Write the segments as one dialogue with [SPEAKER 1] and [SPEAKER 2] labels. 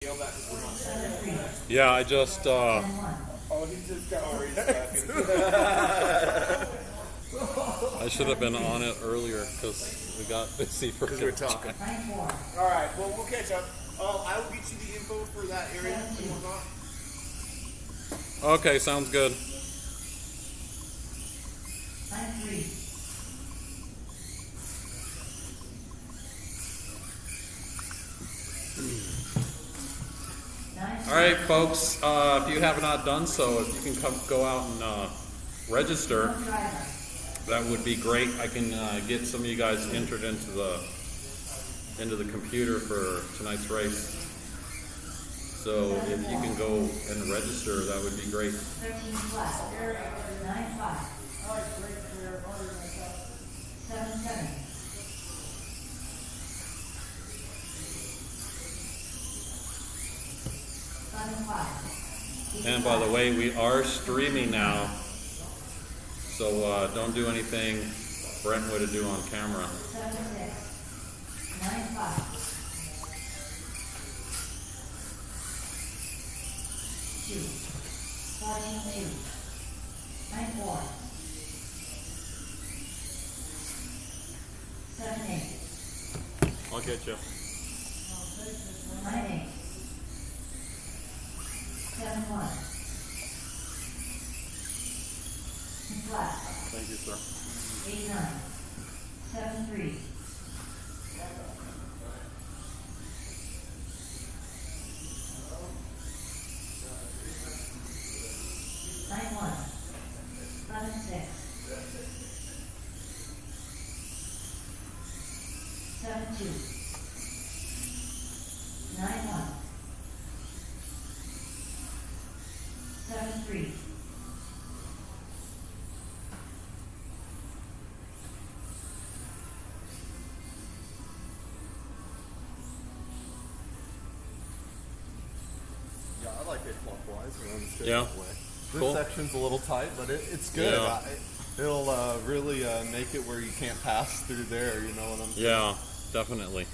[SPEAKER 1] Yeah, I just
[SPEAKER 2] Oh, he just got already back.
[SPEAKER 1] I should have been on it earlier because we got busy for
[SPEAKER 2] Because we're talking. Alright, well, we'll catch up. I will get you the info for that area and whatnot.
[SPEAKER 1] Okay, sounds good. All right, folks, if you have not done so, if you can go out and register, that would be great. I can get some of you guys entered into the computer for tonight's race. So if you can go and register, that would be great.
[SPEAKER 3] 13 flat. 9-5. 7-7.
[SPEAKER 1] And by the way, we are streaming now, so don't do anything Brentwood to do on camera.
[SPEAKER 3] 7-6. 9-5. 2. 14-2. 9-4. 7-8.
[SPEAKER 1] I'll get you.
[SPEAKER 3] 9-8. 7-1. Flat.
[SPEAKER 1] Thank you, sir.
[SPEAKER 3] 8-9. 7-3. 9-1. 11-6. 7-2. 9-1. 7-3.
[SPEAKER 4] 'Cause I like it clockwise around the straight
[SPEAKER 1] Yeah.
[SPEAKER 4] way. This
[SPEAKER 1] Cool.
[SPEAKER 4] section's a little tight, but it's good.
[SPEAKER 1] Yeah.
[SPEAKER 4] It'll really make it where you can't pass through there, you know what I'm saying?
[SPEAKER 1] Yeah, definitely.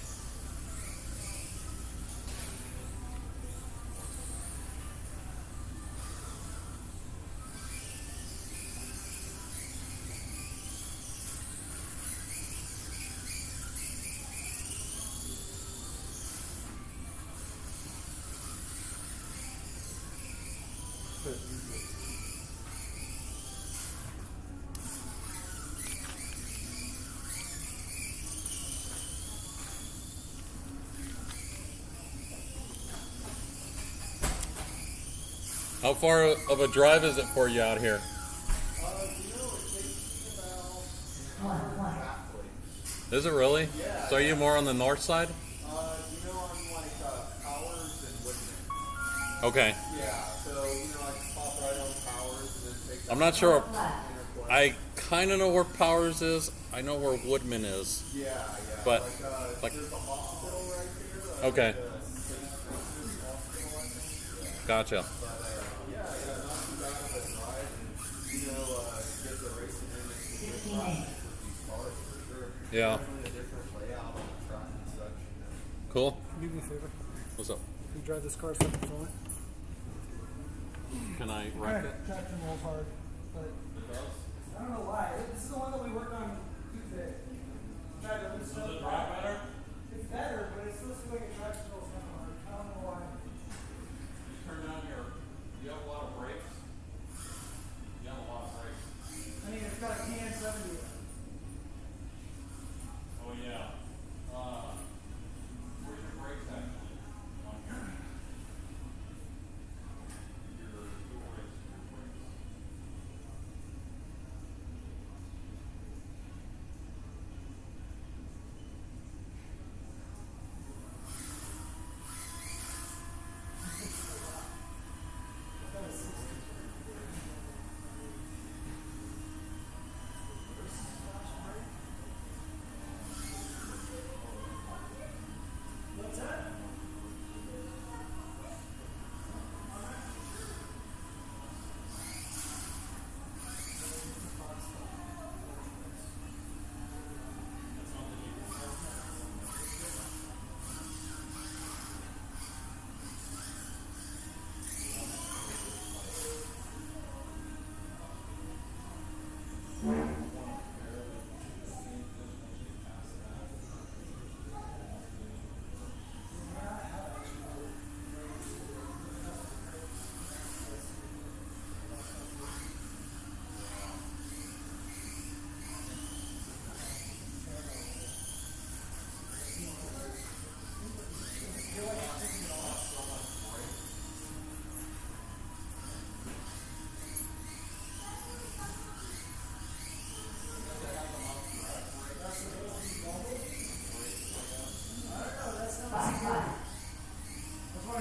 [SPEAKER 1] How far of a drive is it for you out here? Is it really?
[SPEAKER 2] Yeah.
[SPEAKER 1] So are you more on the north side?
[SPEAKER 2] I'm like Powers and Whitman.
[SPEAKER 1] Okay.
[SPEAKER 2] Yeah, so, I can pop right on Powers and then take
[SPEAKER 1] I'm not sure.
[SPEAKER 3] Flat.
[SPEAKER 1] I kind of know where Powers is. I know where Woodman is.
[SPEAKER 2] Yeah.
[SPEAKER 1] But, like-
[SPEAKER 2] there's a hospital right there.
[SPEAKER 1] Okay.
[SPEAKER 2] The St. Francis Hospital, I think.
[SPEAKER 1] Gotcha.
[SPEAKER 2] But, not too bad of a drive. And, get the racing in and some good
[SPEAKER 3] 16-8.
[SPEAKER 2] practice with these cars for sure.
[SPEAKER 1] Yeah.
[SPEAKER 2] Definitely a different layout on the track and such.
[SPEAKER 1] Cool.
[SPEAKER 5] Can you do me a favor?
[SPEAKER 1] What's up?
[SPEAKER 5] Can you drive this car so I can film it?
[SPEAKER 1] Can I wreck it?
[SPEAKER 5] Traction rolls hard, but I don't know why. This is the one that we worked on Tuesday. Tried to loosen up. Does it drive better? It's better, but it's still feeling like a traction rolls kind of hard. I don't know why.
[SPEAKER 1] Turn down you have a lot of brakes? You have a lot of brakes.
[SPEAKER 5] I mean, it's got a can 70.
[SPEAKER 1] Oh yeah. Where's your brakes actually? On here. Your brakes.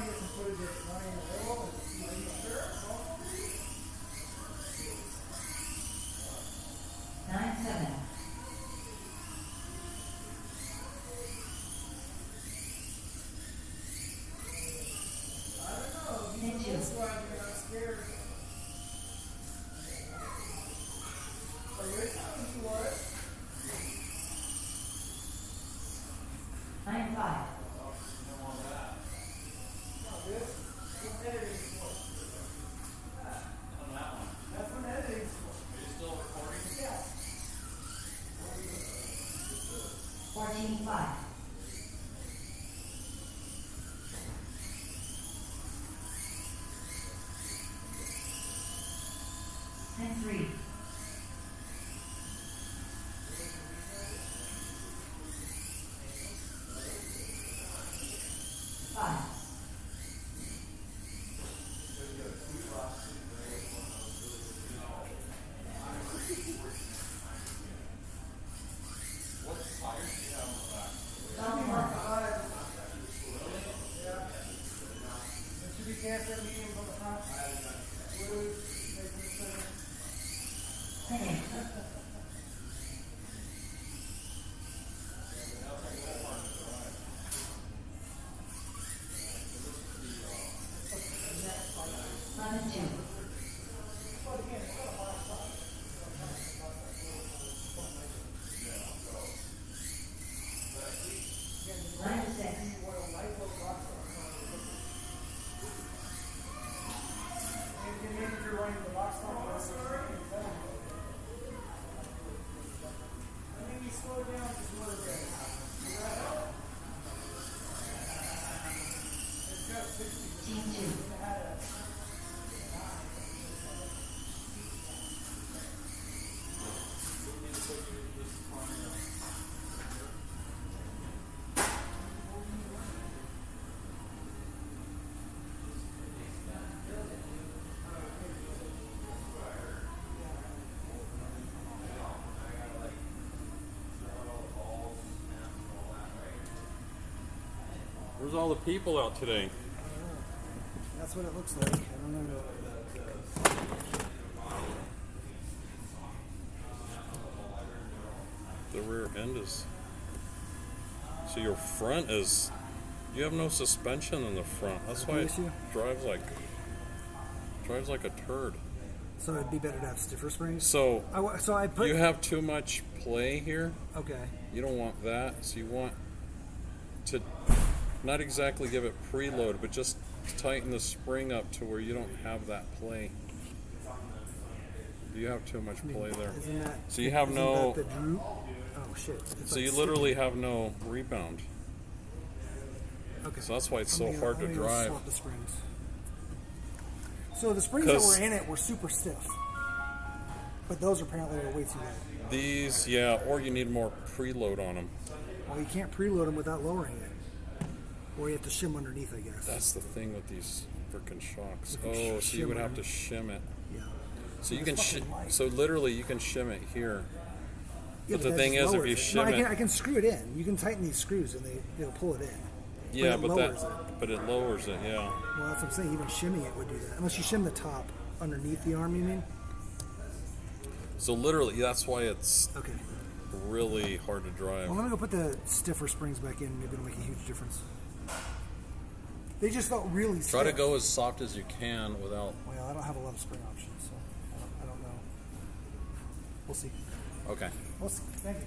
[SPEAKER 5] to get some footage of it running in the middle. Are you sure? Well,
[SPEAKER 3] 9-7.
[SPEAKER 5] I don't know. You
[SPEAKER 3] 10-2.
[SPEAKER 5] that's why you're not scared. Are you telling you what?
[SPEAKER 3] 9-5.
[SPEAKER 5] No, this is editing for. That's what editing's for. Are you still recording? Yeah.
[SPEAKER 3] 14-5. 10-3. 5.
[SPEAKER 5] Should we cancel the meeting from the front? What do we make the decision?
[SPEAKER 3] 10-8. Eleven two. 9-6.
[SPEAKER 5] If you're running the box top, that's I think you slow it down just a little bit. Does that help? It's got 60.
[SPEAKER 3] 10-2.
[SPEAKER 1] Where's all the people out today?
[SPEAKER 5] That's what it looks like. I don't know.
[SPEAKER 1] The rear end is. So your front is. You have no suspension in the front. That's why it
[SPEAKER 5] issue?
[SPEAKER 1] drives like a turd.
[SPEAKER 5] So it'd be better to have stiffer springs.
[SPEAKER 1] So
[SPEAKER 5] So I put.
[SPEAKER 1] you have too much play here.
[SPEAKER 5] Okay.
[SPEAKER 1] You don't want that. So you want to not exactly give it preload, but just tighten the spring up to where you don't have that play. You have too much play there.
[SPEAKER 5] Isn't that?
[SPEAKER 1] So you have
[SPEAKER 5] isn't
[SPEAKER 1] no.
[SPEAKER 5] that the droop? Oh shit. It's
[SPEAKER 1] So
[SPEAKER 5] like
[SPEAKER 1] you literally have no rebound.
[SPEAKER 5] Okay.
[SPEAKER 1] So that's why it's so
[SPEAKER 5] I'm gonna-
[SPEAKER 1] hard
[SPEAKER 5] I'm
[SPEAKER 1] to
[SPEAKER 5] gonna go
[SPEAKER 1] drive.
[SPEAKER 5] Swap the springs. So the springs that
[SPEAKER 1] 'Cause-
[SPEAKER 5] were in it were super stiff, but those apparently are way too light.
[SPEAKER 1] These, yeah, or you need more preload on them.
[SPEAKER 5] Well, you can't preload them without lowering it, or you have to shim underneath, I guess.
[SPEAKER 1] That's the thing with these freaking shocks.
[SPEAKER 5] You can
[SPEAKER 1] Oh, so you would
[SPEAKER 5] shim
[SPEAKER 1] have to
[SPEAKER 5] them.
[SPEAKER 1] shim it.
[SPEAKER 5] Yeah.
[SPEAKER 1] So you
[SPEAKER 5] It's
[SPEAKER 1] can
[SPEAKER 5] fucking light.
[SPEAKER 1] so literally you can shim it here.
[SPEAKER 5] Yeah,
[SPEAKER 1] But the
[SPEAKER 5] that
[SPEAKER 1] thing
[SPEAKER 5] just
[SPEAKER 1] is, if
[SPEAKER 5] lowers
[SPEAKER 1] you
[SPEAKER 5] it.
[SPEAKER 1] shim
[SPEAKER 5] no,
[SPEAKER 1] it,
[SPEAKER 5] I can screw it in. You can tighten these screws, and it'll pull it in.
[SPEAKER 1] yeah,
[SPEAKER 5] it
[SPEAKER 1] but
[SPEAKER 5] lowers
[SPEAKER 1] but it lowers it, yeah.
[SPEAKER 5] Well, that's what I'm saying. Even shimming it would do that, unless you shim the top underneath the arm. You mean?
[SPEAKER 1] So literally, that's why it's
[SPEAKER 5] Okay.
[SPEAKER 1] really hard to drive.
[SPEAKER 5] Well, let me go put the stiffer springs back in. Maybe it'll make a huge difference. They just felt really stiff.
[SPEAKER 1] Try to go as soft as you can without.
[SPEAKER 5] Well, I don't have a lot of spring options, so I don't know. We'll see.
[SPEAKER 1] Okay.
[SPEAKER 5] We'll see. Thank you.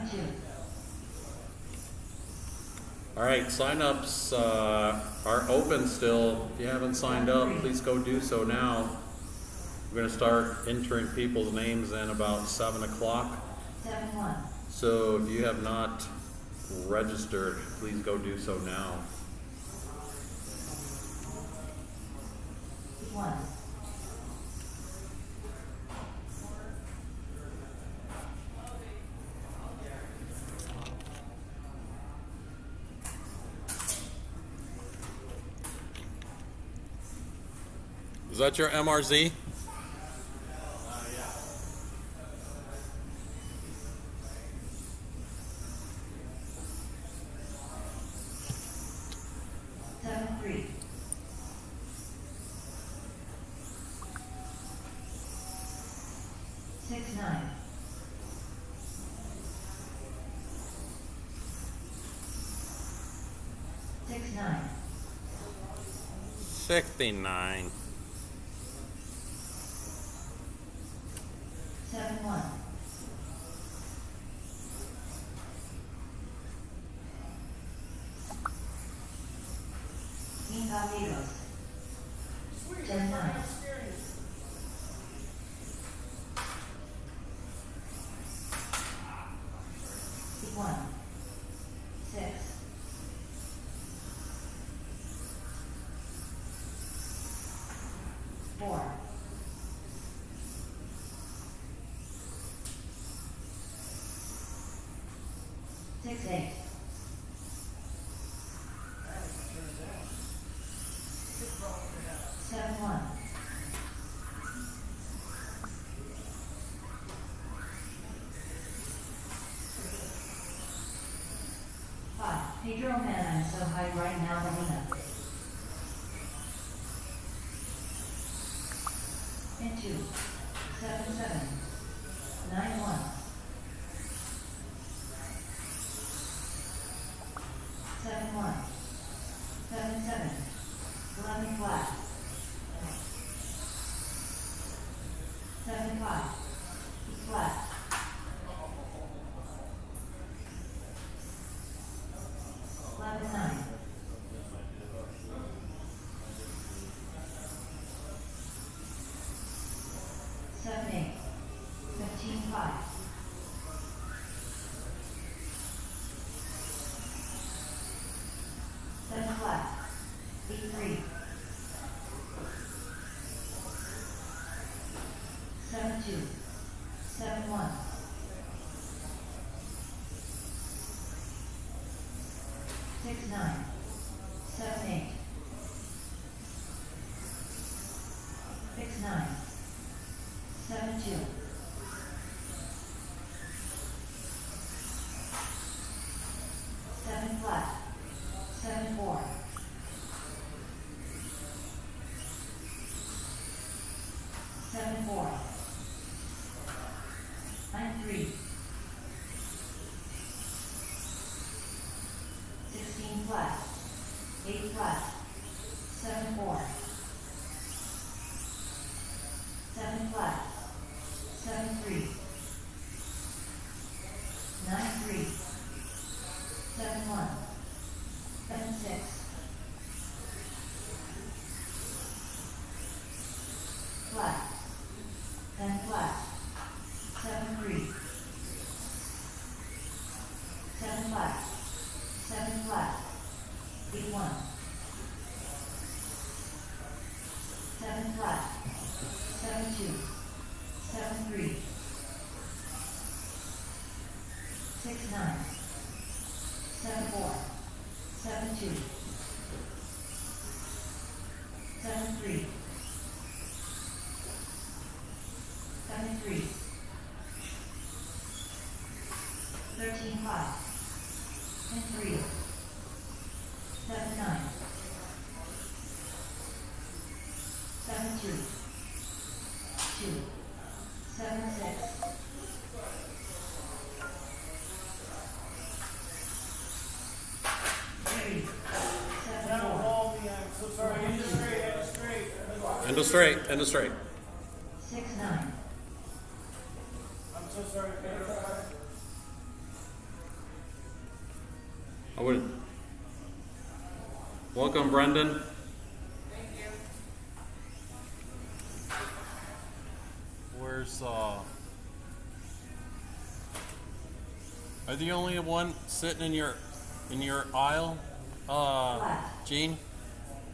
[SPEAKER 3] 7-2.
[SPEAKER 1] All right, signups are open still. If you haven't signed up, please go do so now. We're going to start entering people's names in about 7 o'clock.
[SPEAKER 3] 7-1.
[SPEAKER 1] So if you have not registered, please go do so now.
[SPEAKER 3] 1.
[SPEAKER 1] Is that your MRZ?
[SPEAKER 3] Six, 9. 6, 9.
[SPEAKER 1] 69.
[SPEAKER 3] 7, 1. Incognitos. 10, 9. 1, 6. 4. 6, 8. 7, 1. 5. Pedro, man, I'm so high right now, Melina. And 2. 7, 7. 9, 1. 7, 1. 7, 7. 11 flat. 7, 5. Flat. 11, 9. 7, 8. 15, 5. 7 flat. 8, 3. 7, 2. 7, 1. 6, 9. 7, 8. 6, 9. 7, 2. 7 flat. 7, 4. 7, 4. 9, 3. 16 flat. 8 flat. 7, 4. 7 flat. 7, 3. 9, 3. 7, 1. 7, 6. 'Flat. 10 flat. 7, 3. 7 flat. 7 flat. 8, 1. 7 flat. 7, 2. 7, 3. 6, 9. 7, 4. 7, 2. 7, 3. 7, 3. 13, 5. And 3. 7, 9. 7, 2. 2. 7, 6. 3. 7, 4.
[SPEAKER 5] I'm so sorry. End it straight. End it straight.
[SPEAKER 1] End of straight. End of straight.
[SPEAKER 3] 6, 9.
[SPEAKER 5] I'm so sorry, Pedro.
[SPEAKER 1] I would. Welcome, Brendan. Where's Are you the only one sitting in your aisle? Gene?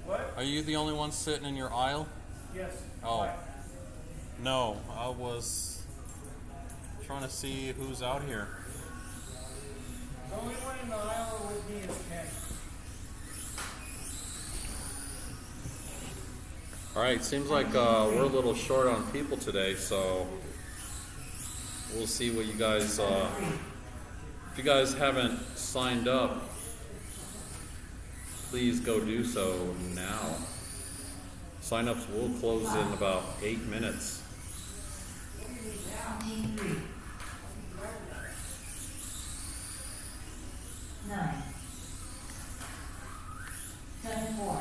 [SPEAKER 5] What?
[SPEAKER 1] Are you the only one sitting in your aisle?
[SPEAKER 5] Yes.
[SPEAKER 1] Oh.
[SPEAKER 5] Why?
[SPEAKER 1] No, I was trying to see who's out here.
[SPEAKER 5] The only one in the aisle with me is Ken.
[SPEAKER 1] Alright, seems like we're a little short on people today, so we'll see what you guys, if you guys haven't signed up, please go do so now. Sign-ups will close in about 8 minutes.
[SPEAKER 3] 23. 9. 7-4.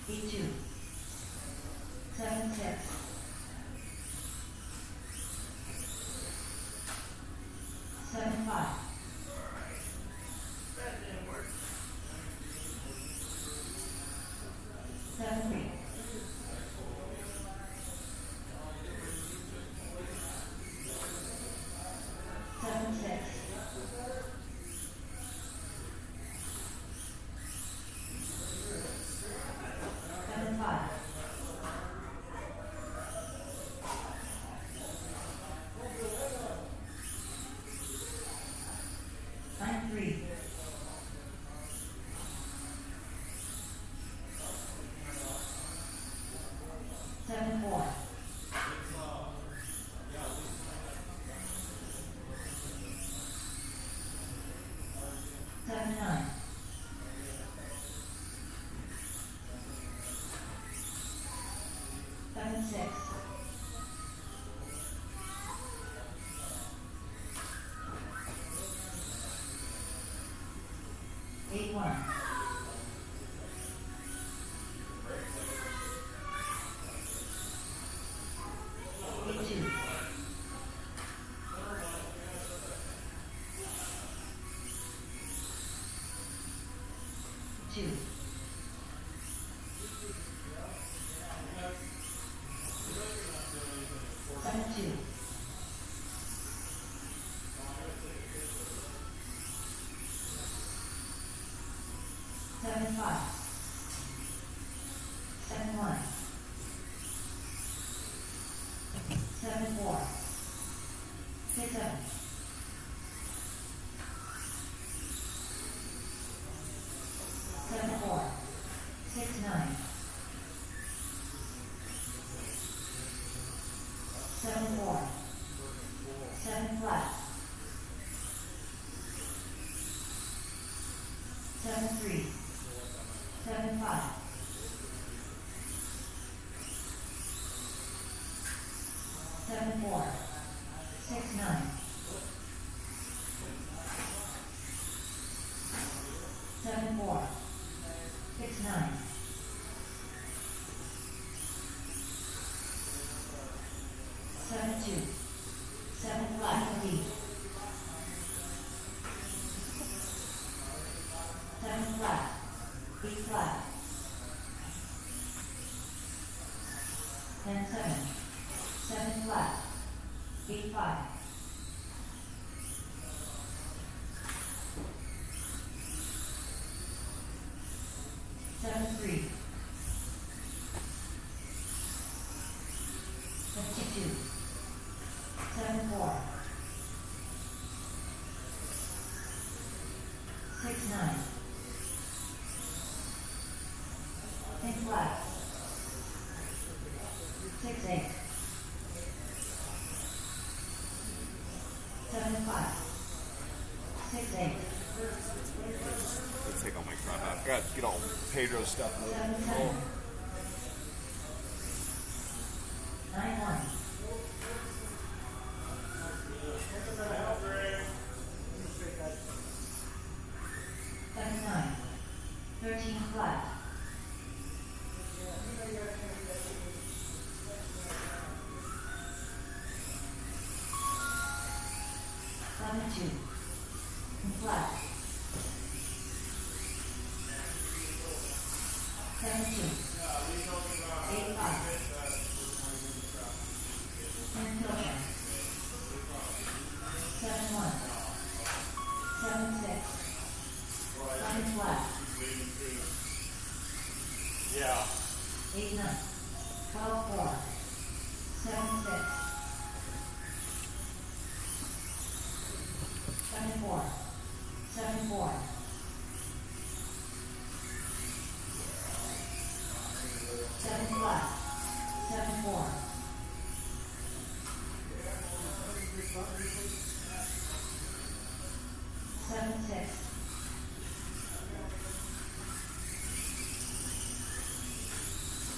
[SPEAKER 3] 8-2. 7-6. 7-5. 7-3. 7-6. 7-5. 9-3. 7-4. 7-9. 7-6. 8-1. 8-2. 2. 7-2. 7-5. 7-1. 7-4. 6-7. 7-4. 6-9. 7-4. 7-flat. 7-3. 7-5. 7-4. 6-9. 7-4. 6-9. 7-2. 7-flat. lead. 7-flat. 8-flat. 10-7. 7-flat. 8-5. 7-3. 52. 7-4. 6-9. 10-flat. 6-8. 7-5. 6-8.
[SPEAKER 4] Let's take all my crap out. I forgot to get all Pedro's stuff.
[SPEAKER 3] 7-7. 9-1. 7-9. 13 flat. 7-1. 11-2. Flat. 7-2. 8-5. And filter. 7-1. 7-6. 7 flat.
[SPEAKER 1] Yeah.
[SPEAKER 3] 8-9. 12-4. 7-6. 7-4. 7-4. 7 flat. 7-4. 7-6.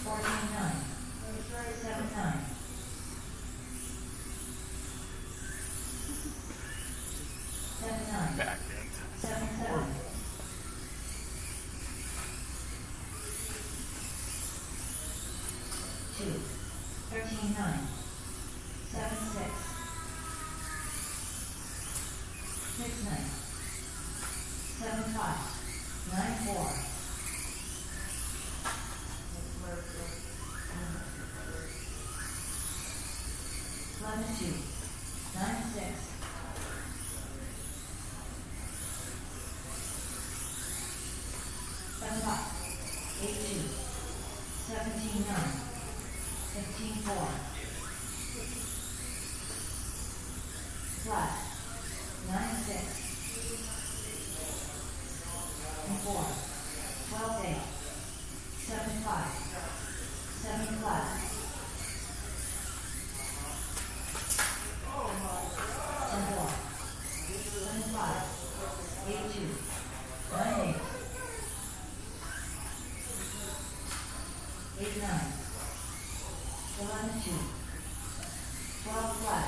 [SPEAKER 3] 14-9. 7-9. 7-9.
[SPEAKER 1] Back
[SPEAKER 3] 7-7. 2. 13-9. 7-6. 6-9. 7-5. 9-4. 11-2. 9-6. 7-5. 8-2. 17-9. 15-4. Flat. 9-6. And 4. 12-8. 7-5. 7 flat. 10-4. 7-5. 8-2. 9-8. 8-9. 11-2. 12 flat.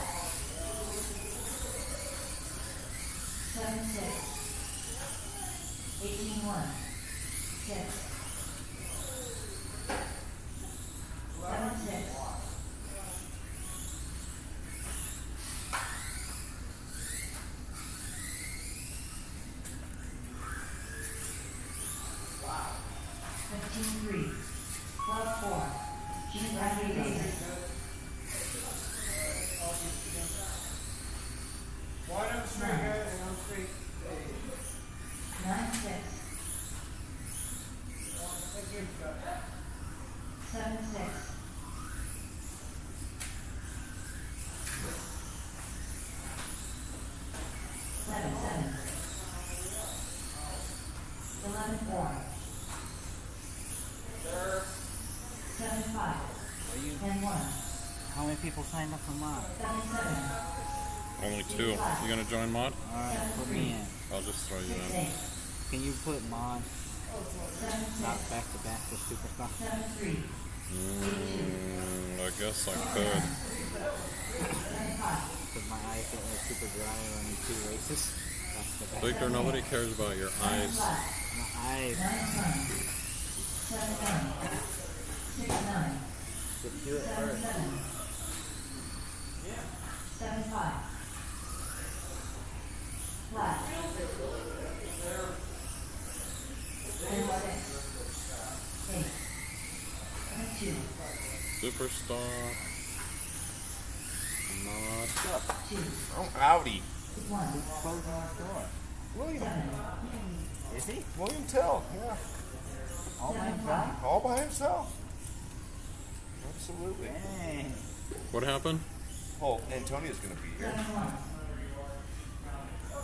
[SPEAKER 3] 7-6. 18-1. 6. 7-6. 15-3. 12-4. Gene Rodriguez.
[SPEAKER 5] Wide up straight, guys. Down straight.
[SPEAKER 3] 9-6.
[SPEAKER 5] Thank you.
[SPEAKER 3] 7-6. 7-7. 11-4. 7-5. And 1.
[SPEAKER 6] How many people signed up for mod?
[SPEAKER 3] 7-7.
[SPEAKER 1] Only 2. You gonna join mod?
[SPEAKER 6] Alright, put me in.
[SPEAKER 1] I'll just throw you in.
[SPEAKER 3] 6-8.
[SPEAKER 6] Can you put mod
[SPEAKER 3] 7-6.
[SPEAKER 6] not back to back with super stuff?
[SPEAKER 3] 7-3. 8-2.
[SPEAKER 1] I guess I could.
[SPEAKER 3] 7-5.
[SPEAKER 6] Because my eyes get like super dry running 2 races. Back to back.
[SPEAKER 1] Victor, nobody cares about your
[SPEAKER 3] 7
[SPEAKER 1] eyes.
[SPEAKER 3] flat.
[SPEAKER 6] My eyes.
[SPEAKER 3] 9-9. 7-9. 6-9.
[SPEAKER 6] Just do it first.
[SPEAKER 3] 7-7. 7-5. Flat. And 6. 8. And 2.
[SPEAKER 1] Superstar. Mod.
[SPEAKER 3] 2.
[SPEAKER 2] Oh, howdy.
[SPEAKER 3] 1.
[SPEAKER 6] Closing the door.
[SPEAKER 2] William.
[SPEAKER 3] 7.
[SPEAKER 6] Is he?
[SPEAKER 2] William Tell. Yeah.
[SPEAKER 6] All by
[SPEAKER 3] 7
[SPEAKER 6] himself?
[SPEAKER 3] flat.
[SPEAKER 2] All by himself. Absolutely.
[SPEAKER 6] Dang.
[SPEAKER 1] What happened?
[SPEAKER 2] Oh, Antonio's going to be here.
[SPEAKER 3] 7-1.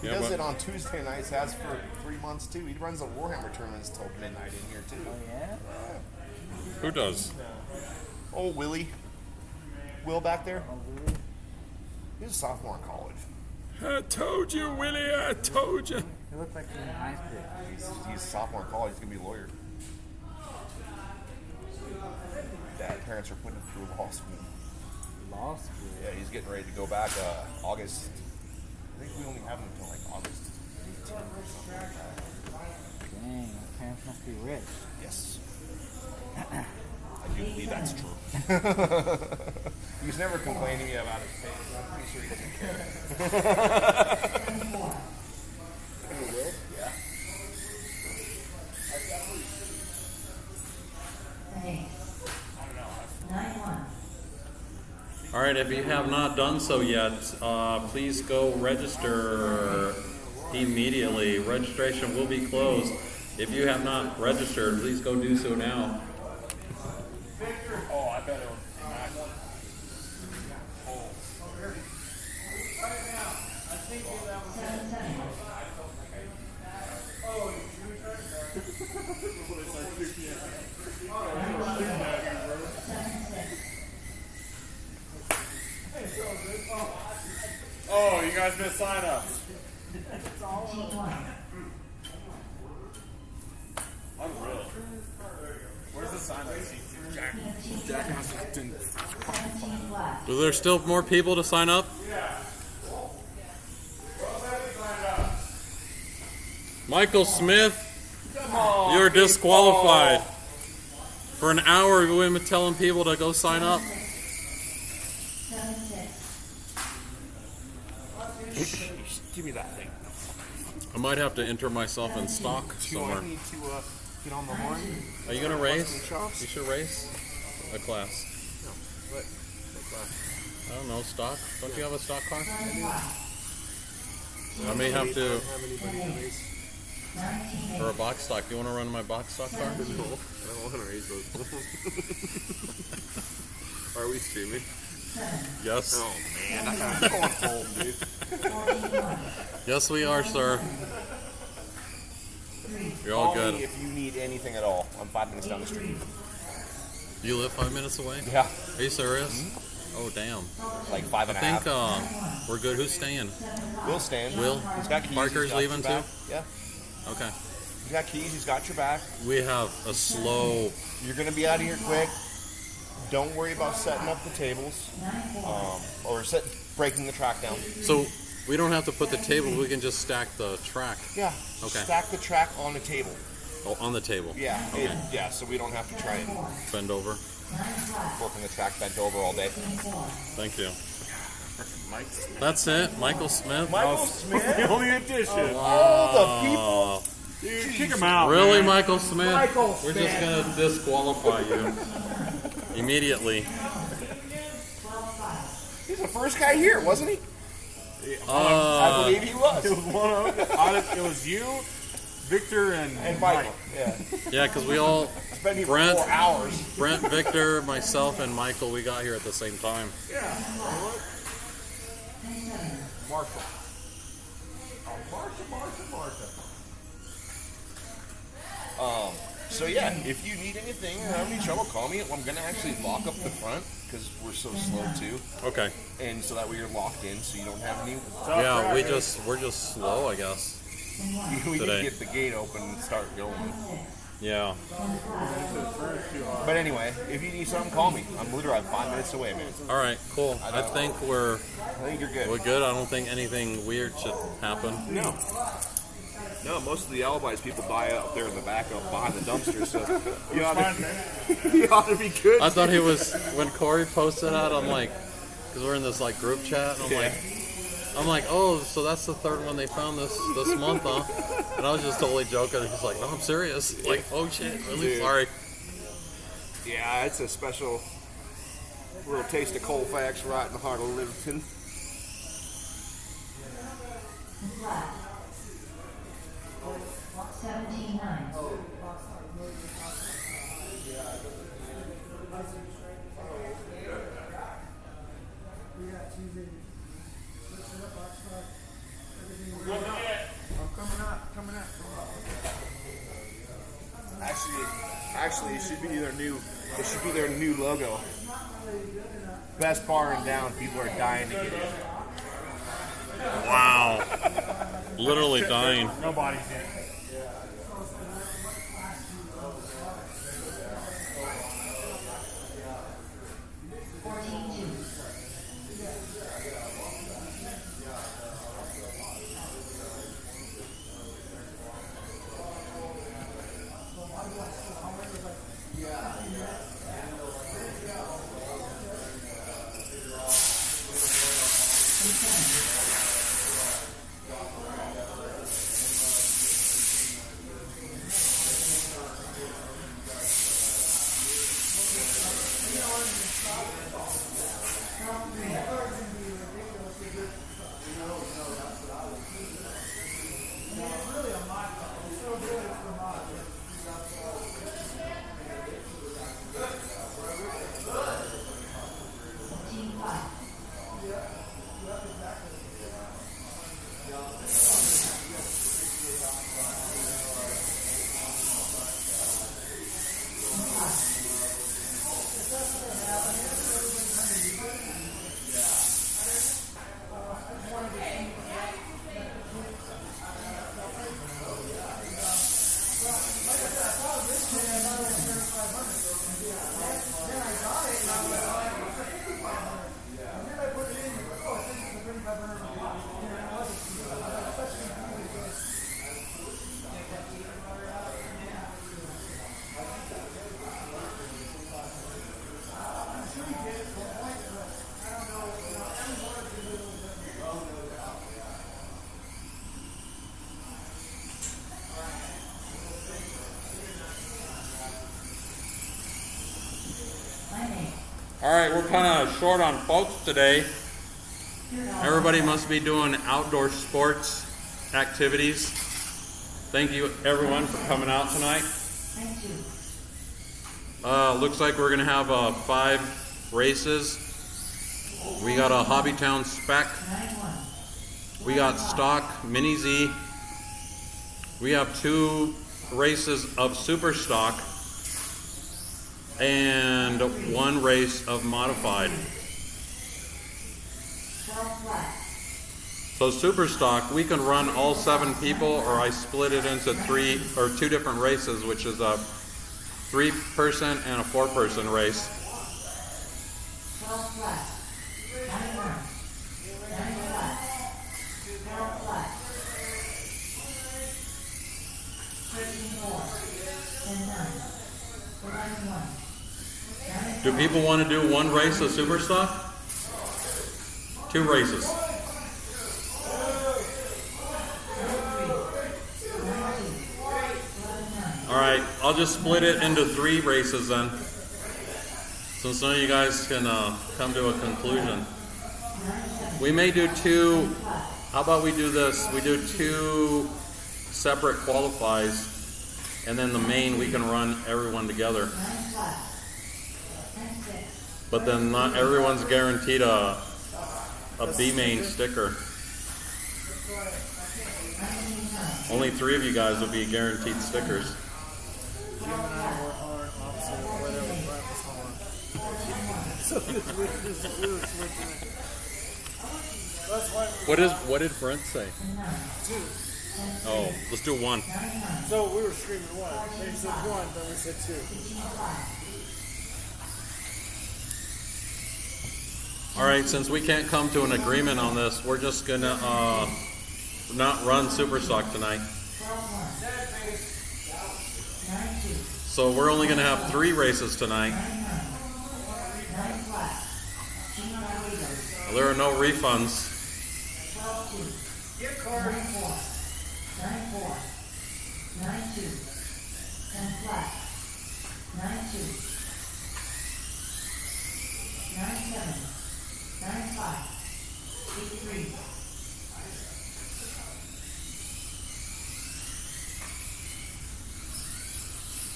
[SPEAKER 2] He
[SPEAKER 1] Yeah,
[SPEAKER 2] does
[SPEAKER 1] but-
[SPEAKER 2] it on Tuesday nights, has for 3 months too. He runs the Warhammer tournaments till midnight in here too.
[SPEAKER 6] Oh yeah?
[SPEAKER 1] Who does?
[SPEAKER 2] Oh, Willie. Will back there?
[SPEAKER 6] Oh really?
[SPEAKER 2] He's a sophomore in college.
[SPEAKER 1] I told you, Willie. I told you.
[SPEAKER 6] He looks like he's an ice pick.
[SPEAKER 2] He's a sophomore in college. He's going to be a lawyer. Dad, parents are putting him through law school.
[SPEAKER 6] Law school.
[SPEAKER 2] Yeah, he's getting ready to go back August. I think we only have him until like August 18th or something like that.
[SPEAKER 6] Dang, my parents must be rich.
[SPEAKER 2] Yes. I do believe that's true. He's never complained to me about his face. I'm pretty sure he doesn't care.
[SPEAKER 1] right, if you have not done so yet, please go register immediately. Registration will be closed. If you have not registered, please go do so now.
[SPEAKER 2] Oh, I bet it was Mac.
[SPEAKER 4] Oh, you guys missed sign-ups. Unreal. Where's the sign-up sheet? Jack Washington.
[SPEAKER 1] Is there still more people to sign up? Michael Smith, you're disqualified. For an hour, we've been telling people to go sign up.
[SPEAKER 2] Give me that thing.
[SPEAKER 1] I might have to enter myself in stock
[SPEAKER 2] Do I
[SPEAKER 1] somewhere.
[SPEAKER 2] need to get on the horn?
[SPEAKER 1] Are you gonna race?
[SPEAKER 2] chops?
[SPEAKER 1] You should race a class.
[SPEAKER 2] What class?
[SPEAKER 1] I don't know, stock. Don't you have a stock car? I may have to,
[SPEAKER 2] have anybody to race.
[SPEAKER 1] or a box stock. You want to run my box stock car?
[SPEAKER 2] No, I don't want to raise those. Are we streaming?
[SPEAKER 1] Yes.
[SPEAKER 2] Oh man, I'm going home, dude.
[SPEAKER 1] Yes, we are, sir. You're all
[SPEAKER 2] Call me
[SPEAKER 1] good.
[SPEAKER 2] if you need anything at all. I'm 5 minutes down the street.
[SPEAKER 1] You live 5 minutes away?
[SPEAKER 2] Yeah,
[SPEAKER 1] Are you serious? Oh, damn.
[SPEAKER 2] like five
[SPEAKER 1] I
[SPEAKER 2] and a
[SPEAKER 1] think
[SPEAKER 2] half.
[SPEAKER 1] we're good. Who's staying?
[SPEAKER 2] Will's staying.
[SPEAKER 1] Will?
[SPEAKER 2] He's got keys.
[SPEAKER 1] Parker's
[SPEAKER 2] he's got
[SPEAKER 1] leaving
[SPEAKER 2] your back.
[SPEAKER 1] too?
[SPEAKER 2] Yeah,
[SPEAKER 1] Okay.
[SPEAKER 2] he's got keys. He's got your back.
[SPEAKER 1] We have a slow.
[SPEAKER 2] You're gonna be out of here quick. Don't worry about setting up the tables, or breaking the track down.
[SPEAKER 1] So we don't have to put the table. We can just stack the track.
[SPEAKER 2] Yeah.
[SPEAKER 1] Okay.
[SPEAKER 2] Stack the track on the table.
[SPEAKER 1] Oh, on the table.
[SPEAKER 2] Yeah.
[SPEAKER 1] Okay.
[SPEAKER 2] Yeah. So we don't have to try and
[SPEAKER 1] Bend over.
[SPEAKER 2] working the track bent over all day.
[SPEAKER 1] Thank you.
[SPEAKER 4] Mike.
[SPEAKER 1] That's it. Michael Smith.
[SPEAKER 2] Michael Smith.
[SPEAKER 4] The only addition.
[SPEAKER 2] All the people.
[SPEAKER 4] Dude, kick him out.
[SPEAKER 1] Really,
[SPEAKER 4] man.
[SPEAKER 1] Michael Smith?
[SPEAKER 2] Michael
[SPEAKER 1] We're just gonna disqualify you immediately.
[SPEAKER 2] He's the first guy here, wasn't he? I believe he
[SPEAKER 4] It
[SPEAKER 2] was.
[SPEAKER 4] was one of it was you, Victor, and
[SPEAKER 2] And Michael. Yeah.
[SPEAKER 1] Yeah, because we all,
[SPEAKER 2] It's been here for
[SPEAKER 1] Brent.
[SPEAKER 2] 4 hours.
[SPEAKER 1] Brent, Victor, myself, and Michael, we got here at the same time.
[SPEAKER 2] Marshall. Marshall. So yeah, if you need anything or have any trouble, call me. I'm gonna actually lock up the front because we're so slow too,
[SPEAKER 1] Okay.
[SPEAKER 2] and so that way you're locked in, so you don't have any.
[SPEAKER 1] Yeah, we're just slow, I guess.
[SPEAKER 2] We
[SPEAKER 1] Today.
[SPEAKER 2] can get the gate open and start going.
[SPEAKER 1] Yeah.
[SPEAKER 2] But anyway, if you need something, call me. I'm literally 5 minutes away, man.
[SPEAKER 1] All right. Cool. I think we're
[SPEAKER 2] I think you're good.
[SPEAKER 1] good. I don't think anything weird should happen.
[SPEAKER 2] No. No, most of the alibis people die up there in the back up behind the dumpster, so you ought to, you ought to be good.
[SPEAKER 1] I thought he was when Corey posted that. I'm like, because we're in this like group chat. And I'm like, oh, so that's the third one they found this month, huh? And I was just totally joking. He's like, no, I'm serious. Like, oh shit, really
[SPEAKER 2] Dude.
[SPEAKER 1] sorry.
[SPEAKER 2] Yeah, it's a special little taste of Colfax right in the heart of Littleton.
[SPEAKER 3] Flat. 17-9.
[SPEAKER 2] Actually, it should be their new. It should be their new logo. Best bar in town. People are dying to get in.
[SPEAKER 1] Wow. Literally dying.
[SPEAKER 4] Nobody did.
[SPEAKER 1] All right, we're kind of short on folks today. Everybody must be doing outdoor sports activities. Thank you everyone for coming out tonight.
[SPEAKER 3] Thank you.
[SPEAKER 1] Looks like we're gonna have 5 races. We got a HobbyTown spec.
[SPEAKER 3] 9-1.
[SPEAKER 1] We got stock mini Z. We have 2 races of super stock and 1 race of modified.
[SPEAKER 3] 12 flat.
[SPEAKER 1] So super stock, we can run all 7 people, or I split it into 3 or 2 different races, which is a 3-person and a 4-person race.
[SPEAKER 3] 12 flat. 9-1. 9 flat. 12 flat. 13-4. 10-9. 11-1.
[SPEAKER 1] Do people want to do 1 race of super stock? 2 races.
[SPEAKER 3] 9-3. 11-9.
[SPEAKER 1] All right, I'll just split it into 3 races then, so some of you guys can come to a conclusion. We may do 2. How about we do this? We do 2 separate qualifies, and then the main we can run everyone together.
[SPEAKER 3] 9 flat. 10-6.
[SPEAKER 1] But then not everyone's guaranteed a B main sticker.
[SPEAKER 3] 19-9.
[SPEAKER 1] Only 3 of you guys will be guaranteed stickers.
[SPEAKER 6] Jim and I were on opposite of whatever Brett was on. So we were switching it. That's why
[SPEAKER 1] What did Brent say?
[SPEAKER 6] 2.
[SPEAKER 1] Oh, let's do 1.
[SPEAKER 6] So we were screaming 1. They said 1, then we said 2.
[SPEAKER 1] All right, since we can't come to an agreement on this, we're just gonna not run super stock tonight.
[SPEAKER 3] 9-2.
[SPEAKER 1] So we're only gonna have 3 races tonight.
[SPEAKER 3] 9 flat.
[SPEAKER 1] There are no refunds.
[SPEAKER 3] 12-2. 9-4. 9-4. 9-2. 10 flat. 9-2. 9-7. 9-5. 8-3.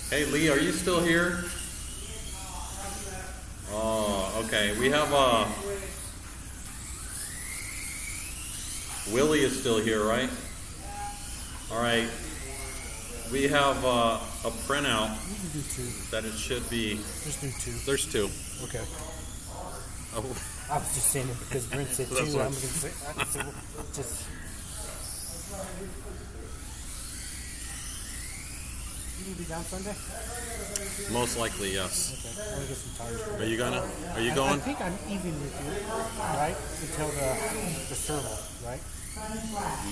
[SPEAKER 1] Hey Lee, are you still here? Oh, okay. We have Willie is still here, right? All right. We have a printout
[SPEAKER 6] You can do 2.
[SPEAKER 1] that it should be.
[SPEAKER 6] Just do 2.
[SPEAKER 1] There's 2.
[SPEAKER 6] Okay.
[SPEAKER 1] Oh,
[SPEAKER 6] I was just saying it because Brent said 2. I'm
[SPEAKER 1] That's
[SPEAKER 6] going
[SPEAKER 1] what-
[SPEAKER 6] to say, just. You gonna be down Sunday?
[SPEAKER 1] most likely, yes.
[SPEAKER 6] Okay. I'm going to get some tires.
[SPEAKER 1] Are you gonna? Are you
[SPEAKER 6] I
[SPEAKER 1] going?
[SPEAKER 6] think I'm even with you, right? Until the serval, right?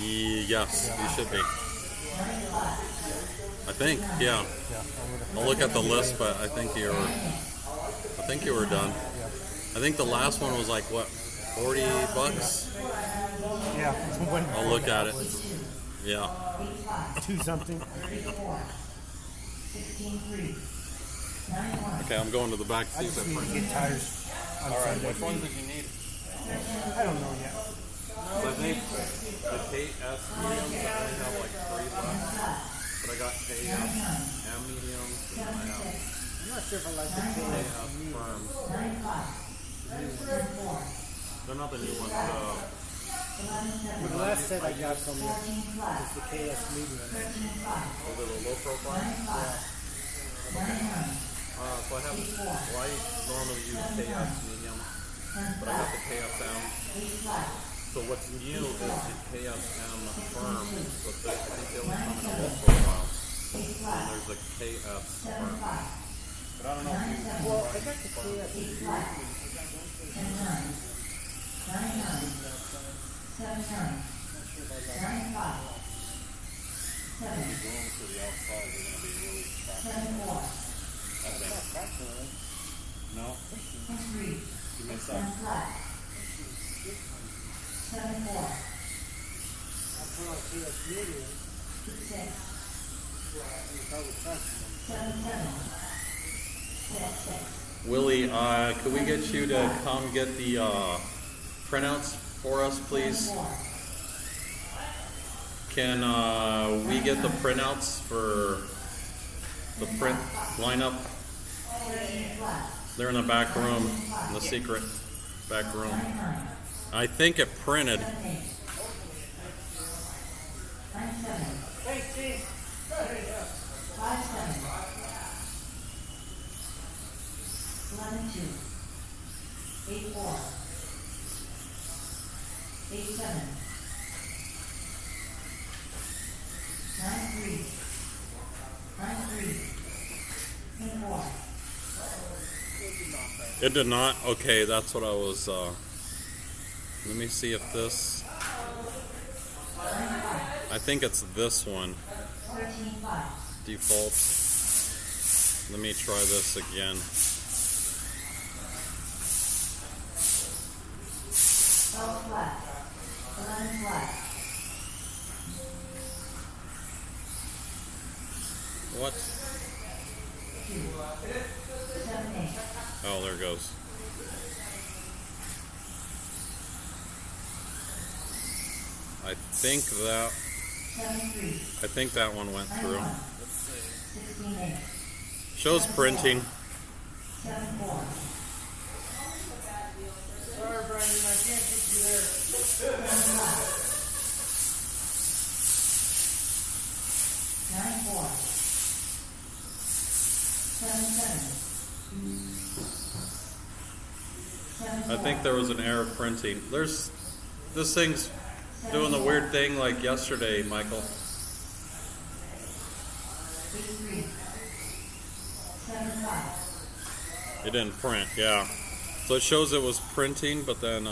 [SPEAKER 1] Yes, you should be. I think, yeah.
[SPEAKER 6] Yeah.
[SPEAKER 1] I'll look at the list, but I think you were done. I think the last one was like what, $40?
[SPEAKER 6] Yeah. When
[SPEAKER 1] I'll look at it. Yeah.
[SPEAKER 6] 2 something.
[SPEAKER 3] 16-3. 9-1.
[SPEAKER 1] Okay, I'm going to the back
[SPEAKER 6] I
[SPEAKER 1] seat.
[SPEAKER 6] just need to get tires on Sunday.
[SPEAKER 1] Which one did you need?
[SPEAKER 6] I don't know yet.
[SPEAKER 1] I think the KS mediums I only have like 3 left, but I got KS M mediums and I have
[SPEAKER 6] I'm not sure if I like the
[SPEAKER 1] KS firms.
[SPEAKER 3] 9-5. 10-4.
[SPEAKER 1] They're not the new ones.
[SPEAKER 3] 11-7.
[SPEAKER 6] The last set I got from you
[SPEAKER 3] 14 flat.
[SPEAKER 6] is the KS medium.
[SPEAKER 3] 13-5.
[SPEAKER 1] A little low profile.
[SPEAKER 3] 9-5. 9-9.
[SPEAKER 1] So I have. Well, I normally use KS medium,
[SPEAKER 3] 10
[SPEAKER 1] but I got
[SPEAKER 3] flat.
[SPEAKER 1] the KSM.
[SPEAKER 3] 8 flat.
[SPEAKER 1] So what's new is the KSM firm, but I think they only come in a low profile.
[SPEAKER 3] 8 flat.
[SPEAKER 1] And there's a KS
[SPEAKER 3] 7
[SPEAKER 1] firm.
[SPEAKER 3] flat.
[SPEAKER 1] But I don't know if you.
[SPEAKER 3] 9-7.
[SPEAKER 6] Well, I got the KS
[SPEAKER 3] 8 flat. 10-9. 9-9. 7-9. 9-5. 7.
[SPEAKER 1] Going to the outside, they're going to be really trapped.
[SPEAKER 3] 7-4.
[SPEAKER 1] No?
[SPEAKER 3] 10-3.
[SPEAKER 1] Give me a
[SPEAKER 3] 10
[SPEAKER 1] sec.
[SPEAKER 3] flat. 7-4.
[SPEAKER 6] KS medium.
[SPEAKER 3] 6.
[SPEAKER 6] You probably touched them.
[SPEAKER 3] 7-7. 6-6.
[SPEAKER 1] Willie, could we get you to come get the printouts for us, please? Can we get the printouts for the print lineup? They're in the back room, in the secret back room. I think it printed.
[SPEAKER 3] 11-2, 8-4, 8-7, 9-3, 9-3, 10-4.
[SPEAKER 1] It did not? Okay, that's what I was, let me see if this, I think it's this one,
[SPEAKER 3] 13-5.
[SPEAKER 1] default. Let me try this again.
[SPEAKER 3] 12 flat, 11 flat.
[SPEAKER 1] What?
[SPEAKER 3] 2, 7, 8.
[SPEAKER 1] Oh, there it goes. I think that one went through.
[SPEAKER 3] 16, 8.
[SPEAKER 1] Shows printing.
[SPEAKER 3] 7, 4.
[SPEAKER 5] Sorry, Brandon, I can't get you there.
[SPEAKER 3] 7, 5. 9, 4. 7, 7. 7,
[SPEAKER 1] I think there was an error printing. This thing's doing the weird thing like yesterday, Michael.
[SPEAKER 3] 8, 3. 7, 5.
[SPEAKER 1] It didn't print, yeah. So it shows it was printing, but then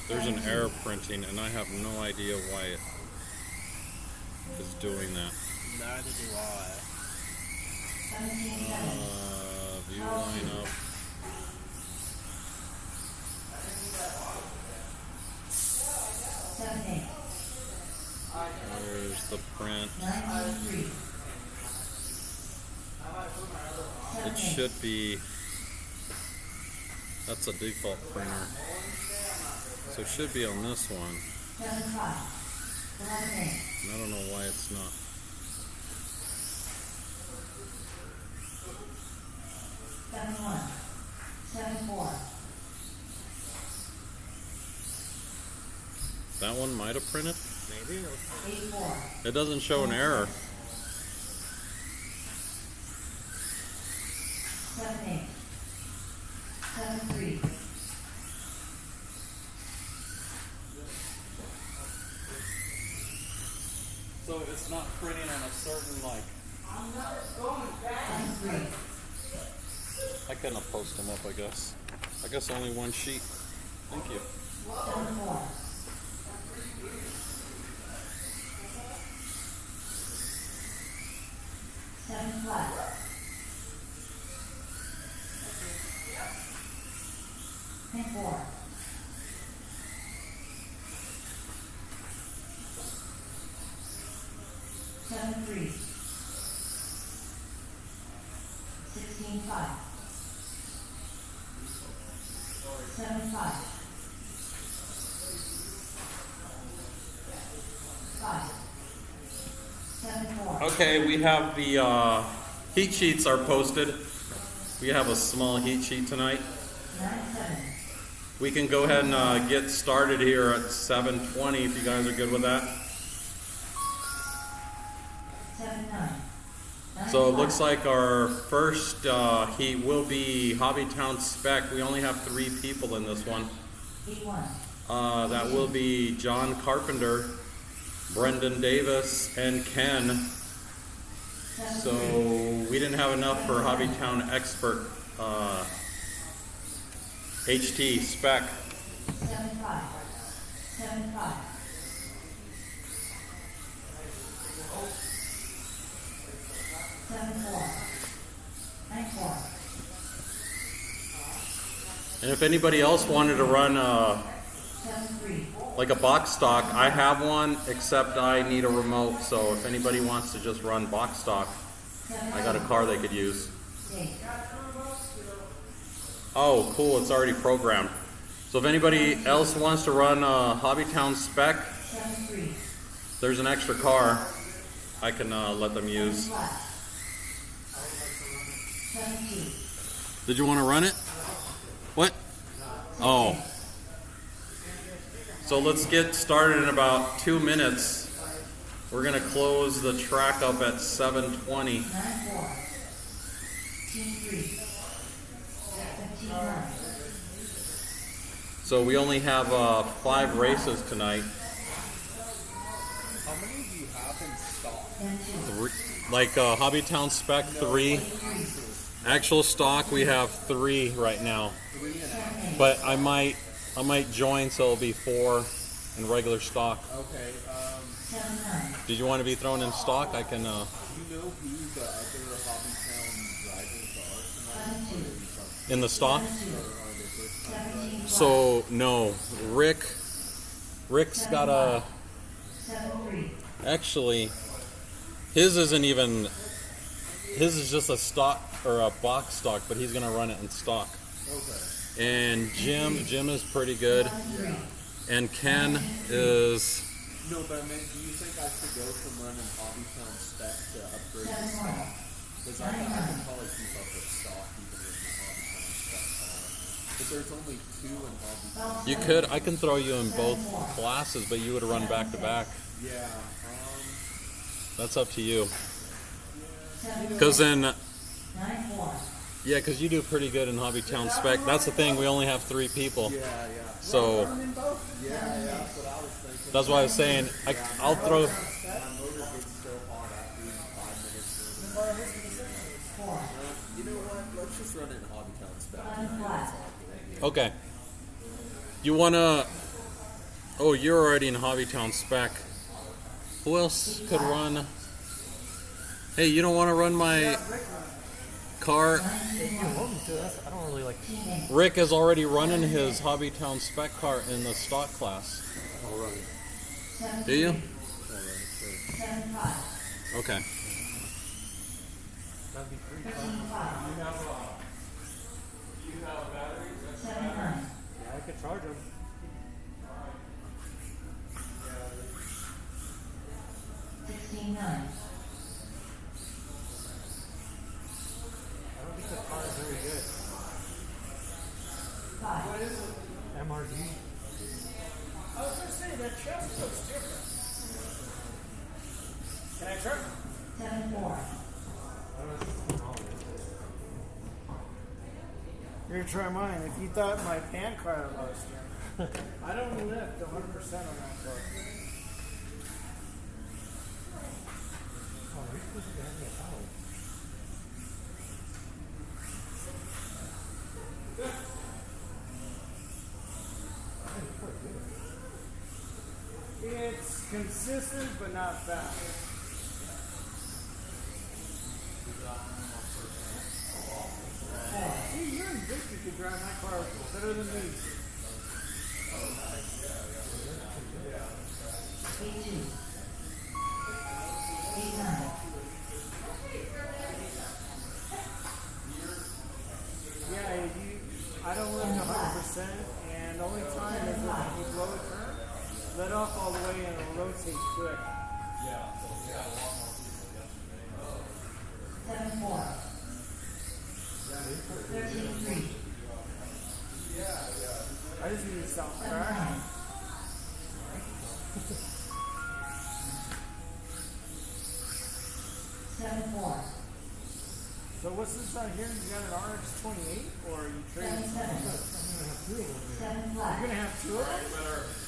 [SPEAKER 1] there's an error printing, and I have no idea why it is doing that.
[SPEAKER 6] Neither do I.
[SPEAKER 3] 17, 7.
[SPEAKER 1] View lineup.
[SPEAKER 3] 7, 8.
[SPEAKER 1] Where's the print?
[SPEAKER 3] 9, 3.
[SPEAKER 1] It should be. That's a default printer. So it should be on this one.
[SPEAKER 3] 7, 5. 11, 8.
[SPEAKER 1] And I don't know why it's not.
[SPEAKER 3] 7, 1. 7, 4.
[SPEAKER 1] That one might have printed.
[SPEAKER 6] Maybe.
[SPEAKER 3] 8, 4.
[SPEAKER 1] It doesn't show an error.
[SPEAKER 3] 7, 8. 7, 3.
[SPEAKER 1] So it's not printing on a certain, like,
[SPEAKER 3] 7, 3.
[SPEAKER 1] I couldn't have posted them up, I guess. I guess only one sheet. Thank you.
[SPEAKER 3] 7, 4. 7, flat. 10, 4. 7, 3. 16, 5. 7, 5. 5. 7, 4.
[SPEAKER 1] Okay, we have the heat sheets are posted. We have a small heat sheet tonight.
[SPEAKER 3] 9, 7.
[SPEAKER 1] We can go ahead and get started here at 7:20 if you guys are good with that.
[SPEAKER 3] 7, 9. 9,
[SPEAKER 1] So it
[SPEAKER 3] 5.
[SPEAKER 1] looks like our first heat will be HobbyTown Spec. We only have 3 people in this one.
[SPEAKER 3] 8, 1.
[SPEAKER 1] That will be John Carpenter, Brendan Davis, and Ken.
[SPEAKER 3] 7,
[SPEAKER 1] So
[SPEAKER 3] 3.
[SPEAKER 1] we didn't have enough for HobbyTown Expert HT Spec.
[SPEAKER 3] 7, 5. 7, 5. 7, 4. 9, 4.
[SPEAKER 1] And if anybody else wanted to run
[SPEAKER 3] 7, 3.
[SPEAKER 1] like a box stock, I have one, except I need a remote. So if anybody wants to just run box stock,
[SPEAKER 3] 7,
[SPEAKER 1] I got a car they could use.
[SPEAKER 3] 8.
[SPEAKER 1] Oh, cool, it's already programmed. So if anybody else wants to run HobbyTown spec,
[SPEAKER 3] 7-3.
[SPEAKER 1] there's an extra car I can let them use.
[SPEAKER 3] Flat. 7-2.
[SPEAKER 1] Did you want to run it? What? Oh. So let's get started in about 2 minutes. We're going to close the track up at 7:20.
[SPEAKER 3] 9-4. Team 3. 15-9.
[SPEAKER 1] So we only have 5 races tonight.
[SPEAKER 4] How many do you have in stock?
[SPEAKER 3] 10-2.
[SPEAKER 1] Like HobbyTown spec 3. Actual stock we have 3 right now. But I might join so it'll be 4 in regular stock.
[SPEAKER 4] Okay.
[SPEAKER 3] 7-9.
[SPEAKER 1] Did you want to be thrown in stock? I can
[SPEAKER 4] Do you know who the other HobbyTown drivers are tonight?
[SPEAKER 3] 7-2.
[SPEAKER 1] in the stock.
[SPEAKER 3] 17
[SPEAKER 1] So no, Rick's got a
[SPEAKER 3] 7-3.
[SPEAKER 1] actually his isn't even his is just a stock or a box stock, but he's gonna run it in stock.
[SPEAKER 4] Okay.
[SPEAKER 1] And Jim is pretty good,
[SPEAKER 3] 7-3.
[SPEAKER 1] and Ken is
[SPEAKER 4] No, but I mean, do you think I should go from running HobbyTown spec to upgrade the
[SPEAKER 3] 7-1.
[SPEAKER 4] stock? Because I can probably keep up with stock even with my HobbyTown spec car. But there's only 2 in HobbyTown.
[SPEAKER 1] you could I can throw you in both classes, but you would run back to back.
[SPEAKER 4] Yeah.
[SPEAKER 1] That's up to you.
[SPEAKER 3] 7-4.
[SPEAKER 1] Because then
[SPEAKER 3] 9-4.
[SPEAKER 1] yeah, because you do pretty good in HobbyTown spec. That's the thing. We only have 3 people,
[SPEAKER 4] Yeah.
[SPEAKER 1] so
[SPEAKER 4] Yeah, that's what I was thinking.
[SPEAKER 1] that's why I was saying I'll throw.
[SPEAKER 4] My motor gets so hot after 5 minutes.
[SPEAKER 3] 4.
[SPEAKER 4] You know what? Let's just run it in HobbyTown spec.
[SPEAKER 3] 11 flat.
[SPEAKER 1] Okay. You wanna? Oh, you're already in HobbyTown spec. Who else could run? Hey, you don't want to run my car?
[SPEAKER 6] I don't really like.
[SPEAKER 1] Rick is already running his HobbyTown spec car in the stock class.
[SPEAKER 6] I'll run.
[SPEAKER 3] 7-3.
[SPEAKER 1] Do you?
[SPEAKER 3] 7-5.
[SPEAKER 1] Okay.
[SPEAKER 6] That'd be 3.
[SPEAKER 3] 15-5. 7-9.
[SPEAKER 6] Yeah, I could charge them.
[SPEAKER 3] 16-9.
[SPEAKER 6] I don't think the car is very good.
[SPEAKER 3] 5.
[SPEAKER 6] MRD.
[SPEAKER 5] I was gonna say that chest looks different. Can I try?
[SPEAKER 3] 7-4.
[SPEAKER 5] You're gonna try mine. If you thought my pan car was different. I don't lift 100% on that car. It's consistent but not fast. See, you're in good. You could drive my car better than me.
[SPEAKER 3] 8-2. 8-9.
[SPEAKER 5] Yeah, I don't lift 100%, and the only time is if you blow a turn, let off all the way and it'll rotate quick.
[SPEAKER 3] 7-4. 13-3.
[SPEAKER 5] I just need to stop
[SPEAKER 3] 7-9.
[SPEAKER 5] crashing.
[SPEAKER 3] 7-4.
[SPEAKER 5] So what's this on here? You got an RX-28, or are you trading?
[SPEAKER 3] 7-7. 7 flat.
[SPEAKER 5] You're gonna have 2 of them?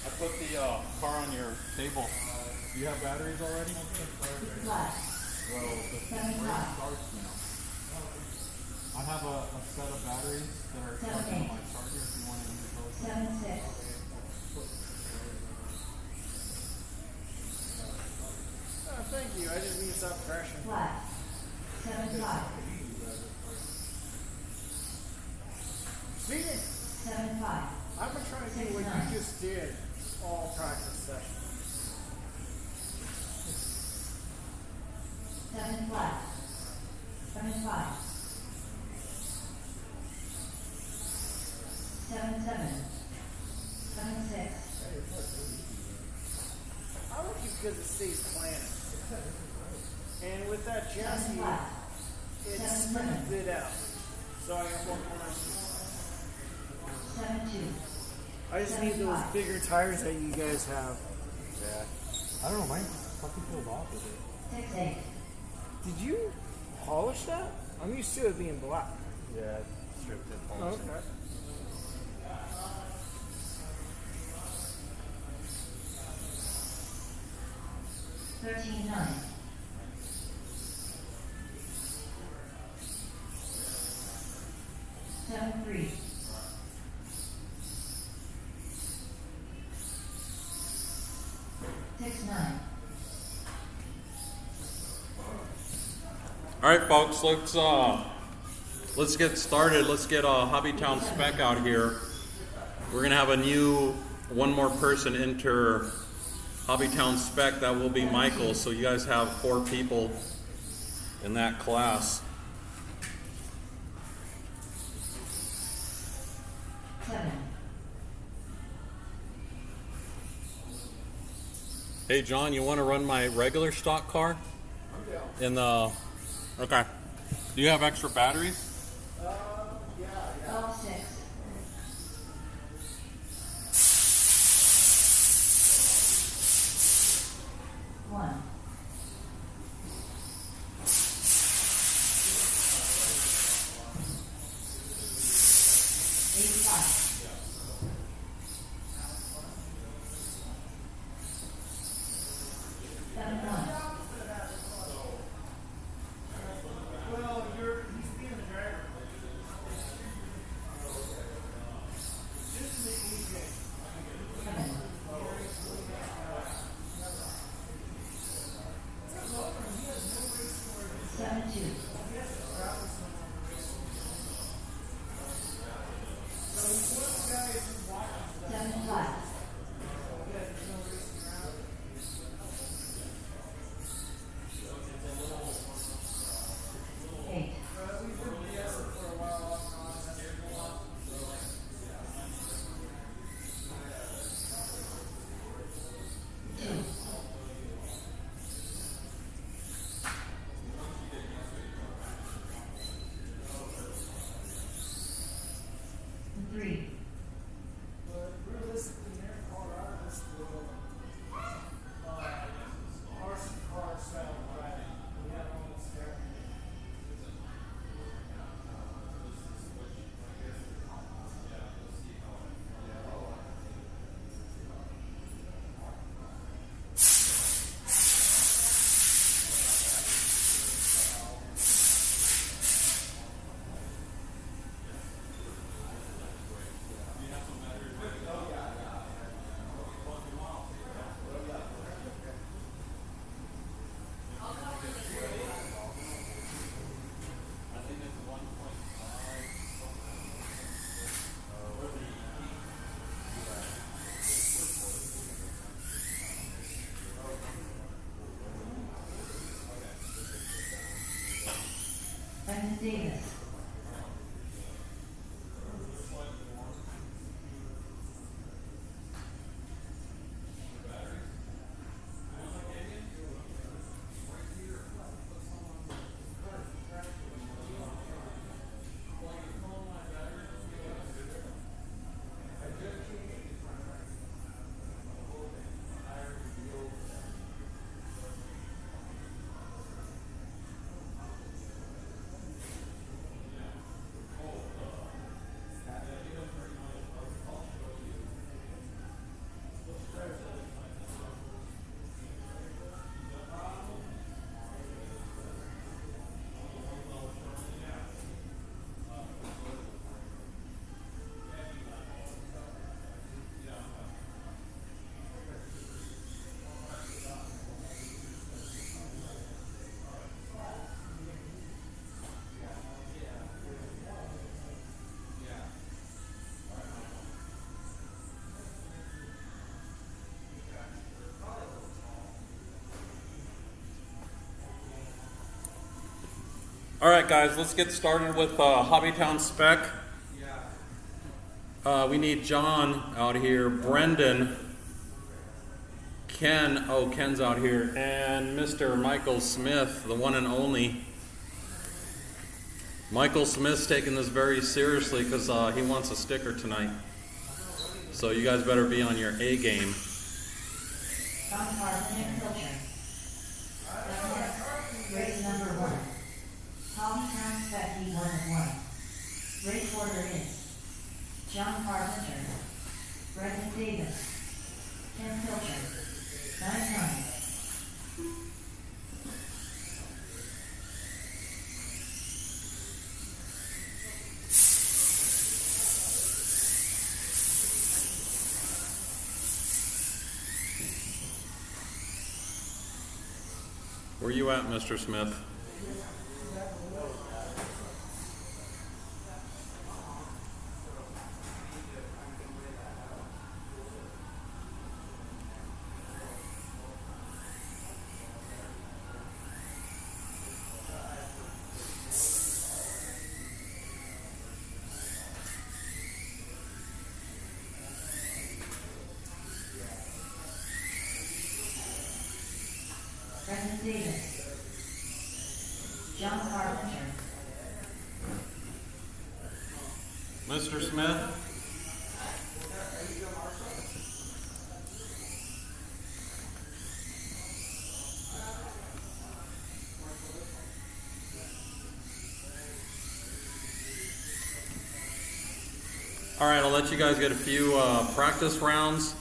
[SPEAKER 1] I put the car on your table. Do you have batteries already?
[SPEAKER 3] 2 flat. 7-5.
[SPEAKER 1] I have a set of batteries that are
[SPEAKER 3] charging on my
[SPEAKER 1] charger if you want to use those.
[SPEAKER 3] 7-6.
[SPEAKER 5] Oh, thank you. I just need to stop crashing.
[SPEAKER 3] Flat. 7-5.
[SPEAKER 5] See?
[SPEAKER 3] 7-5.
[SPEAKER 5] I'm gonna try to do what you just did all practice sessions.
[SPEAKER 3] 7 flat. 7-5.
[SPEAKER 6] because it stays planted. And with that chassis,
[SPEAKER 3] 7-5.
[SPEAKER 6] it
[SPEAKER 3] 7-7.
[SPEAKER 6] smooths it out. So I got one more.
[SPEAKER 3] 7-2.
[SPEAKER 6] I just need those bigger tires that you guys have.
[SPEAKER 2] Yeah.
[SPEAKER 4] I don't know, mine fucking feels off with it.
[SPEAKER 3] 6-8.
[SPEAKER 6] Did you polish that? I'm used to it being black.
[SPEAKER 2] Yeah. Stripped it.
[SPEAKER 6] Oh,
[SPEAKER 2] polished it.
[SPEAKER 6] okay.
[SPEAKER 3] Thirteen 9. 7-3. 6-9.
[SPEAKER 1] All right, folks, let's get started. Let's get a HobbyTown spec out here. We're gonna have one more person enter HobbyTown spec. That will be Michael. So you guys have 4 people in that class.
[SPEAKER 3] 7.
[SPEAKER 1] Hey, John, you want to run my regular stock car? In the okay. Do you have extra batteries?
[SPEAKER 3] 12-6. 1. 8-5. 7-1.
[SPEAKER 5] Well, he's being the driver. Just to make it easier.
[SPEAKER 3] 7. 7-2. 7-5. 8. 2. 3.
[SPEAKER 5] But realistically, here in Colorado, this will horse and car style driving. We have almost there.
[SPEAKER 3] Brendan Davis.
[SPEAKER 1] All right, guys, let's get started with HobbyTown spec. We need John out here, Brendan, Ken, oh, Ken's out here, and Mr. Michael Smith, the one and only. Michael Smith's taking this very seriously because he wants a sticker tonight. So you guys better be on your A game.
[SPEAKER 3] John Carpenter Filter. Race number 1. HobbyTown Specky 1 of 1. Race order is John Carpenter, Brendan Davis, Ken Filter, 9-9.
[SPEAKER 1] Where you at, Mr. Smith?
[SPEAKER 3] Brendan Davis, John Carpenter,
[SPEAKER 1] Mr. Smith? All right, I'll let you guys get a few practice rounds.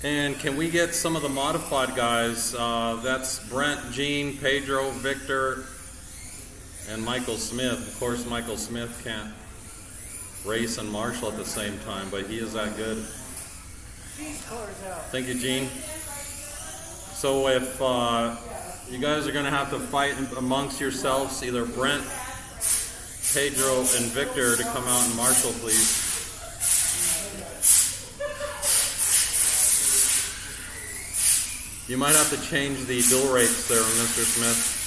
[SPEAKER 1] And can we get some of the modified guys? That's Brent, Gene, Pedro, Victor, and Michael Smith. Of course, Michael Smith can't race and marshal at the same time, but he is that good. Thank you, Gene. So if you guys are going to have to fight amongst yourselves, either Brent, Pedro, and Victor to come out and marshal, please. You might have to change the dual rates there, Mr. Smith.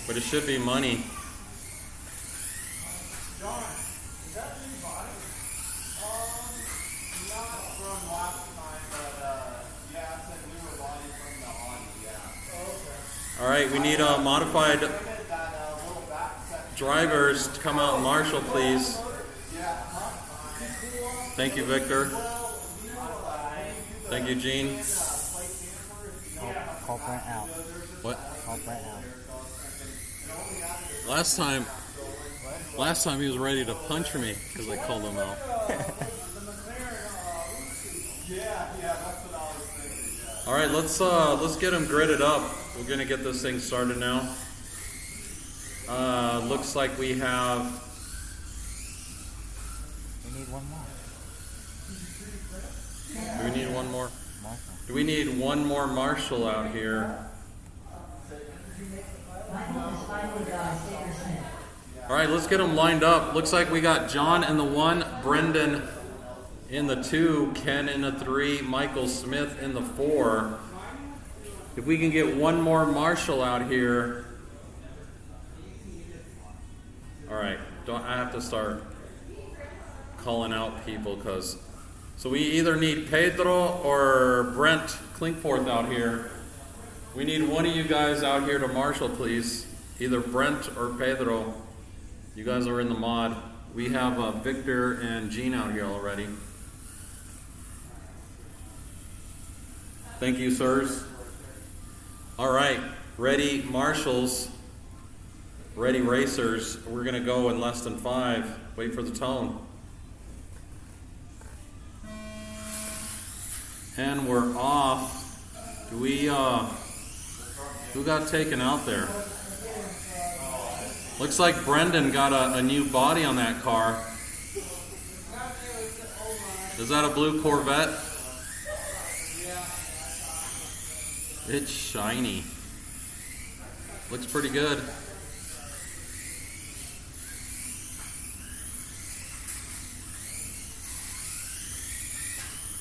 [SPEAKER 1] But it should be money.
[SPEAKER 5] John, is that new body? Not from last time, but yeah, it's a newer body from the Audi, yeah. Oh, okay.
[SPEAKER 1] All right, we need modified
[SPEAKER 5] That little back section.
[SPEAKER 1] drivers to come out and marshal, please.
[SPEAKER 5] Yeah.
[SPEAKER 1] Thank you, Victor. Thank you, Gene.
[SPEAKER 6] Call Brent out.
[SPEAKER 1] What?
[SPEAKER 6] Call Brent out.
[SPEAKER 1] Last time he was ready to punch me because I called him out. All right, let's get him gridded up. We're gonna get this thing started now. Looks like we have.
[SPEAKER 6] We need one more.
[SPEAKER 1] Do we need one more?
[SPEAKER 6] Marshall.
[SPEAKER 1] Do we need one more marshal out here?
[SPEAKER 3] Michael is finally got a sticker Smith.
[SPEAKER 1] All right, let's get them lined up. Looks like we got John in the 1, Brendan in the 2, Ken in the 3, Michael Smith in the 4. If we can get one more marshal out here. All right, I have to start calling out people because. So we either need Pedro or Brent Klinkforth out here. We need one of you guys out here to marshal, please. Either Brent or Pedro. You guys are in the mod. We have Victor and Gene out here already. Thank you, sirs. All right, ready marshals, ready racers. We're gonna go in less than 5. Wait for the tone. And we're off. Do we, who got taken out there? Looks like Brendan got a new body on that car. Is that a blue Corvette? It's shiny. Looks pretty good.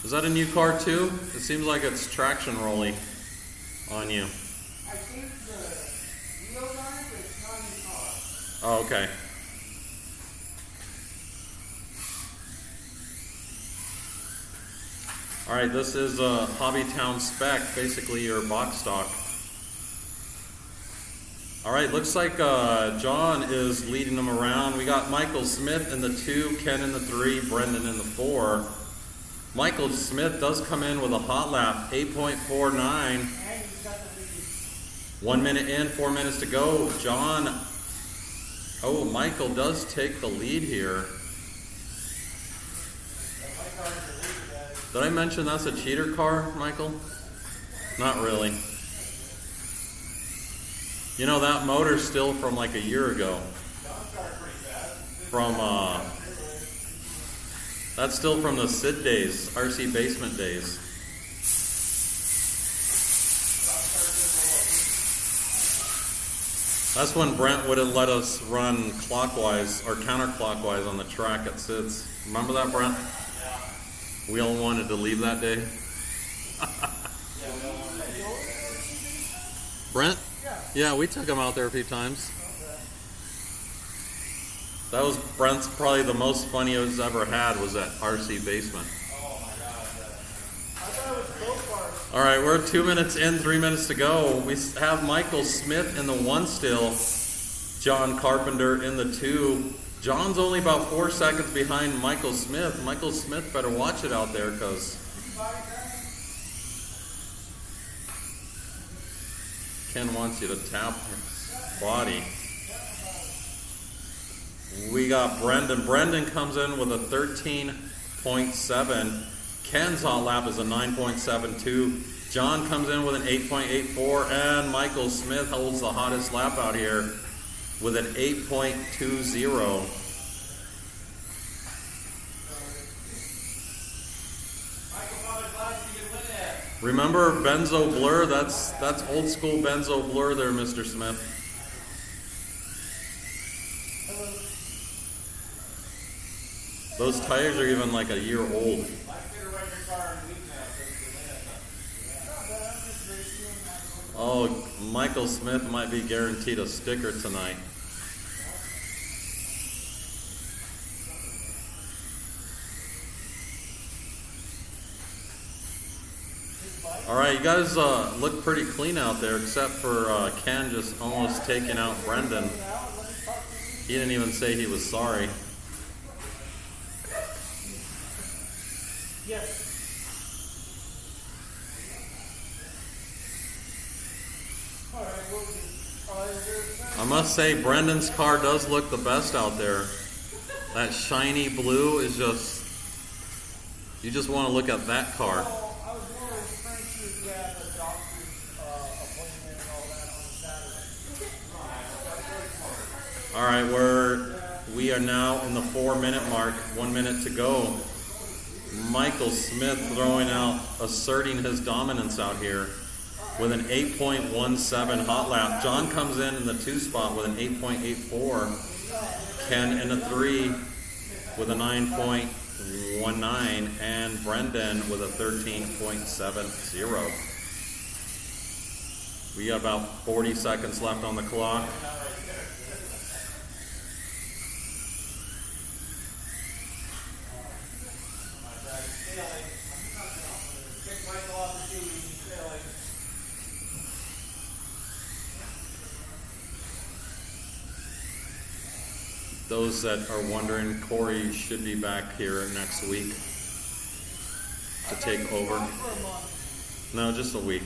[SPEAKER 1] Is that a new car too? It seems like it's traction rolling on you.
[SPEAKER 5] I think the wheels on it, but it's not a new car.
[SPEAKER 1] Oh, okay. All right, this is a HobbyTown spec, basically your box stock. All right, looks like John is leading them around. We got Michael Smith in the 2, Ken in the 3, Brendan in the 4. Michael Smith does come in with a hot lap, 8.49. 1 minute in, 4 minutes to go. John, oh, Michael does take the lead here. Did I mention that's a cheater car, Michael? Not really. You know, that motor's still from like a year ago. That's still from the Sid days, RC basement days. That's when Brent wouldn't let us run clockwise or counterclockwise on the track at Sid's. Remember that, Brent? We all wanted to leave that day. Brent? Yeah, we took him out there a few times. That was Brent's probably the most fun he's ever had was that RC basement. All right, we're 2 minutes in, 3 minutes to go. We have Michael Smith in the 1 still. John Carpenter in the 2. John's only about 4 seconds behind Michael Smith. Michael Smith better watch it out there because Ken wants you to tap his body. We got Brendan. Brendan comes in with a 13.7. Ken's hot lap is a 9.72. John comes in with an 8.84. And Michael Smith holds the hottest lap out here with an 8.20. Remember Benzo Blur? That's old school Benzo Blur there, Mr. Smith. Those tires are even like a year old. Oh, Michael Smith might be guaranteed a sticker tonight. All right, you guys look pretty clean out there, except for Ken just almost taking out Brendan. He didn't even say he was sorry.
[SPEAKER 5] Yes.
[SPEAKER 1] I must say, Brendan's car does look the best out there. That shiny blue is just, you just want to look at that car.
[SPEAKER 5] I was more referring to the doctor's appointment and all that on Saturday.
[SPEAKER 1] All right, we are now in the 4 minute mark, 1 minute to go. Michael Smith throwing out, asserting his dominance out here with an 8.17 hot lap. John comes in the 2 spot with an 8.84. Ken in the 3 with a 9.19, and Brendan with a 13.70. We got about 40 seconds left on the clock. Those that are wondering, Corey should be back here next week to take over. No, just a week.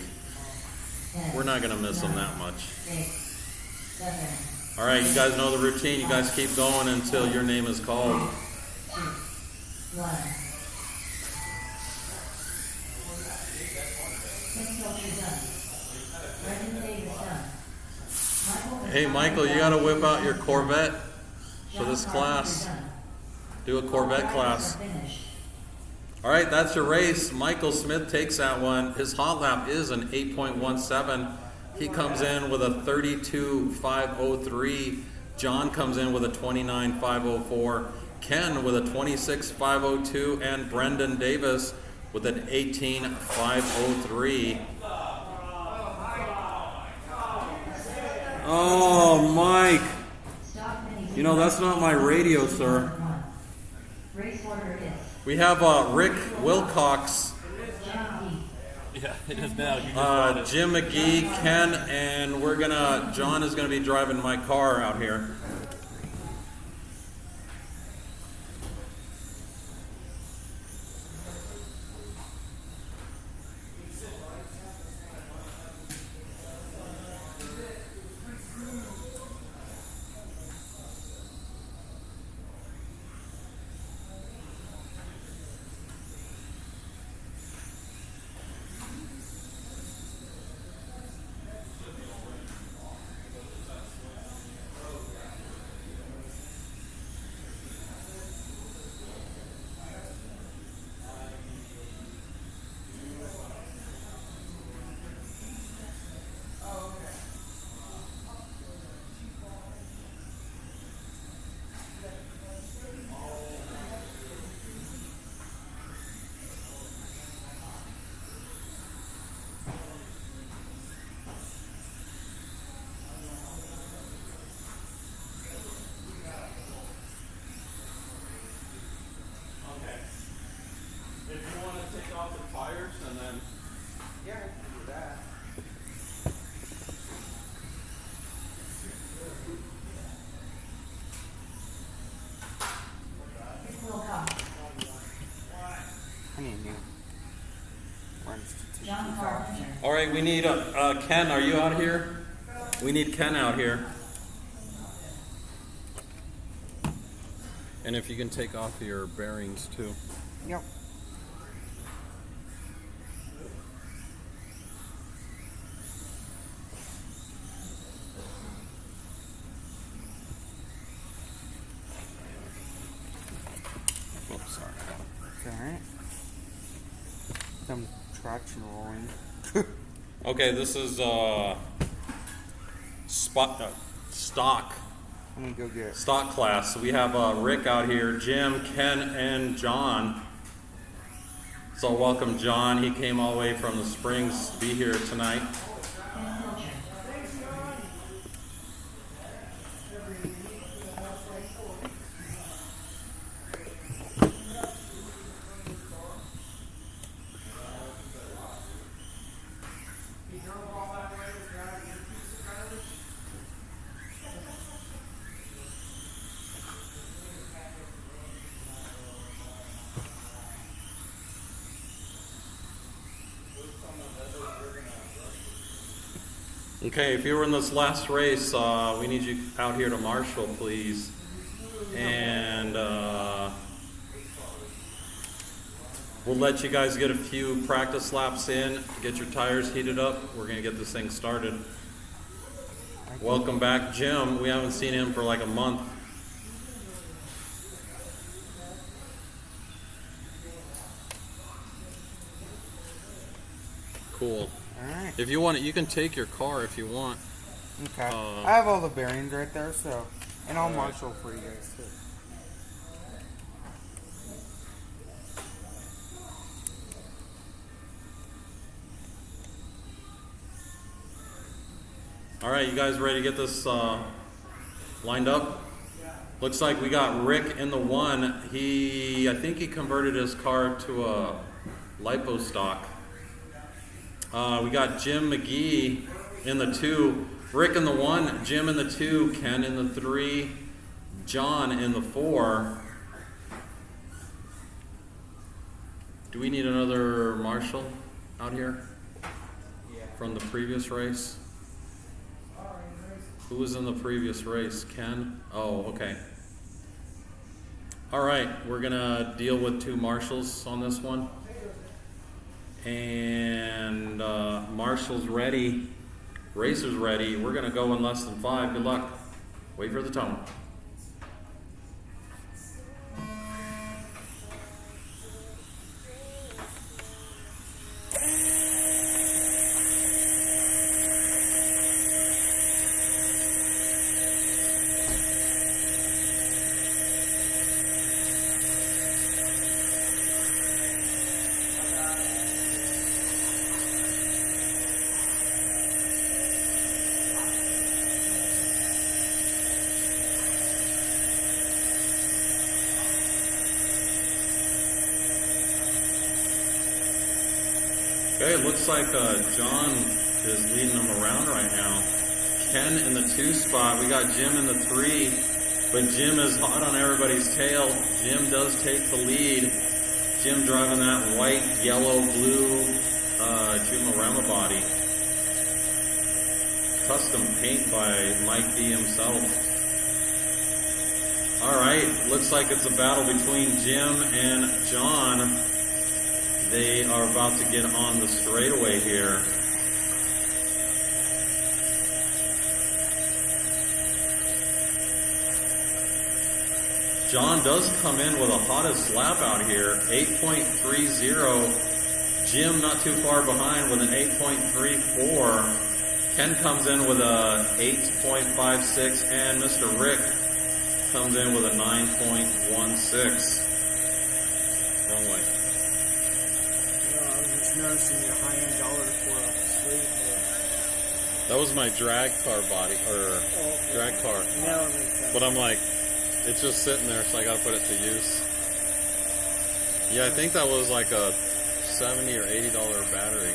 [SPEAKER 1] We're not going to miss him that much. All right, you guys know the routine. You guys keep going until your name is called. Hey, Michael, you got to whip out your Corvette for this class. Do a Corvette class. All right, that's your race. Michael Smith takes that one. His hot lap is an 8.17. He comes in with a 32.503. John comes in with a 29.504. Ken with a 26.502. And Brendan Davis with an 18.503. Oh, Mike. You know, that's not my radio, sir. We have Rick Wilcox
[SPEAKER 4] Yeah, it is now. You just bought it.
[SPEAKER 1] Jim McGee, Ken, and John is gonna be driving my car out here. If you want to take off the tires and then.
[SPEAKER 6] Yeah, I can do that.
[SPEAKER 3] It will come.
[SPEAKER 6] I need new ones to take
[SPEAKER 3] John
[SPEAKER 6] these off.
[SPEAKER 3] Carpenter.
[SPEAKER 1] All right, we need Ken. Are you out here? We need Ken out here. And if you can take off your bearings too.
[SPEAKER 6] Yep.
[SPEAKER 1] Oh, sorry.
[SPEAKER 6] It's alright. Some traction rolling.
[SPEAKER 1] Okay, this is stock
[SPEAKER 6] I'm gonna go get
[SPEAKER 1] stock class. So we have Rick out here, Jim, Ken, and John. So welcome, John. He came all the way from the Springs to be here tonight.
[SPEAKER 3] And Pilcher.
[SPEAKER 1] Okay, if you were in this last race, we need you out here to marshal, please. And we'll let you guys get a few practice laps in, get your tires heated up. We're going to get this thing started. Welcome back, Jim. We haven't seen him for like a month. Cool.
[SPEAKER 6] Alright.
[SPEAKER 1] If you want it, you can take your car if you want.
[SPEAKER 6] Okay. I have all the bearings right there, so and I'll marshal for you guys too.
[SPEAKER 1] All right, you guys ready to get this lined up? Looks like we got Rick in the one. I think he converted his car to a lipo stock. We got Jim McGee in the 2, Rick in the 1, Jim in the 2, Ken in the 3, John in the 4. Do we need another marshal out here from the previous race? Who was in the previous race? Ken? Oh, okay. All right, we're gonna deal with 2 marshals on this one. And marshal's ready, racer's ready. We're gonna go in less than 5. Good luck. Wait for the tone. Okay, it looks like John is leading them around right now. Ken in the 2 spot. We got Jim in the 3, but Jim is hot on everybody's tail. Jim does take the lead. Jim driving that white, yellow, blue Jumarama body. Custom paint by Mike D himself. Alright, looks like it's a battle between Jim and John. They are about to get on the straightaway here. John does come in with a hottest lap out here, 8.30. Jim not too far behind with an 8.34. Ken comes in with a 8.56, and Mr. Rick comes in with a 9.16. Wrong way.
[SPEAKER 6] I was just noticing your high-end dollar for a sleeve.
[SPEAKER 1] That was my drag car body, or drag car.
[SPEAKER 6] Now it makes sense.
[SPEAKER 1] But I'm like, it's just sitting there, so I gotta put it to use. Yeah, I think that was like a $70 or $80 battery.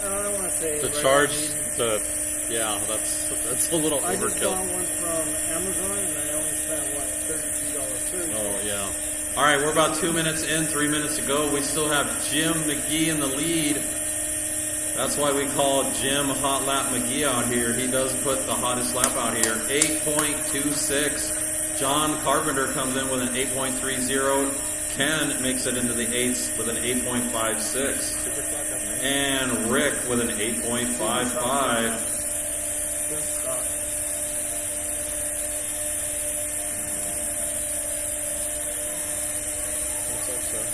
[SPEAKER 6] I don't want to say
[SPEAKER 1] To
[SPEAKER 6] right
[SPEAKER 1] charge
[SPEAKER 6] now,
[SPEAKER 1] the, yeah, that's a little
[SPEAKER 6] I just
[SPEAKER 1] overkill.
[SPEAKER 6] bought one from Amazon and I only spent what, $32.
[SPEAKER 1] Oh, yeah. All right, we're about 2 minutes in, 3 minutes to go. We still have Jim McGee in the lead. That's why we call Jim Hot Lap McGee out here. He does put the hottest lap out here. 8.26. John Carpenter comes in with an 8.30. Ken makes it into the 8s with an 8.56. And Rick with an 8.55.
[SPEAKER 6] Good stuff.
[SPEAKER 1] What's up, sir?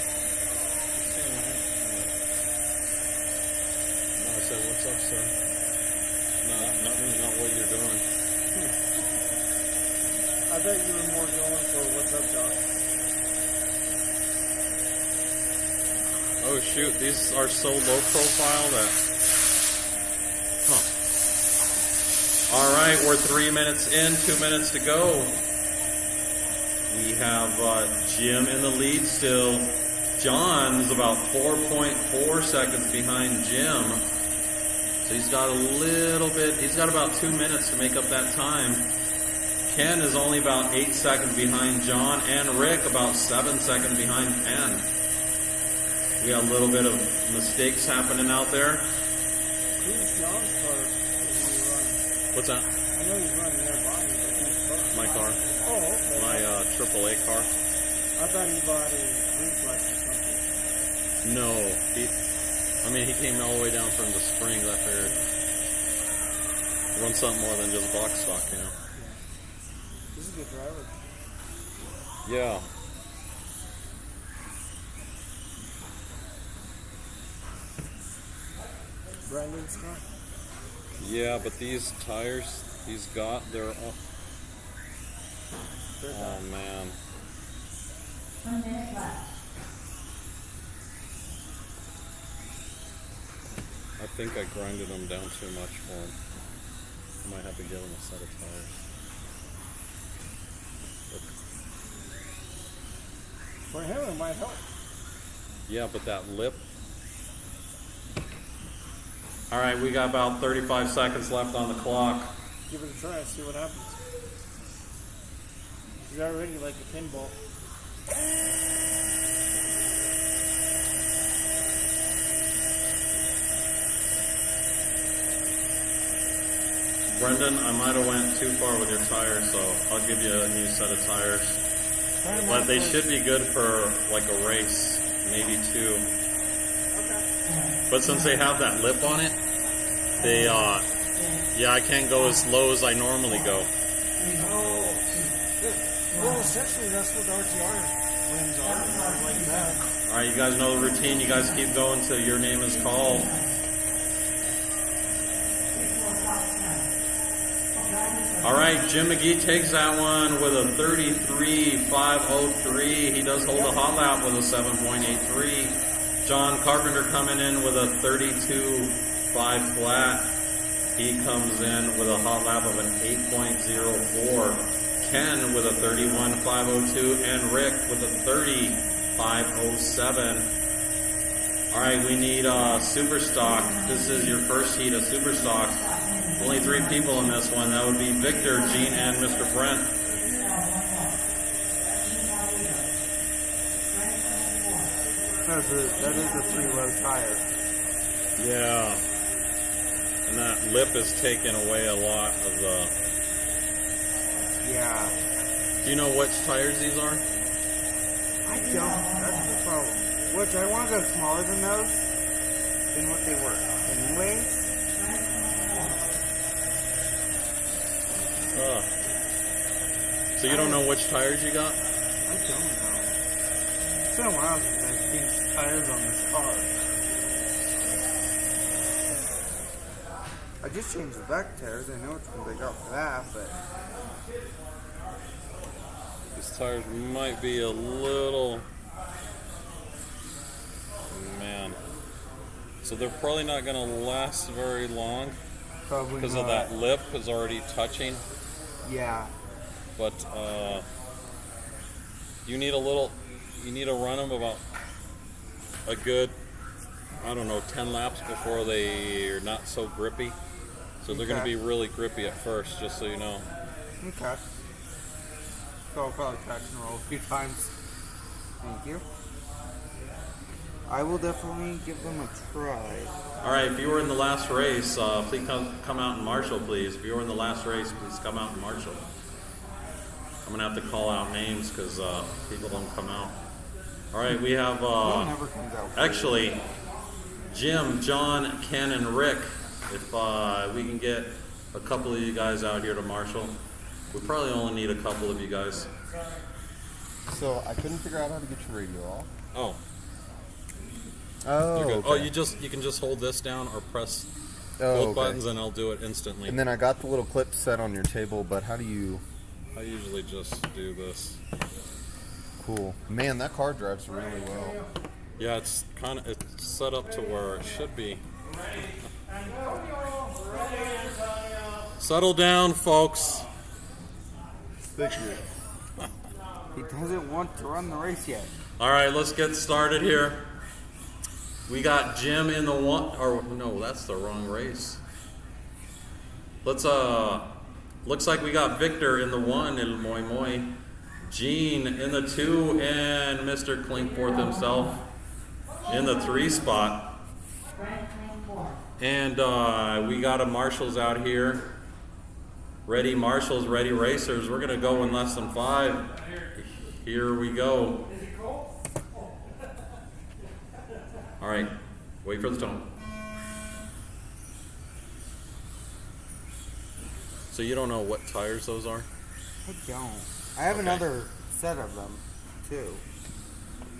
[SPEAKER 1] No, I said, what's up, sir? No, not what you're doing.
[SPEAKER 6] I bet you were more going for what's up, Doc.
[SPEAKER 1] Oh shoot, these are so low profile that... Huh. Alright, we're 3 minutes in, 2 minutes to go. We have Jim in the lead still. John's about 4.4 seconds behind Jim. So he's got a little bit, he's got about 2 minutes to make up that time. Ken is only about 8 seconds behind John, and Rick about 7 seconds behind Ken. We got a little bit of mistakes happening out there.
[SPEAKER 6] Who's John's car is he running?
[SPEAKER 1] What's that?
[SPEAKER 6] I know he's running nearby, but whose car?
[SPEAKER 1] My car.
[SPEAKER 6] Oh, okay.
[SPEAKER 1] My AAA car.
[SPEAKER 6] I thought he bought a reflex or something.
[SPEAKER 1] No. He came all the way down from the Springs. I figured. Run something more than just box stock, you know.
[SPEAKER 6] He's a good driver.
[SPEAKER 1] Yeah.
[SPEAKER 6] Brandon's car?
[SPEAKER 1] Yeah, but these tires he's got, they're... Oh, man.
[SPEAKER 3] 1 minute left.
[SPEAKER 1] I think I grinded them down too much for him. I might have to give him a set of tires.
[SPEAKER 6] For him, it might help.
[SPEAKER 1] Yeah, but that lip... Alright, we got about 35 seconds left on the clock.
[SPEAKER 6] Give it a try, see what happens. He's already like a pinball.
[SPEAKER 1] Brendan, I might have went too far with your tires, so I'll give you a new set of tires. But they should be good for like a race, maybe 2. But since they have that lip on it, they, yeah, I can't go as low as I normally go.
[SPEAKER 6] Well, essentially, that's what RTR rims are. Like that.
[SPEAKER 1] Alright, you guys know the routine. You guys keep going till your name is called. Alright, Jim McGee takes that one with a 33.503. He does hold a hot lap with a 7.83. John Carpenter coming in with a 32.5 flat. He comes in with a hot lap of an 8.04. Ken with a 31.502 and Rick with a 30.507. All right, we need super stock. This is your first heat of super stock. Only 3 people in this one. That would be Victor, Gene, and Mr. Brent.
[SPEAKER 6] That is a pretty low tire.
[SPEAKER 1] Yeah. And that lip is taking away a lot of the...
[SPEAKER 6] Yeah.
[SPEAKER 1] Do you know which tires these are?
[SPEAKER 6] I don't. That's the problem. Which I want to go smaller than those than what they were. Anyways.
[SPEAKER 1] So you don't know which tires you got?
[SPEAKER 6] I don't know. It's been a while since I've changed tires on this car. I just changed the back tires. I know which ones I got for that, but
[SPEAKER 1] These tires might be a little... Man. So they're probably not going to last very long
[SPEAKER 6] probably
[SPEAKER 1] because
[SPEAKER 6] not.
[SPEAKER 1] of that lip is already touching.
[SPEAKER 6] Yeah.
[SPEAKER 1] But you need to run them about a good, I don't know, 10 laps before they are not so grippy. So they're going to be really grippy at first, just so you know.
[SPEAKER 6] Okay. So I'll probably traction roll a few times. Thank you. I will definitely give them a try.
[SPEAKER 1] All right, if you were in the last race, please come out and marshal, please. If you were in the last race, please come out and marshal. I'm going to have to call out names because people don't come out. All right, we have,
[SPEAKER 6] Never comes out.
[SPEAKER 1] actually, Jim, John, Ken, and Rick. If we can get a couple of you guys out here to marshal. We probably only need a couple of you guys.
[SPEAKER 2] So I couldn't figure out how to get your radio off.
[SPEAKER 1] Oh,
[SPEAKER 2] Oh,
[SPEAKER 1] you're good.
[SPEAKER 2] okay.
[SPEAKER 1] Oh, you can just hold this down or press both buttons and I'll do it instantly.
[SPEAKER 2] And then I got the little clip set on your table, but how do you...
[SPEAKER 1] I usually just do this.
[SPEAKER 2] Cool. Man, that car drives really well.
[SPEAKER 1] Yeah, it's set up to where it should be. Settle down, folks.
[SPEAKER 2] Thank you.
[SPEAKER 6] He doesn't want to run the race yet.
[SPEAKER 1] All right, let's get started here. We got Jim in the one, or no, that's the wrong race. Let's looks like we got Victor in the 1, El Moi Moi, Gene in the 2, and Mr. Clinkforth himself in the 3 spot. And we got a marshals out here. Ready marshals, ready racers. We're gonna go in less than 5. Here we go. All right, wait for the tone. So you don't know what tires those are?
[SPEAKER 6] I don't. I have another set of them, too.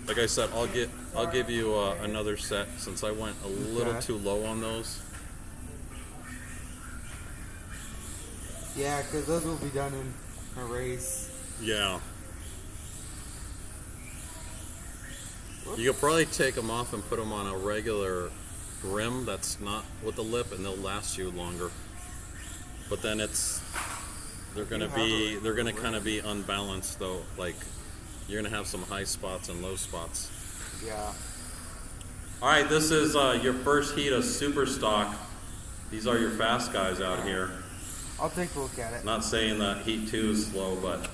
[SPEAKER 1] Like I said, I'll give you another set since I went a little too low on those.
[SPEAKER 6] Yeah, because those will be done in a race.
[SPEAKER 1] Yeah. You could probably take them off and put them on a regular rim that's not with the lip, and they'll last you longer. But then they're gonna kind of be unbalanced though. Like you're gonna have some high spots and low spots.
[SPEAKER 6] Yeah.
[SPEAKER 1] All right, this is your first heat of super stock. These are your fast guys out here.
[SPEAKER 6] I'll take a look at it.
[SPEAKER 1] Not saying that heat 2 is slow, but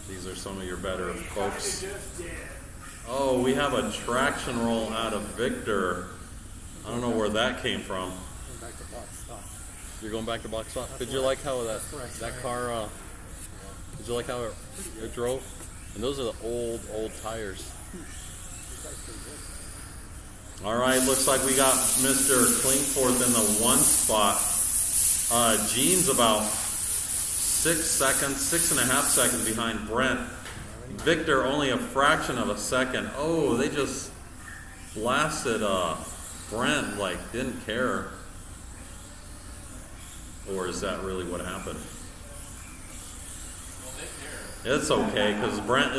[SPEAKER 1] these are some of your better folks. Oh, we have a traction roll out of Victor. I don't know where that came from.
[SPEAKER 4] Back to box stop.
[SPEAKER 1] You're going back to box stop. Did you like how that car? Did you like how it drove? And those are the old tires. All right, looks like we got Mr. Clinkforth in the 1 spot. Gene's about 6.5 seconds behind Brent. Victor only a fraction of a second. Oh, they just blasted Brent, like didn't care. Or is that really what happened? It's okay, because Brent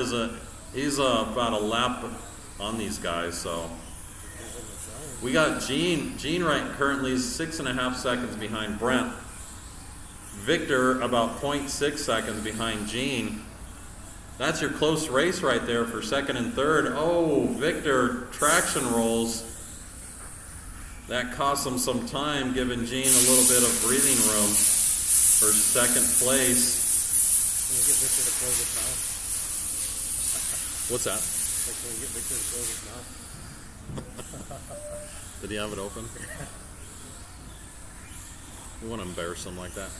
[SPEAKER 1] he's about a lap on these guys, so. We got Gene right currently 6.5 seconds behind Brent. Victor about 0.6 seconds behind Gene. That's your close race right there for second and third. Oh, Victor traction rolls. That cost him some time, giving Gene a little bit of breathing room for second place.
[SPEAKER 6] Can we get Victor to close his mouth?
[SPEAKER 1] What's that?
[SPEAKER 6] Like, can we get Victor to close his mouth?
[SPEAKER 1] Did he have it open? We want to embarrass him like that.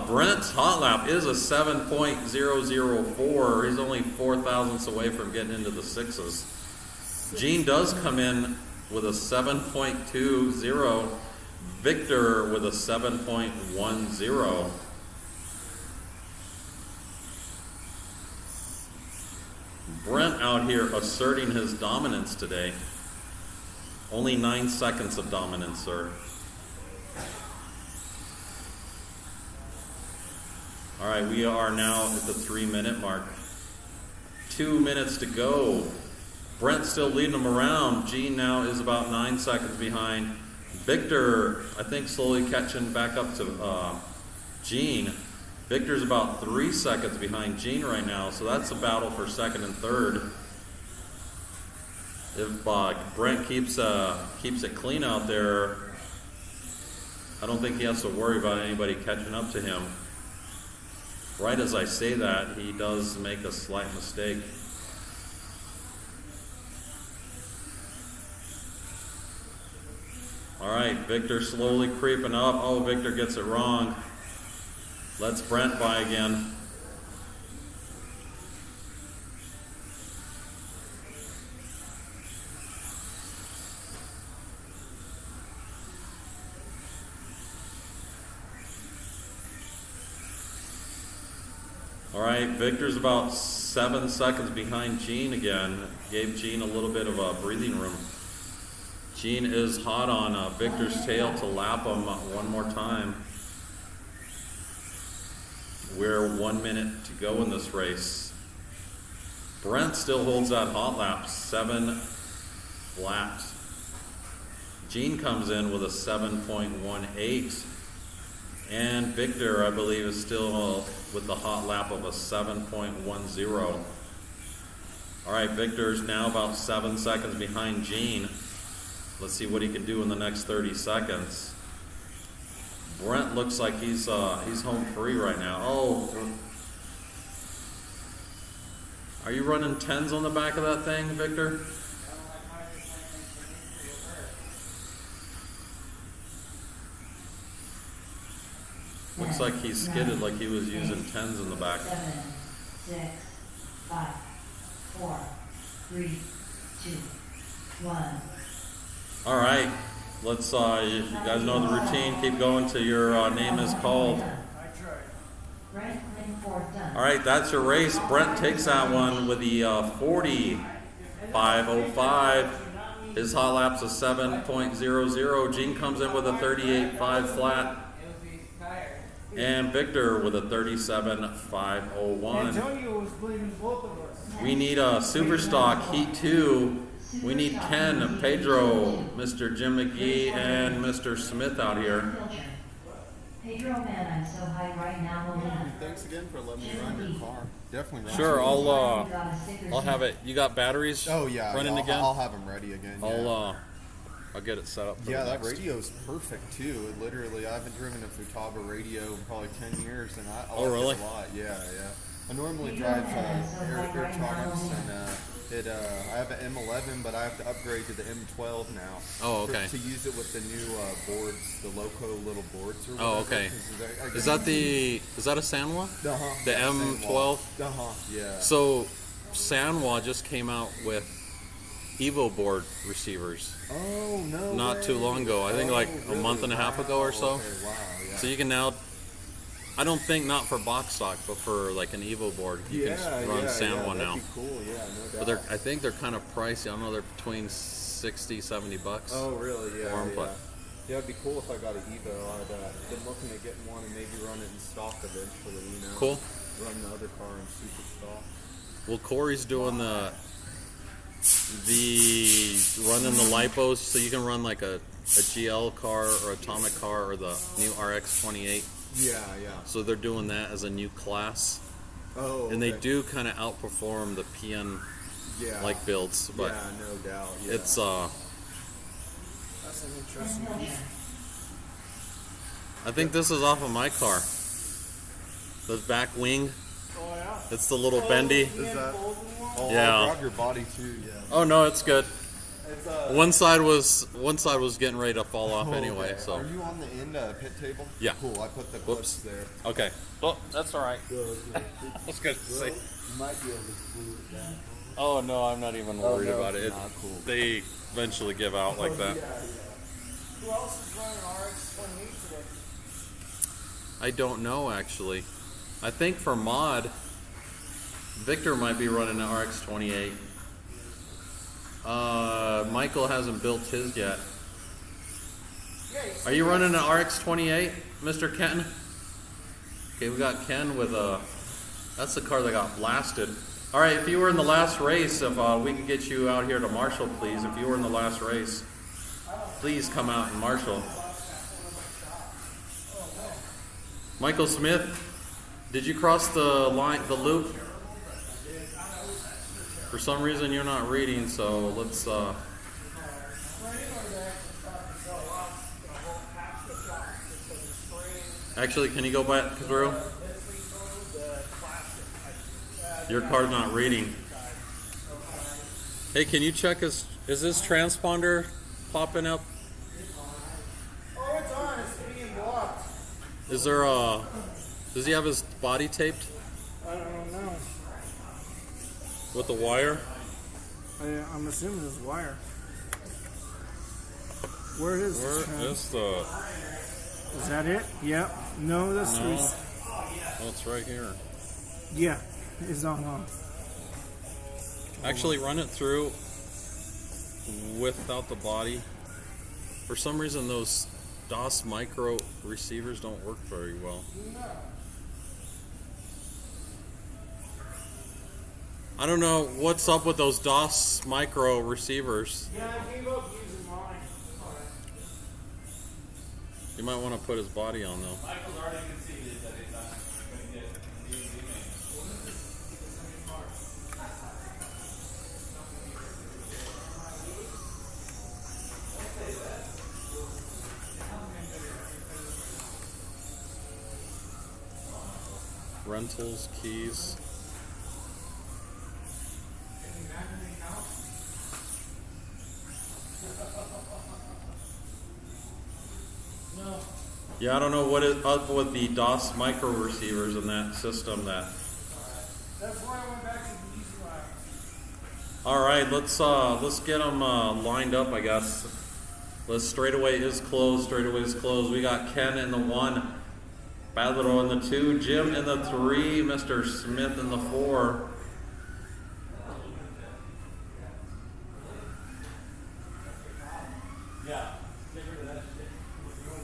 [SPEAKER 1] Brent's hot lap is a 7.004. He's only 4 thousandths away from getting into the sixes. Gene does come in with a 7.20. Victor with a 7.10. Brent out here asserting his dominance today. Only 9 seconds of dominance, sir. All right, we are now at the 3-minute mark. 2 minutes to go. Brent's still leading him around. Gene now is about 9 seconds behind. Victor, I think, slowly catching back up to Gene. Victor's about 3 seconds behind Gene right now, so that's a battle for second and third. If Brent keeps it clean out there, I don't think he has to worry about anybody catching up to him. Right as I say that, he does make a slight mistake. All right, Victor slowly creeping up. Oh, Victor gets it wrong. Let's Brent by again. All right, Victor's about 7 seconds behind Gene again. Gave Gene a little bit of a breathing room. Gene is hot on Victor's tail to lap him one more time. We're 1 minute to go in this race. Brent still holds that hot lap, 7 laps. Gene comes in with a 7.18. And Victor, I believe, is still with the hot lap of a 7.10. All right, Victor's now about 7 seconds behind Gene. Let's see what he can do in the next 30 seconds. Brent looks like he's home free right now. Oh, are you running 10s on the back of that thing, Victor? Looks like he skidded like he was using 10s in the back.
[SPEAKER 3] 7, 6, 5, 4, 3, 2, 1.
[SPEAKER 1] All right, let's, you guys know the routine. Keep going till your name is called. All right, that's your race. Brent takes that one with the 40.505. His hot lap's a 7.00. Gene comes in with a 38.5 flat. And Victor with a 37.501.
[SPEAKER 5] Antonio was blaming both of us.
[SPEAKER 1] We need a super stock heat 2. We need Ken, Pedro, Mr. Jim McGee, and Mr. Smith out here.
[SPEAKER 3] Pedro, man, I'm so high right now.
[SPEAKER 2] Thanks again for letting me run your car. Definitely run.
[SPEAKER 1] Sure, I'll have it. You got batteries?
[SPEAKER 2] Oh yeah.
[SPEAKER 1] Running again?
[SPEAKER 2] I'll have them ready again. Yeah.
[SPEAKER 1] I'll get it set up. For
[SPEAKER 2] yeah,
[SPEAKER 1] the
[SPEAKER 2] that
[SPEAKER 1] next.
[SPEAKER 2] radio's perfect too. It literally, I haven't driven a Futaba radio in probably 10 years, and I
[SPEAKER 1] Oh,
[SPEAKER 2] like
[SPEAKER 1] really?
[SPEAKER 2] it a lot. Yeah. I normally drive Airtronics, and I have an M11, but I have to upgrade to the M12 now.
[SPEAKER 1] Oh, okay.
[SPEAKER 2] To use it with the new boards, the Loco little boards. Or
[SPEAKER 1] Oh,
[SPEAKER 2] whatever,
[SPEAKER 1] okay.
[SPEAKER 2] 'cause
[SPEAKER 1] Is that a Sanwa?
[SPEAKER 2] Uh-huh.
[SPEAKER 1] The M12?
[SPEAKER 2] Yeah.
[SPEAKER 1] So, Sanwa just came out with Evo board receivers.
[SPEAKER 2] Oh, no
[SPEAKER 1] Not too long ago. I think like a month and a half ago or so.
[SPEAKER 2] Okay, wow, yeah.
[SPEAKER 1] So you can now, I don't think not for box stock, but for like an Evo board, you can run Sanwa now.
[SPEAKER 2] That'd be cool, yeah, no
[SPEAKER 1] But
[SPEAKER 2] doubt.
[SPEAKER 1] I think they're kind of pricey. I don't know, they're between 60, 70 bucks.
[SPEAKER 2] Oh, really? Yeah.
[SPEAKER 1] Warm
[SPEAKER 2] yeah.
[SPEAKER 1] play.
[SPEAKER 2] Yeah, it'd be cool if I got an Evo. I'd been looking at getting one and maybe run it in stock eventually, you know.
[SPEAKER 1] Cool.
[SPEAKER 2] Run the other car in super stock.
[SPEAKER 1] Well, Corey's doing the running the lipos, so you can run like a GL car or atomic car or the new RX-28.
[SPEAKER 2] Yeah.
[SPEAKER 1] So they're doing that as a new class.
[SPEAKER 2] Oh,
[SPEAKER 1] and they
[SPEAKER 2] okay.
[SPEAKER 1] do kind of outperform the PN
[SPEAKER 2] Yeah.
[SPEAKER 1] like builds, but
[SPEAKER 2] yeah, no doubt. Yeah.
[SPEAKER 1] it's
[SPEAKER 6] That's an interesting piece.
[SPEAKER 1] I think this is off of my car. The back wing,
[SPEAKER 6] Oh yeah.
[SPEAKER 1] it's the little bendy.
[SPEAKER 2] Is that? Oh,
[SPEAKER 1] Yeah.
[SPEAKER 2] I'll grab your body too. Yeah.
[SPEAKER 1] Oh no, it's good.
[SPEAKER 2] It's
[SPEAKER 1] One side was getting ready to fall off anyway.
[SPEAKER 2] okay.
[SPEAKER 1] So
[SPEAKER 2] Are you on the end pit table?
[SPEAKER 1] Yeah.
[SPEAKER 2] Cool. I put the
[SPEAKER 1] Whoops.
[SPEAKER 2] clips there.
[SPEAKER 1] okay. Well, that's all right.
[SPEAKER 2] Okay.
[SPEAKER 1] That's good. Say.
[SPEAKER 2] You might be able to glue it down.
[SPEAKER 1] Oh no, I'm not even worried
[SPEAKER 2] no.
[SPEAKER 1] about it.
[SPEAKER 2] Nah, cool.
[SPEAKER 1] They eventually give out like that.
[SPEAKER 5] Who else is running RX-28 today?
[SPEAKER 1] I don't know actually. I think for mod, Victor might be running an RX-28. Michael hasn't built his yet. Are you running an RX-28, Mr. Ken? Okay, we got Ken with a. That's the car that got blasted. All right, if you were in the last race, if we could get you out here to Marshall, please. If you were in the last race, please come out and Marshall. Michael Smith, did you cross the line, the loop? For some reason, you're not reading, so let's. Actually, can you go back through? Your car's not reading. Hey, can you check is this transponder popping up?
[SPEAKER 5] Oh, it's on. It's being blocked.
[SPEAKER 1] Is there does he have his body taped
[SPEAKER 6] I don't know.
[SPEAKER 1] with the wire?
[SPEAKER 6] I'm assuming there's wire. Where is this?
[SPEAKER 1] Where is the?
[SPEAKER 6] Is that it? Yep. No, that's
[SPEAKER 1] No. Oh, it's right here.
[SPEAKER 6] yeah. It's on.
[SPEAKER 1] Actually, run it through without the body. For some reason, those DOS micro receivers don't work very well. I don't know what's up with those DOS micro receivers.
[SPEAKER 5] Yeah, I gave up using mine.
[SPEAKER 1] You might want to put his body on though.
[SPEAKER 7] Michael's already conceded that he's not going to get the remake.
[SPEAKER 1] Rentals, keys. Yeah, I don't know what is up with the DOS micro receivers in that system. That.
[SPEAKER 5] That's why I went back to the easy line.
[SPEAKER 1] All right, let's get them lined up. I guess. Let's straightaway is closed. Straightaway is closed. We got Ken in the 1, Badlero in the 2, Jim in the 3, Mr. Smith in the 4.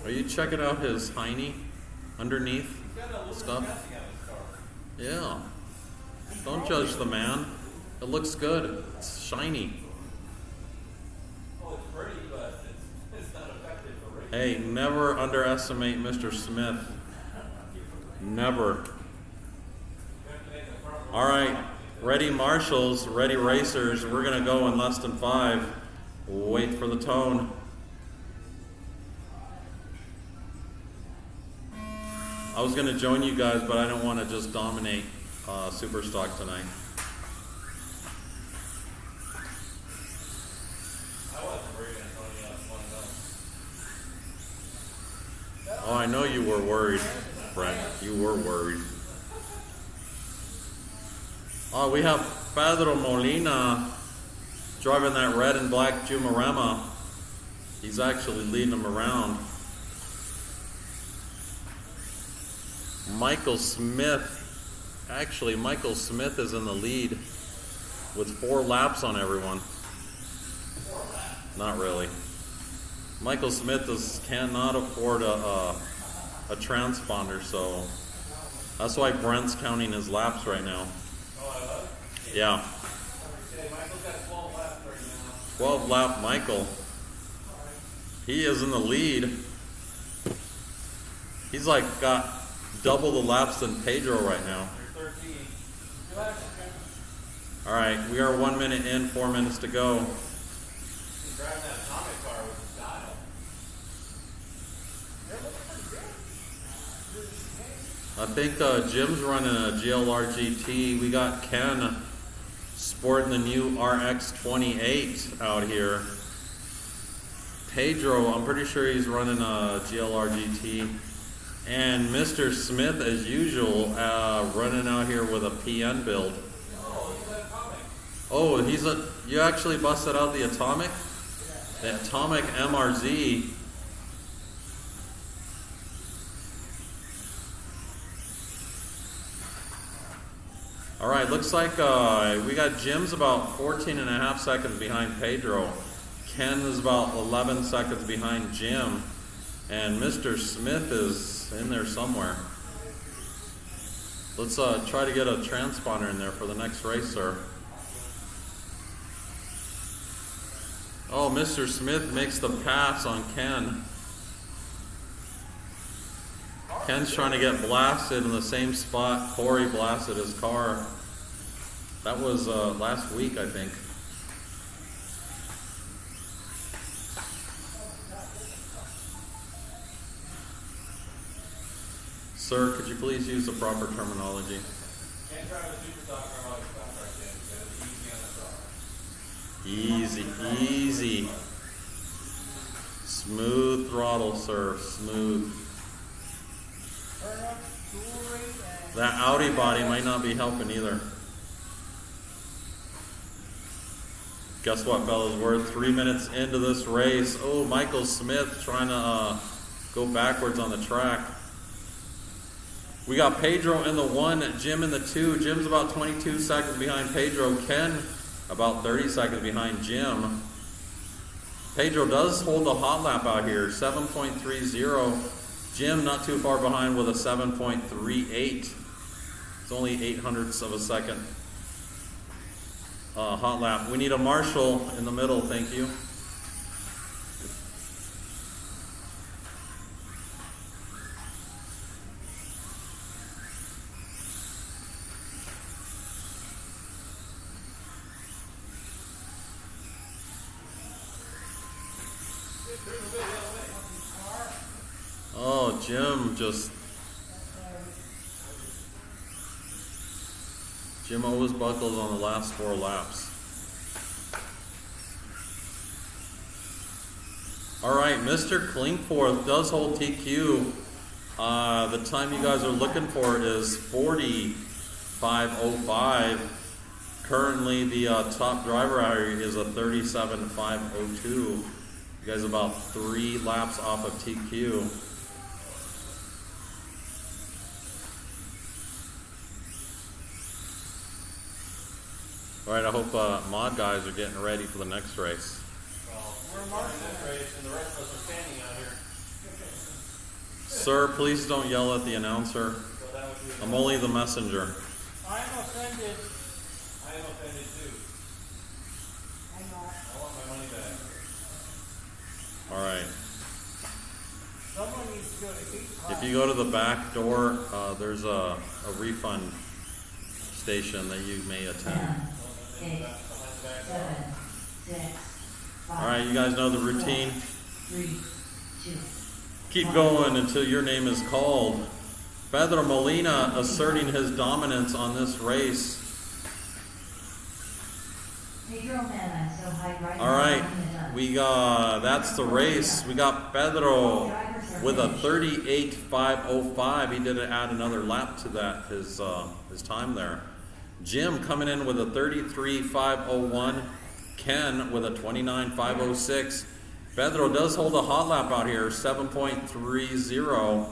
[SPEAKER 1] Are you checking out his hiney underneath stuff? Yeah. Don't judge the man. It looks good. It's shiny.
[SPEAKER 7] Oh, it's pretty, but it's not effective for racing.
[SPEAKER 1] Hey, never underestimate Mr. Smith. Never. All right. Ready marshals, ready racers. We're going to go in less than 5. Wait for the tone. I was going to join you guys, but I don't want to just dominate Superstock tonight.
[SPEAKER 7] I wasn't worried Antonio one of
[SPEAKER 1] Oh, I know you were worried, Brent. You were worried. Oh, we have Pedro Molina driving that red and black Jumarama. He's actually leading them around. Michael Smith is in the lead with 4 laps on everyone. Not really. Michael Smith cannot afford a transponder, so that's why Brent's counting his laps right now. Yeah.
[SPEAKER 7] Michael's got 12 laps right now.
[SPEAKER 1] 12 lap Michael. He is in the lead. He's like got double the laps than Pedro right now.
[SPEAKER 7] You're 13.
[SPEAKER 1] All right, we are 1 minute in, 4 minutes to go.
[SPEAKER 7] He's driving that atomic car with his dial.
[SPEAKER 1] I think Jim's running a GLR GT. We got Ken sporting the new RX 28 out here. Pedro, I'm pretty sure he's running a GLR GT. And Mr. Smith, as usual, running out here with a PN build. Oh, you actually busted out the Atomic? The Atomic MRZ. All right, looks like we got Jim's about 14.5 seconds behind Pedro. Ken is about 11 seconds behind Jim. And Mr. Smith is in there somewhere. Let's try to get a transponder in there for the next race, sir. Oh, Mr. Smith makes the pass on Ken. Ken's trying to get blasted in the same spot Corey blasted his car. That was last week, I think. Sir, could you please use the proper terminology?
[SPEAKER 7] Can't drive a super stock car while it's contract in, because it's easy on the car.
[SPEAKER 1] Easy, easy. Smooth throttle, sir, smooth. That Audi body might not be helping either. Guess what, fellas? We're 3 minutes into this race. Oh, Michael Smith trying to go backwards on the track. We got Pedro in the 1, Jim in the 2. Jim's about 22 seconds behind Pedro. Ken about 30 seconds behind Jim. Pedro does hold a hot lap out here, 7.30. Jim not too far behind with a 7.38. It's only 0.08 of a second hot lap. We need a marshal in the middle, thank you. Oh, Jim always buckles on the last 4 laps. All right, Mr. Klingforth does hold TQ. The time you guys are looking for is 40.505. Currently, the top driver out here is a 37.502. You guys about 3 laps off of TQ. All right, I hope mod guys are getting ready for the next race.
[SPEAKER 7] Well, we're marching this race, and the rest of us are standing out here.
[SPEAKER 1] Sir, please don't yell at the announcer.
[SPEAKER 7] So that would be
[SPEAKER 1] I'm only the messenger.
[SPEAKER 6] I'm offended.
[SPEAKER 7] I am offended too.
[SPEAKER 6] I'm not.
[SPEAKER 7] I want my money back.
[SPEAKER 1] All right.
[SPEAKER 6] Someone needs to go to
[SPEAKER 1] If you go to the back door, there's a refund station that you may attend.
[SPEAKER 3] 8, 7, 6, 5.
[SPEAKER 1] All right, you guys know the routine.
[SPEAKER 3] 3, 2.
[SPEAKER 1] Keep going until your name is called. Pedro Molina asserting his dominance on this race.
[SPEAKER 3] Pedro, man, I'm so high right
[SPEAKER 1] All
[SPEAKER 3] now.
[SPEAKER 1] right, we got, that's the race. We got Pedro with a 38.505. He did add another lap to that, his time there. Jim coming in with a 33.501. Ken with a 29.506. Pedro does hold a hot lap out here, 7.30.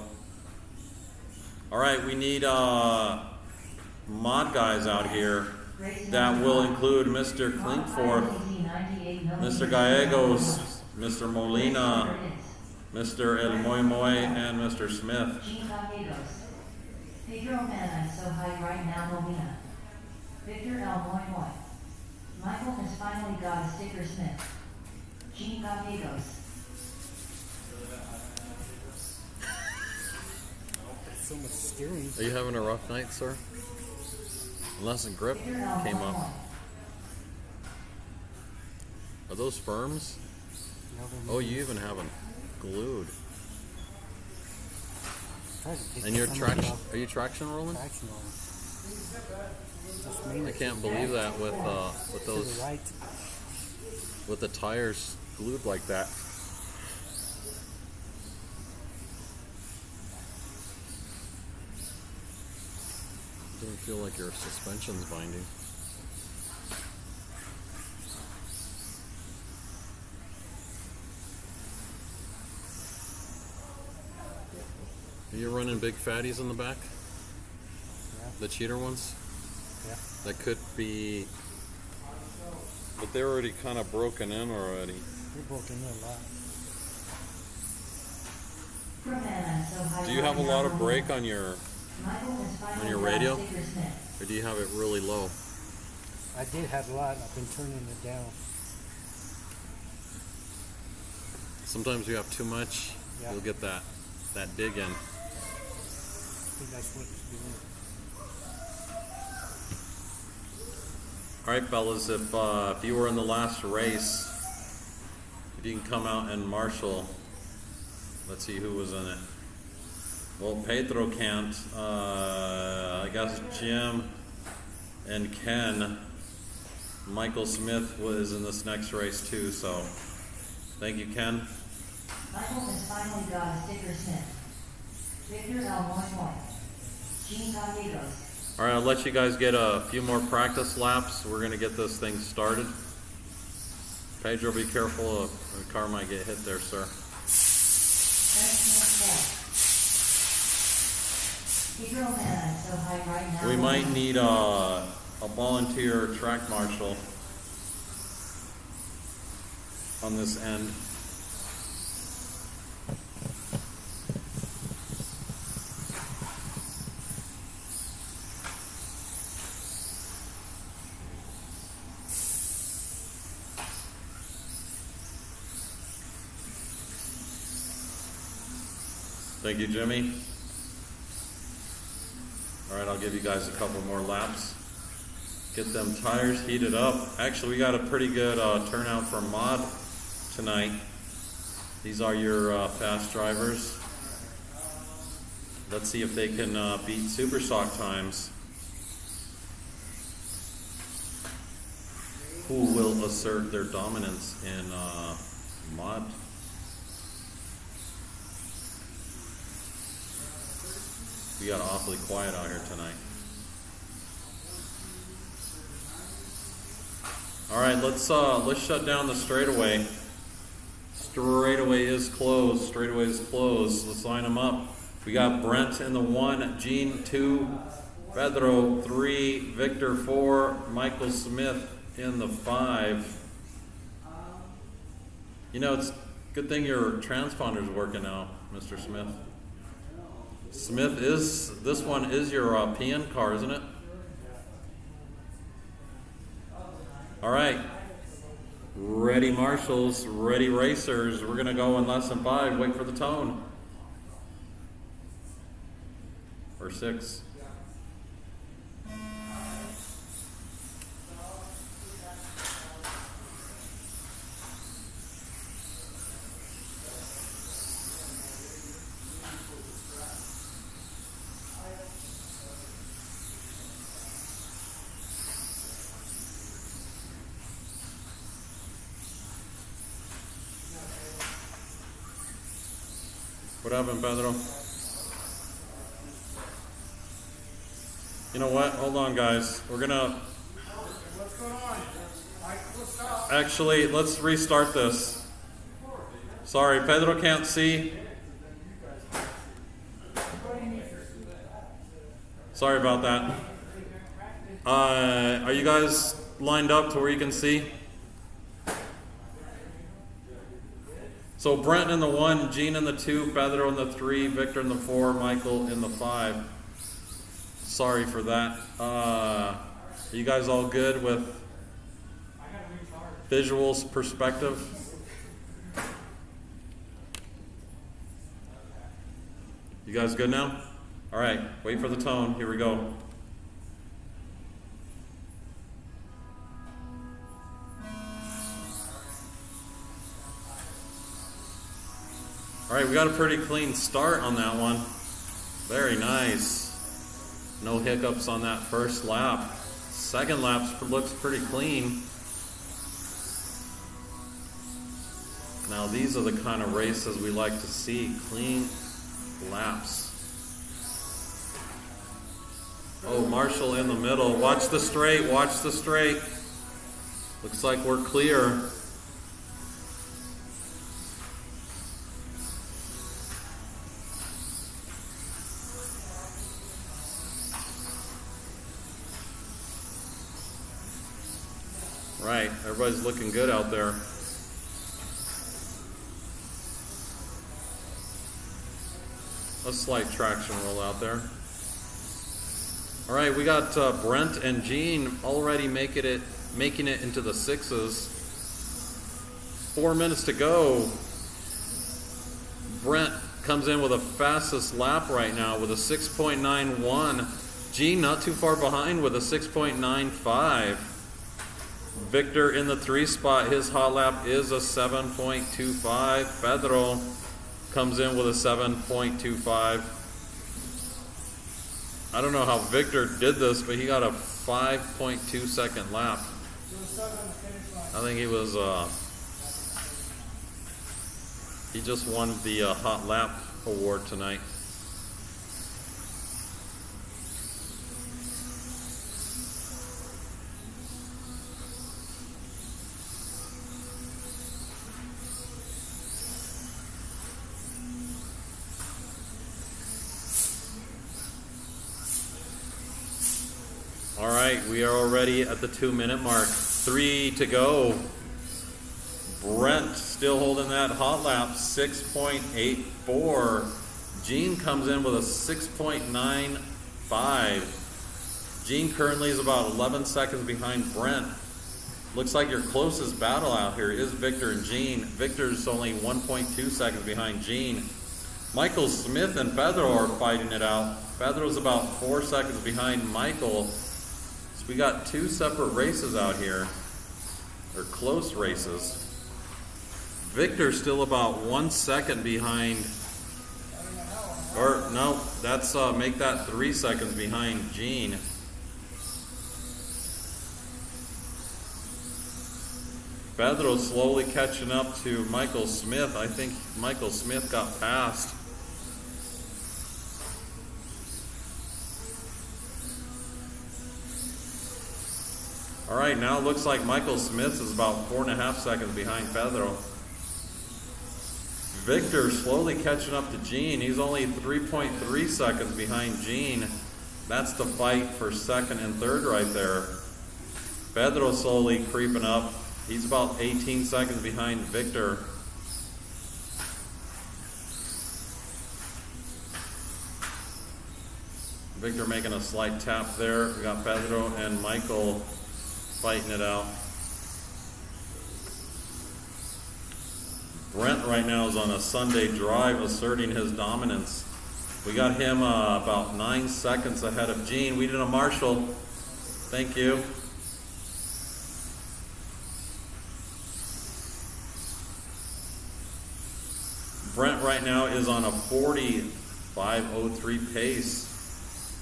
[SPEAKER 1] All right, we need mod guys out here. That will include Mr. Klingforth, Mr. Gallegos, Mr. Molina, Mr. El Moy Moy, and Mr. Smith.
[SPEAKER 3] Pedro, man, I'm so high right now, Molina. Victor El Moy Moy. Michael has finally got a sticker Smith. Gene Gallegos.
[SPEAKER 6] So much steering.
[SPEAKER 1] Are you having a rough night, sir? Unless a grip
[SPEAKER 3] Victor L.
[SPEAKER 1] came up.
[SPEAKER 3] 11.
[SPEAKER 1] Are those firms?
[SPEAKER 6] No, they're
[SPEAKER 1] Oh, you even have them glued.
[SPEAKER 6] trying to take
[SPEAKER 1] And your
[SPEAKER 6] some of
[SPEAKER 1] traction,
[SPEAKER 6] the
[SPEAKER 1] are you traction rolling?
[SPEAKER 6] traction on. Just lean
[SPEAKER 1] I
[SPEAKER 6] it
[SPEAKER 1] can't
[SPEAKER 6] to the
[SPEAKER 1] believe
[SPEAKER 6] right,
[SPEAKER 1] that with
[SPEAKER 6] to the
[SPEAKER 1] those,
[SPEAKER 6] right.
[SPEAKER 1] with the tires glued like that. Doesn't feel like your suspension's binding. Are you running big fatties in the back?
[SPEAKER 6] Yeah.
[SPEAKER 1] The cheater ones?
[SPEAKER 6] Yeah.
[SPEAKER 1] That could be, but they're already kind of broken in already.
[SPEAKER 6] You're broken in a lot.
[SPEAKER 3] From Atlanta, so high
[SPEAKER 1] Do you have a
[SPEAKER 3] right
[SPEAKER 1] lot
[SPEAKER 3] now,
[SPEAKER 1] of brake on your,
[SPEAKER 3] Michael has finally
[SPEAKER 1] your
[SPEAKER 3] got
[SPEAKER 1] radio?
[SPEAKER 3] sticker Smith.
[SPEAKER 1] or do you have it really low?
[SPEAKER 6] I did have a lot. I've been turning it down.
[SPEAKER 1] Sometimes you have too much,
[SPEAKER 6] Yeah.
[SPEAKER 1] you'll get that dig in.
[SPEAKER 6] I think that's what it's doing.
[SPEAKER 1] All right, fellas, if you were in the last race, if you can come out and marshal, let's see who was in it. Well, Pedro can't. I guess Jim and Ken. Michael Smith was in this next race too, so thank you, Ken.
[SPEAKER 3] Michael has finally got a sticker Smith. Victor L. 11. Gene Gallegos.
[SPEAKER 1] All right, I'll let you guys get a few more practice laps. We're gonna get this thing started. Pedro, be careful. The car might get hit there, sir.
[SPEAKER 3] Pedro Atlanta is so high right now.
[SPEAKER 1] We might need a volunteer track marshal on this end. Thank you, Jimmy. All right, I'll give you guys a couple more laps. Get them tires heated up. Actually, we got a pretty good turnout for mod tonight. These are your fast drivers. Let's see if they can beat Super Stock times. Who will assert their dominance in mod? We got awfully quiet out here tonight. All right, let's shut down the straightaway. Straightaway is closed. Straightaway is closed. Let's line them up. We got Brent in the 1, Gene 2, Pedro 3, Victor 4, Michael Smith in the 5. You know, it's a good thing your transponder's working now, Mr. Smith. Smith is, this one is your PN car, isn't it? All right. Ready marshals, ready racers. We're going to go in less than 5. Wait for the tone. Or 6. What happened, Pedro? You know what? Hold on, guys. We're gonna...
[SPEAKER 5] What's going on? Mike, let's stop.
[SPEAKER 1] Actually, let's restart this. Sorry, Pedro can't see. Sorry about that. Are you guys lined up to where you can see? So Brent in the 1, Gene in the 2, Pedro in the 3, Victor in the 4, Michael in the 5. Sorry for that. Are you guys all good with visuals perspective? You guys good now? All right, wait for the tone. Here we go. All right, we got a pretty clean start on that one. Very nice. No hiccups on that first lap. Second lap looks pretty clean. Now these are the kind of races we like to see, clean laps. Oh, Marshall in the middle. Watch the straight, watch the straight. Looks like we're clear. Right, everybody's looking good out there. A slight traction roll out there. All right, we got Brent and Gene already making it into the sixes. 4 minutes to go. Brent comes in with the fastest lap right now with a 6.91. Gene not too far behind with a 6.95. Victor in the 3 spot, his hot lap is a 7.25. Pedro comes in with a 7.25. I don't know how Victor did this, but he got a 5.2 second lap. I think he was, he just won the hot lap award tonight. All right, we are already at the 2 minute mark. 3 to go. Brent still holding that hot lap, 6.84. Gene comes in with a 6.95. Gene currently is about 11 seconds behind Brent. Looks like your closest battle out here is Victor and Gene. Victor's only 1.2 seconds behind Gene. Michael Smith and Pedro are fighting it out. Pedro's about 4 seconds behind Michael. We got 2 separate races out here, or close races. Victor's still about 1 second behind, or no, that's make that 3 seconds behind Gene. Pedro slowly catching up to Michael Smith. I think Michael Smith got passed. All right, now it looks like Michael Smith is about 4.5 seconds behind Pedro. Victor slowly catching up to Gene. He's only 3.3 seconds behind Gene. That's the fight for second and third right there. Pedro slowly creeping up. He's about 18 seconds behind Victor. Victor making a slight tap there. We got Pedro and Michael fighting it out. Brent right now is on a Sunday drive asserting his dominance. We got him about 9 seconds ahead of Gene. We did a Marshall. Thank you. Brent right now is on a 40.503 pace.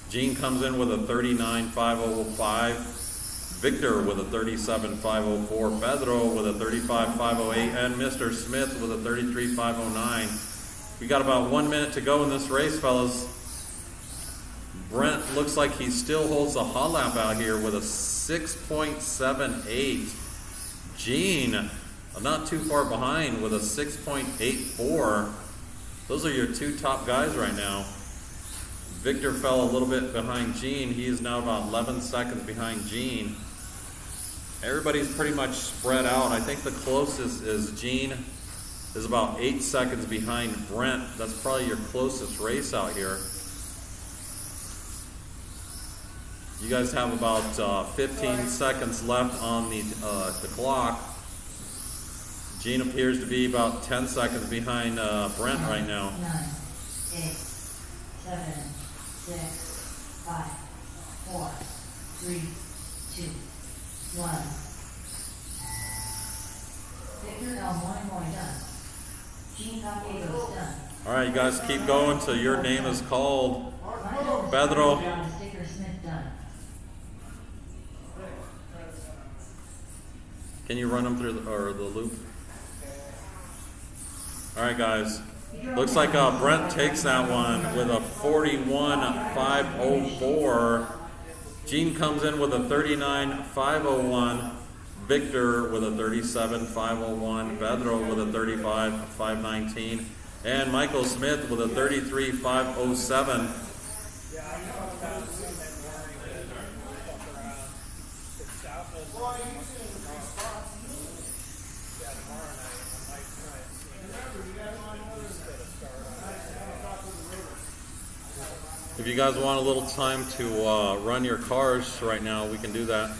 [SPEAKER 1] Gene comes in with a 39.505. Victor with a 37.504, Pedro with a 35.508, and Mr. Smith with a 33.509. We got about 1 minute to go in this race, fellas. Brent looks like he still holds the hot lap out here with a 6.78. Gene, not too far behind with a 6.84. Those are your 2 top guys right now. Victor fell a little bit behind Gene. He is now about 11 seconds behind Gene. Everybody's pretty much spread out. I think the closest is Gene, is about 8 seconds behind Brent. That's probably your closest race out here. You guys have about 15 seconds left on the clock. Gene appears to be about 10 seconds behind Brent right now.
[SPEAKER 3] 9, 8, 7, 6, 5, 4, 3, 2, 1. Victor Moy done. Gene Campielo's done.
[SPEAKER 1] All right, you guys keep going till your name is called.
[SPEAKER 3] Michael has
[SPEAKER 1] Pedro.
[SPEAKER 3] finally got Sticker Smith done.
[SPEAKER 1] Can you run them through the loop? All right, guys. Looks like Brent takes that one with a 41.504. Gene comes in with a 39.501. Victor with a 37.501. Pedro with a 35.519. And Michael Smith with a 33.507. If you guys want a little time to run your cars right now, we can do that.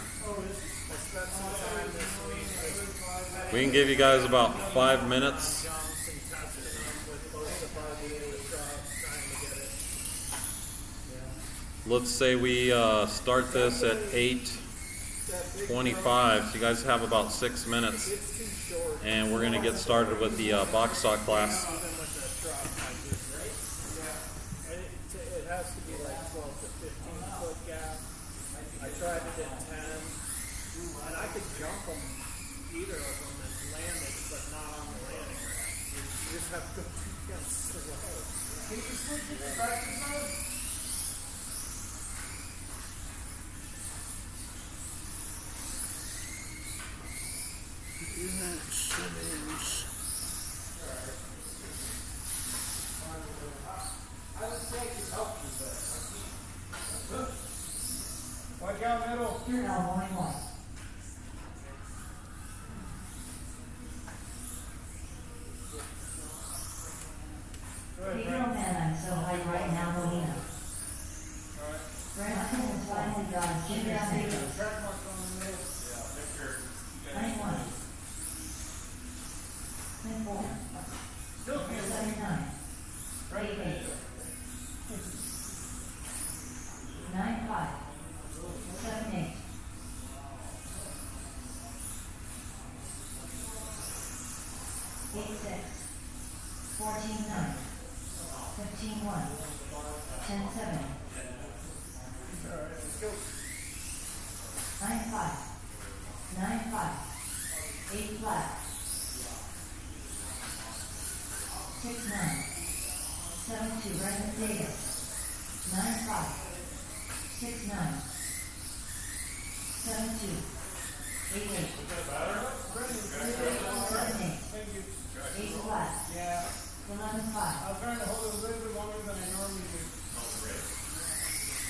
[SPEAKER 1] We can give you guys about 5 minutes. Let's say we start this at 8:25, so you guys have about 6 minutes. And we're going to get started with the box saw class.
[SPEAKER 6] It has to be like 12 to 15 foot gap. I tried it at 10, and I could jump them, either of them, and land it, but not on the landing ramp. You just have to go too damn slow.
[SPEAKER 5] Can you switch it to practice mode? I would say it could help you, but watch out, middle.
[SPEAKER 3] Victor Elmore White. Pedro Man, so high right now, Molina. Brent has finally got Sticker Smith.
[SPEAKER 5] Track marks on the middle.
[SPEAKER 3] 91. 24.
[SPEAKER 5] Still can't.
[SPEAKER 3] 79. 88. 95. 78. 86. 14-9. 15-1. 10-7. 9-5. 9-5. 8 flat. 6-9. 7-2. Brendan Davis. 9-5. 6-9. 7-2. 8-8. 7-8. 8 flat.
[SPEAKER 5] Yeah.
[SPEAKER 3] 11-5.
[SPEAKER 5] I was trying to hold it a little bit longer than I normally do.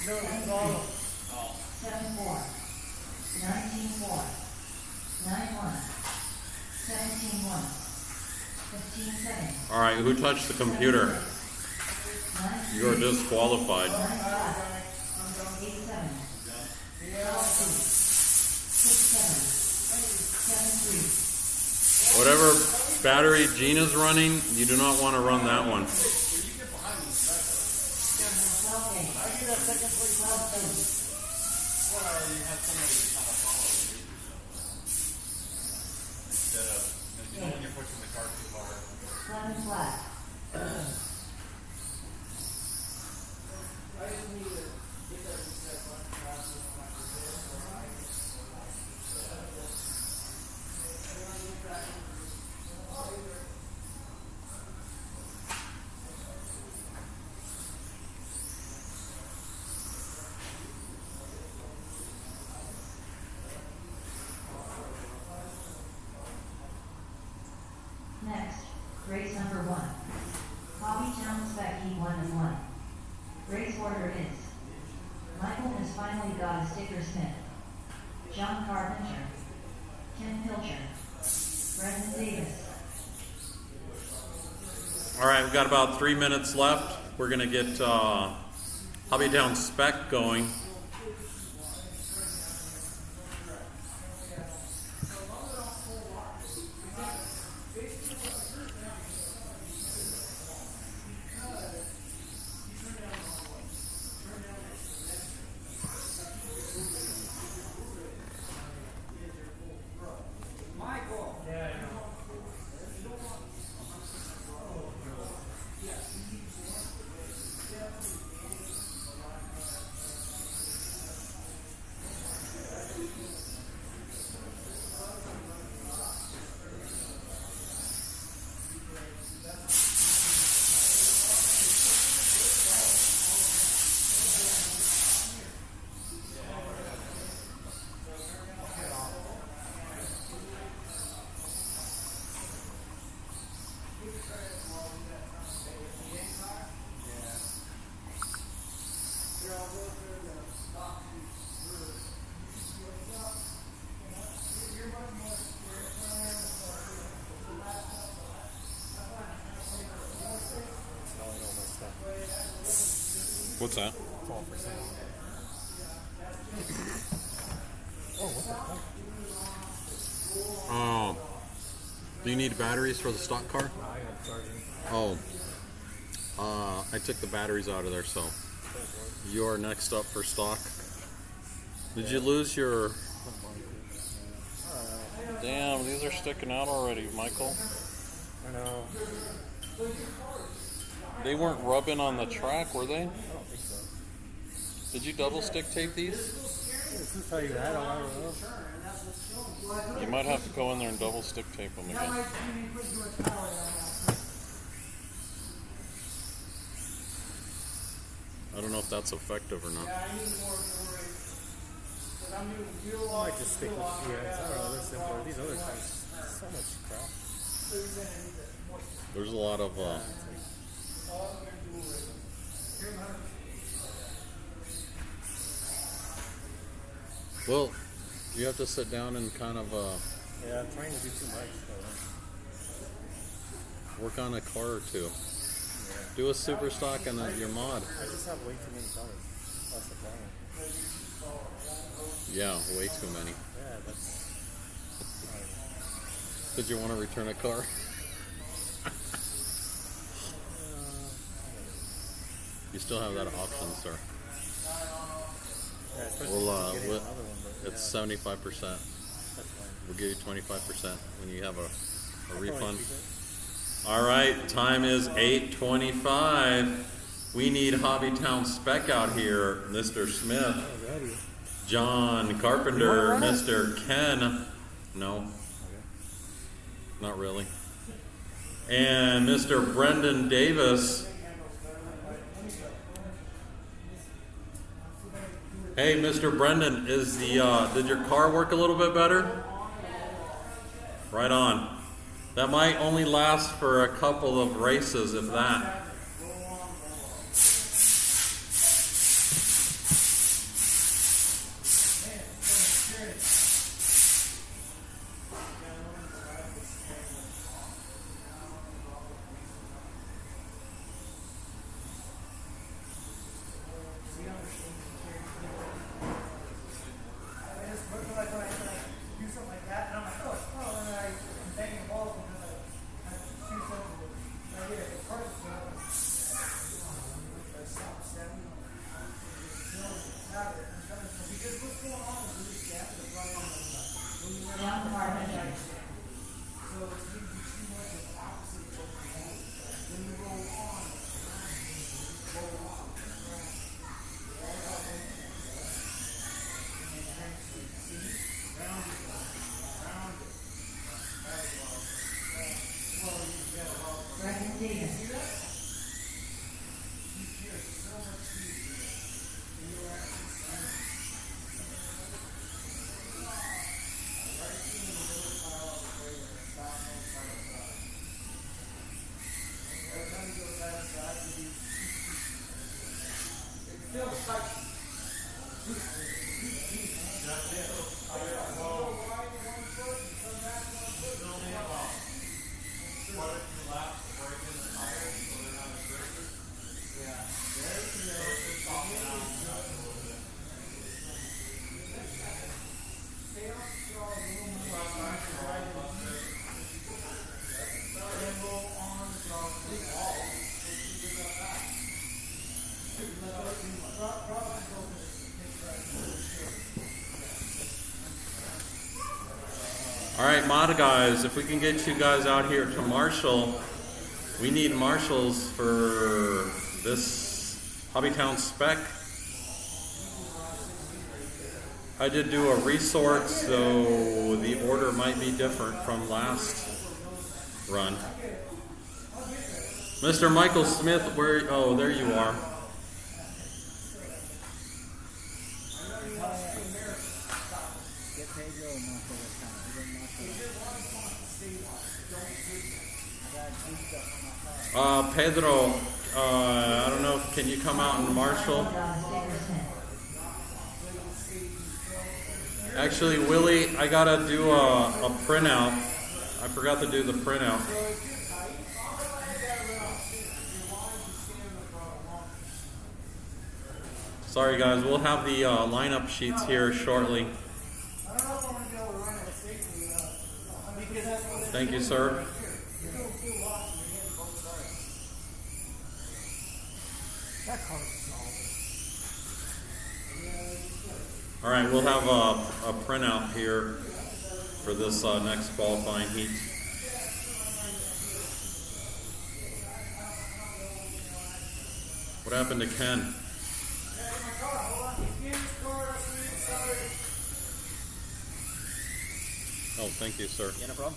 [SPEAKER 5] No, it's all.
[SPEAKER 3] 7-4. 19-4. 9-1. 17-1. 15-7.
[SPEAKER 1] All right, who touched the computer?
[SPEAKER 3] 9-3.
[SPEAKER 1] You are disqualified.
[SPEAKER 3] 9-5. 8-7. 12-2. 6-7. 7-3.
[SPEAKER 1] Whatever battery Gene is running, you do not want to run that one.
[SPEAKER 3] 12-8. 12-2.
[SPEAKER 7] You're pushing the car too hard.
[SPEAKER 3] 11 flat. Next, race number 1. HobbyTown Spec Heat 1-1. Race order is: Michael has finally got a Sticker Smith. John Carpenter. Ken Pilcher. Brendan Davis.
[SPEAKER 1] All right, we've got about 3 minutes left. We're going to get HobbyTown Spec going. What's that?
[SPEAKER 2] It's all for sale. Oh, what the heck?
[SPEAKER 1] Do you need batteries for the stock car?
[SPEAKER 2] I got charging.
[SPEAKER 1] Oh, I took the batteries out of there, so you're next up for stock. Did you lose your... Damn, these are sticking out already, Michael.
[SPEAKER 2] I know.
[SPEAKER 1] They weren't rubbing on the track, were they?
[SPEAKER 2] I don't think so.
[SPEAKER 1] Did you double stick tape these?
[SPEAKER 2] This is how you had them. I don't know.
[SPEAKER 1] You might have to go in there and double stick tape them again. I don't know if that's effective or not.
[SPEAKER 2] I might just stick with GX. I don't know. They're simpler. These other types, so much crap.
[SPEAKER 1] There's a lot of well, you have to sit down and kind of
[SPEAKER 2] Yeah, I'm trying to do too much.
[SPEAKER 1] work on a car or two. Do a super stock and your mod.
[SPEAKER 2] I just have way too many colors. That's the problem.
[SPEAKER 1] Yeah, way too many.
[SPEAKER 2] Yeah, that's.
[SPEAKER 1] Did you want to return a car? You still have that option, sir.
[SPEAKER 2] Yeah, especially
[SPEAKER 1] We'll,
[SPEAKER 2] getting
[SPEAKER 1] we'll
[SPEAKER 2] another one, but
[SPEAKER 1] it's
[SPEAKER 2] yeah,
[SPEAKER 1] 75%.
[SPEAKER 2] that's fine.
[SPEAKER 1] We'll give you 25% when you have a
[SPEAKER 2] I'll probably
[SPEAKER 1] refund.
[SPEAKER 2] keep it.
[SPEAKER 1] All right, time is 8:25. We need HobbyTown spec out here. Mr. Smith,
[SPEAKER 2] Alrighty.
[SPEAKER 1] John Carpenter, Mr. Ken. No, not really. And Mr. Brendan Davis. Hey, Mr. Brendan, is the did your car work a little bit better? Right on. That might only last for a couple of races, if that. All right, mod guys, if we can get you guys out here to Marshall, we need marshals for this HobbyTown spec. I did do a resort, so the order might be different from last run. Mr. Michael Smith, where? Oh, there you are. Pedro, I don't know, can you come out and marshal? Actually, Willie, I gotta do a printout. I forgot to do the printout. Sorry guys, we'll have the lineup sheets here shortly.
[SPEAKER 5] I don't know if I'm gonna be able to run it safely because that's what
[SPEAKER 1] Thank you, sir.
[SPEAKER 5] you're doing two lots and you're getting both sides. That car's solid.
[SPEAKER 1] All right, we'll have a printout here for this next qualifying heat. What happened to Ken? Oh, thank you, sir.
[SPEAKER 4] Yeah, no problem.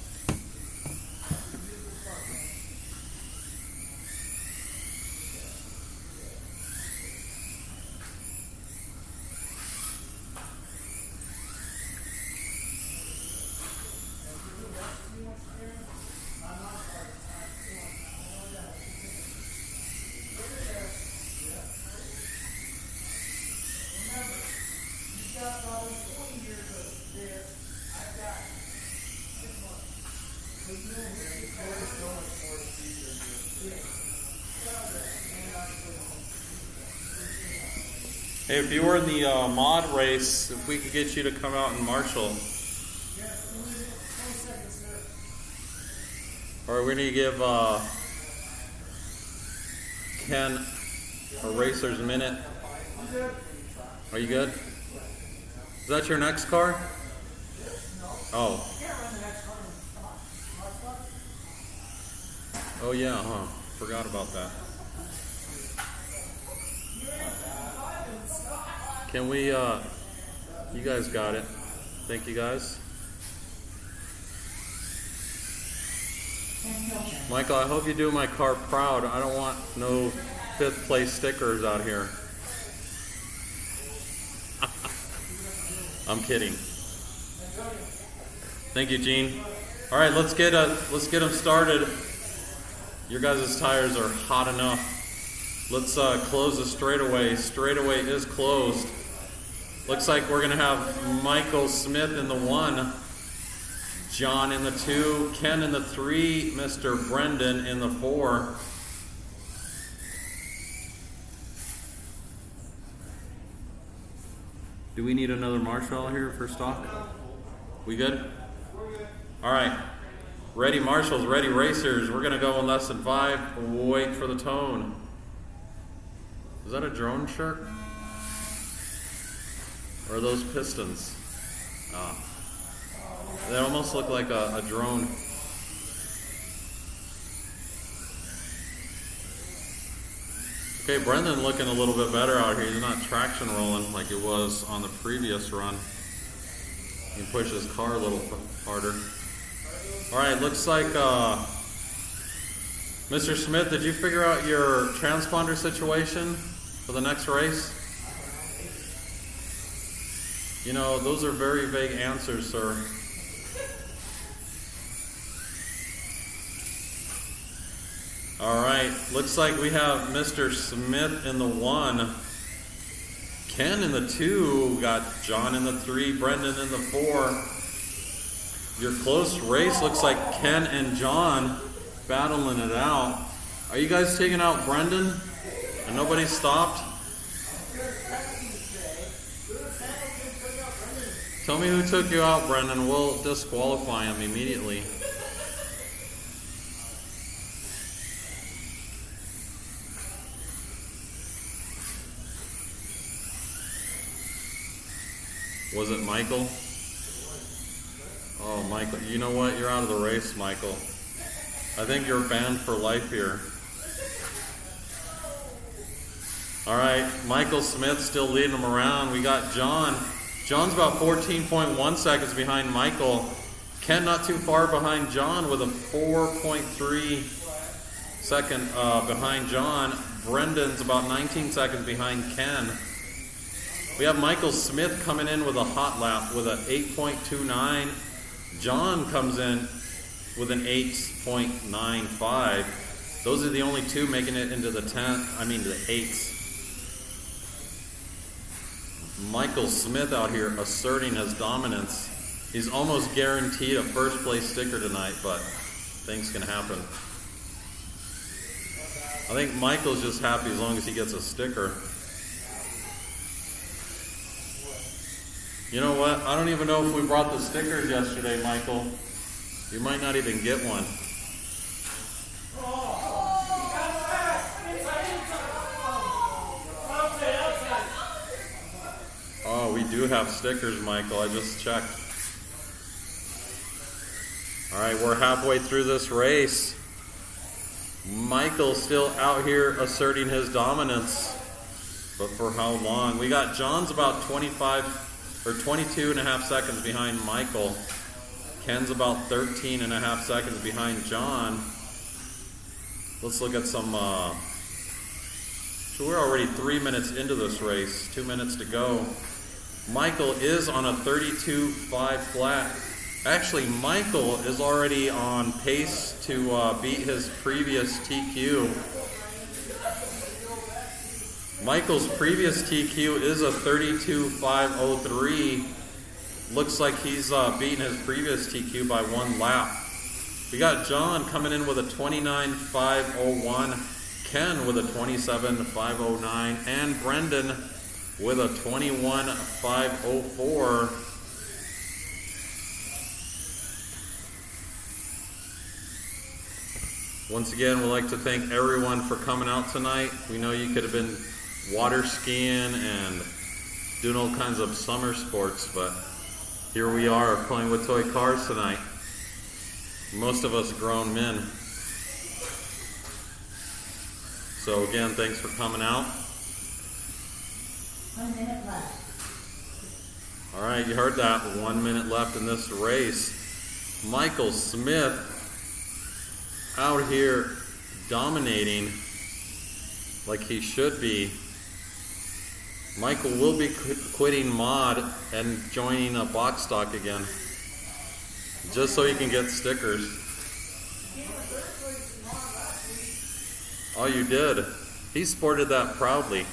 [SPEAKER 1] Hey, if you were in the mod race, if we could get you to come out and marshal. Or we're going to give Ken a racer's minute. Are you good? Is that your next car? Oh. Oh yeah, huh? Forgot about that. Can we, you guys got it. Thank you guys. Michael, I hope you do my car proud. I don't want no 5th place stickers out here. I'm kidding. Thank you, Gene. All right, let's get them started. Your guys' tires are hot enough. Let's close the straightaway. Straightaway is closed. Looks like we're gonna have Michael Smith in the 1, John in the 2, Ken in the 3, Mr. Brendan in the 4. Do we need another marshal here for stock? We good? All right. Ready marshals, ready racers. We're gonna go in less than 5. Wait for the tone. Is that a drone shirt? Or are those pistons? Ah. They almost look like a drone. Okay, Brendan looking a little bit better out here. He's not traction rolling like it was on the previous run. He can push his car a little harder. Alright, looks like Mr. Smith, did you figure out your transponder situation for the next race? You know, those are very vague answers, sir. Alright, looks like we have Mr. Smith in the 1, Ken in the 2, got John in the 3, Brendan in the 4. Your close race looks like Ken and John battling it out. Are you guys taking out Brendan? And nobody stopped? Tell me who took you out, Brendan. We'll disqualify him immediately. Was it Michael? Oh, Michael. You know what? You're out of the race, Michael. I think you're banned for life here. All right, Michael Smith still leading him around. We got John. John's about 14.1 seconds behind Michael. Ken not too far behind John with a 4.3 second behind John. Brendan's about 19 seconds behind Ken. We have Michael Smith coming in with a hot lap with an 8.29. John comes in with an 8.95. Those are the only two making it into the 8s. Michael Smith out here asserting his dominance. He's almost guaranteed a first place sticker tonight, but things can happen. I think Michael's just happy as long as he gets a sticker. You know what? I don't even know if we brought the stickers yesterday, Michael. You might not even get one. Oh, we do have stickers, Michael. I just checked. All right, we're halfway through this race. Michael's still out here asserting his dominance. But for how long? We got John's about 25 or 22 and a half seconds behind Michael. Ken's about 13 and a half seconds behind John. Let's look at some, so we're already 3 minutes into this race, 2 minutes to go. Michael is on a 32.5 flat. Actually, Michael is already on pace to beat his previous TQ. Michael's previous TQ is a 32.503. Looks like he's beaten his previous TQ by 1 lap. We got John coming in with a 29.501, Ken with a 27.509, and Brendan with a 21.504. Once again, we'd like to thank everyone for coming out tonight. We know you could have been water skiing and doing all kinds of summer sports, but here we are playing with toy cars tonight. Most of us grown men. So again, thanks for coming out.
[SPEAKER 3] 1 minute left.
[SPEAKER 1] All right, you heard that. 1 minute left in this race. Michael Smith out here dominating like he should be. Michael will be quitting mod and joining a box stock again, just so he can get stickers. Oh, you did? He sported that proudly.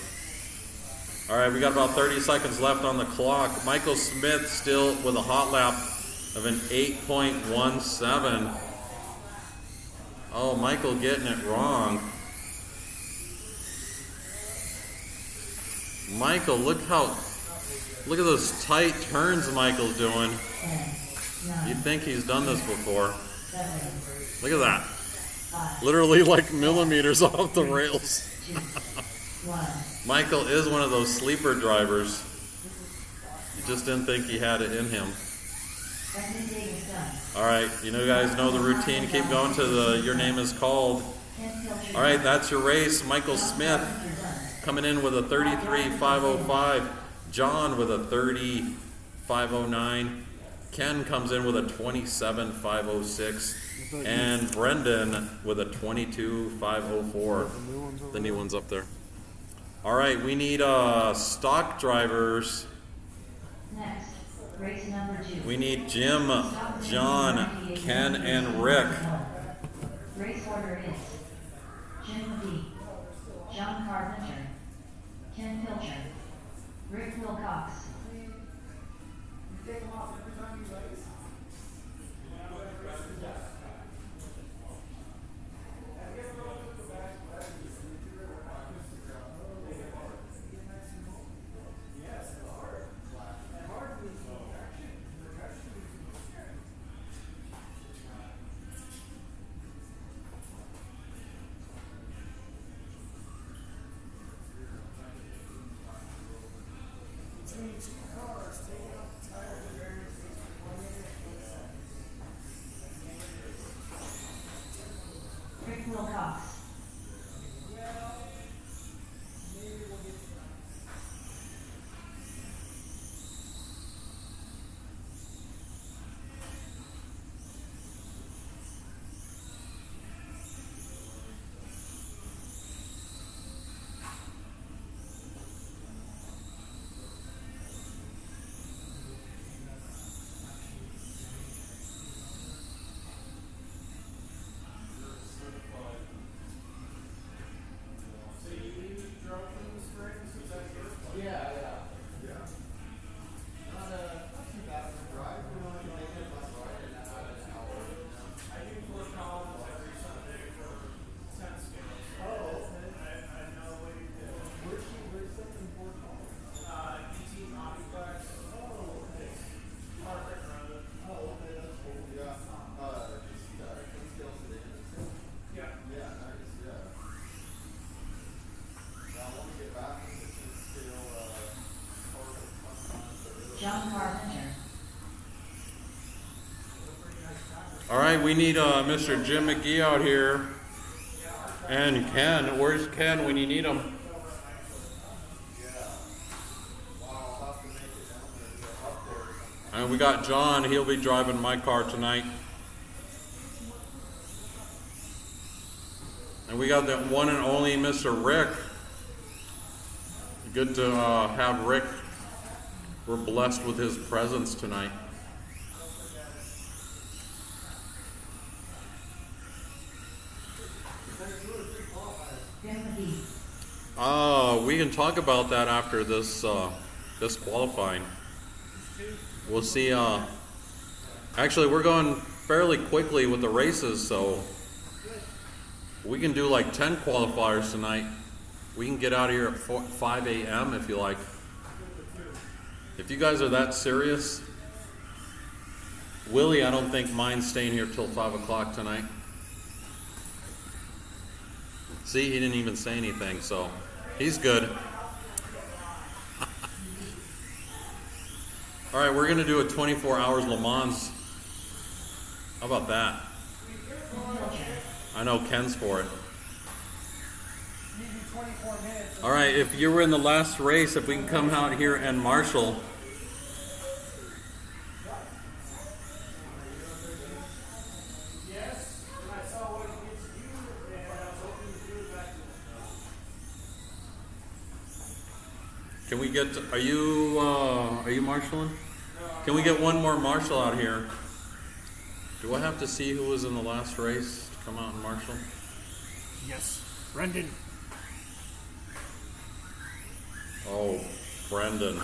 [SPEAKER 1] All right, we got about 30 seconds left on the clock. Michael Smith still with a hot lap of an 8.17. Oh, Michael getting it wrong. Michael, look at those tight turns Michael's doing.
[SPEAKER 3] 10, 9,
[SPEAKER 1] You'd think he's done this before.
[SPEAKER 3] 7,
[SPEAKER 1] Look at that.
[SPEAKER 3] 5,
[SPEAKER 1] Literally like millimeters off the rails.
[SPEAKER 3] 2, 1.
[SPEAKER 1] Michael is one of those sleeper drivers. You just didn't think he had it in him.
[SPEAKER 3] Brendan Davis done.
[SPEAKER 1] All right, you guys know the routine. Keep going to the your name is called.
[SPEAKER 3] Ken Pilcher
[SPEAKER 1] All right,
[SPEAKER 3] done.
[SPEAKER 1] that's your race. Michael Smith
[SPEAKER 3] Carpenter done.
[SPEAKER 1] coming in with a 33.505. John with a 30.509. Ken comes in with a 27.506. And Brendan with a 22.504. The new one's up there. All right, we need stock drivers.
[SPEAKER 3] Next, race number 2.
[SPEAKER 1] We need Jim, John, Ken, and Rick.
[SPEAKER 3] Race order is Jim McGee, John Carpenter, Ken Pilcher, Rick Wilcox.
[SPEAKER 5] Take them off every time you race.
[SPEAKER 3] Rick Wilcox. John Carpenter.
[SPEAKER 1] All right, we need Mr. Jim McGee out here. And Ken, where's Ken when you need him? And we got John, he'll be driving my car tonight. And we got that one and only Mr. Rick. Good to have Rick. We're blessed with his presence tonight. We can talk about that after this this qualifying. We'll see. Actually, we're going fairly quickly with the races, so we can do like 10 qualifiers tonight. We can get out of here at 5 a.m. if you like. If you guys are that serious. Willie, I don't think mine's staying here till 5 o'clock tonight. See, he didn't even say anything, so he's good. All right, we're going to do a 24 hours Le Mans. How about that? I know Ken's for it. All right, if you were in the last race, if we can come out here and marshal. Can we get, are you marshalling? Can we get one more marshal out here? Do I have to see who was in the last race to come out and marshal?
[SPEAKER 6] Yes, Brendan.
[SPEAKER 1] Oh, Brendan.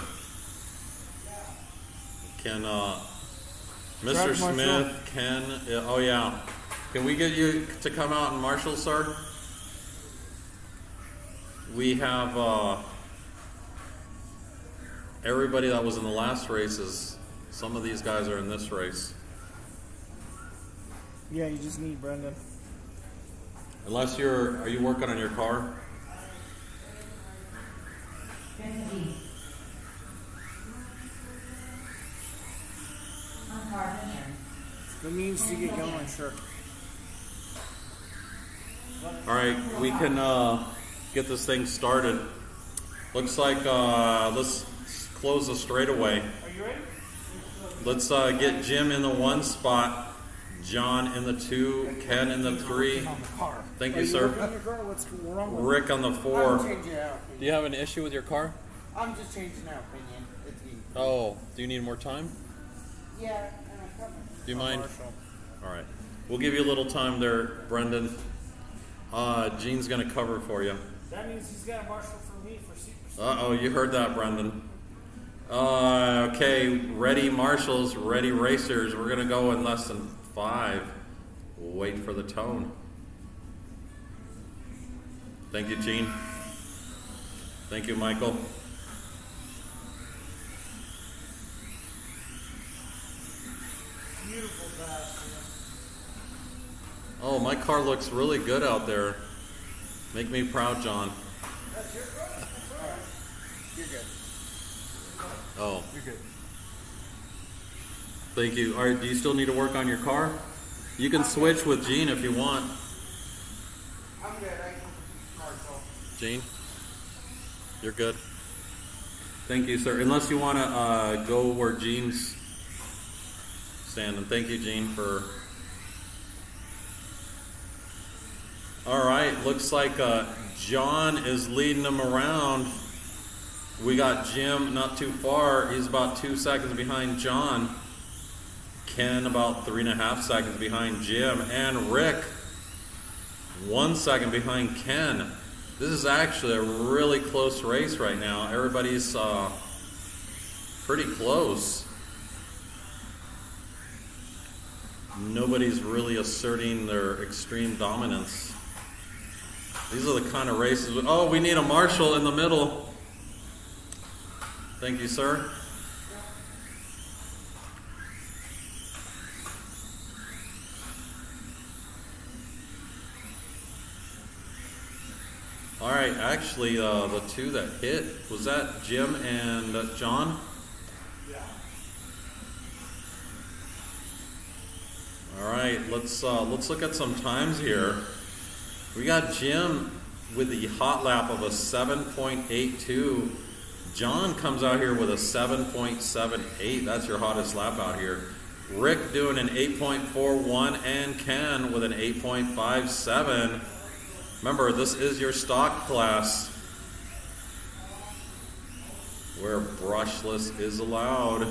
[SPEAKER 1] Can, Mr. Smith, Ken, oh yeah. Can we get you to come out and marshal, sir? We have, everybody that was in the last races, some of these guys are in this race.
[SPEAKER 6] Yeah, you just need Brendan.
[SPEAKER 1] Unless are you working on your car?
[SPEAKER 6] It means to get going, sure.
[SPEAKER 1] All right, we can get this thing started. Looks like let's close the straightaway.
[SPEAKER 6] Are you ready?
[SPEAKER 1] Let's get Jim in the 1 spot, John in the 2, Ken in the 3. Thank you, sir. Rick on the 4. Do you have an issue with your car?
[SPEAKER 8] I'm just changing our opinion. It's me.
[SPEAKER 1] Oh, do you need more time?
[SPEAKER 8] Yeah, and I'm coming.
[SPEAKER 1] Do you mind? All right. We'll give you a little time there, Brendan. Gene's going to cover for you.
[SPEAKER 6] That means he's got a marshal for me for Super.
[SPEAKER 1] Uh-oh, you heard that, Brendan. Okay, ready marshals, ready racers. We're going to go in less than 5. We'll wait for the tone. Thank you, Gene. Thank you, Michael.
[SPEAKER 6] Beautiful pass.
[SPEAKER 1] Oh, my car looks really good out there. Make me proud, John.
[SPEAKER 6] That's your car?
[SPEAKER 8] Alright. You're good.
[SPEAKER 1] Oh,
[SPEAKER 2] You're good.
[SPEAKER 1] thank you. All right, do you still need to work on your car? You can switch with Gene if you want.
[SPEAKER 8] I'm good. I can marshal.
[SPEAKER 1] Gene, you're good. Thank you, sir. Unless you want to go where Gene's standing. Thank you, Gene, for... All right, looks like John is leading them around. We got Jim not too far. He's about 2 seconds behind John. Ken about 3.5 seconds behind Jim. And Rick, 1 second behind Ken. This is actually a really close race right now. Everybody's pretty close. Nobody's really asserting their extreme dominance. These are the kind of races. Oh, we need a marshal in the middle. Thank you, sir. All right, actually, the two that hit, was that Jim and John?
[SPEAKER 6] Yeah.
[SPEAKER 1] All right, let's look at some times here. We got Jim with the hot lap of a 7.82. John comes out here with a 7.78. That's your hottest lap out here. Rick doing an 8.41 and Ken with an 8.57. Remember, this is your stock class where brushless is allowed.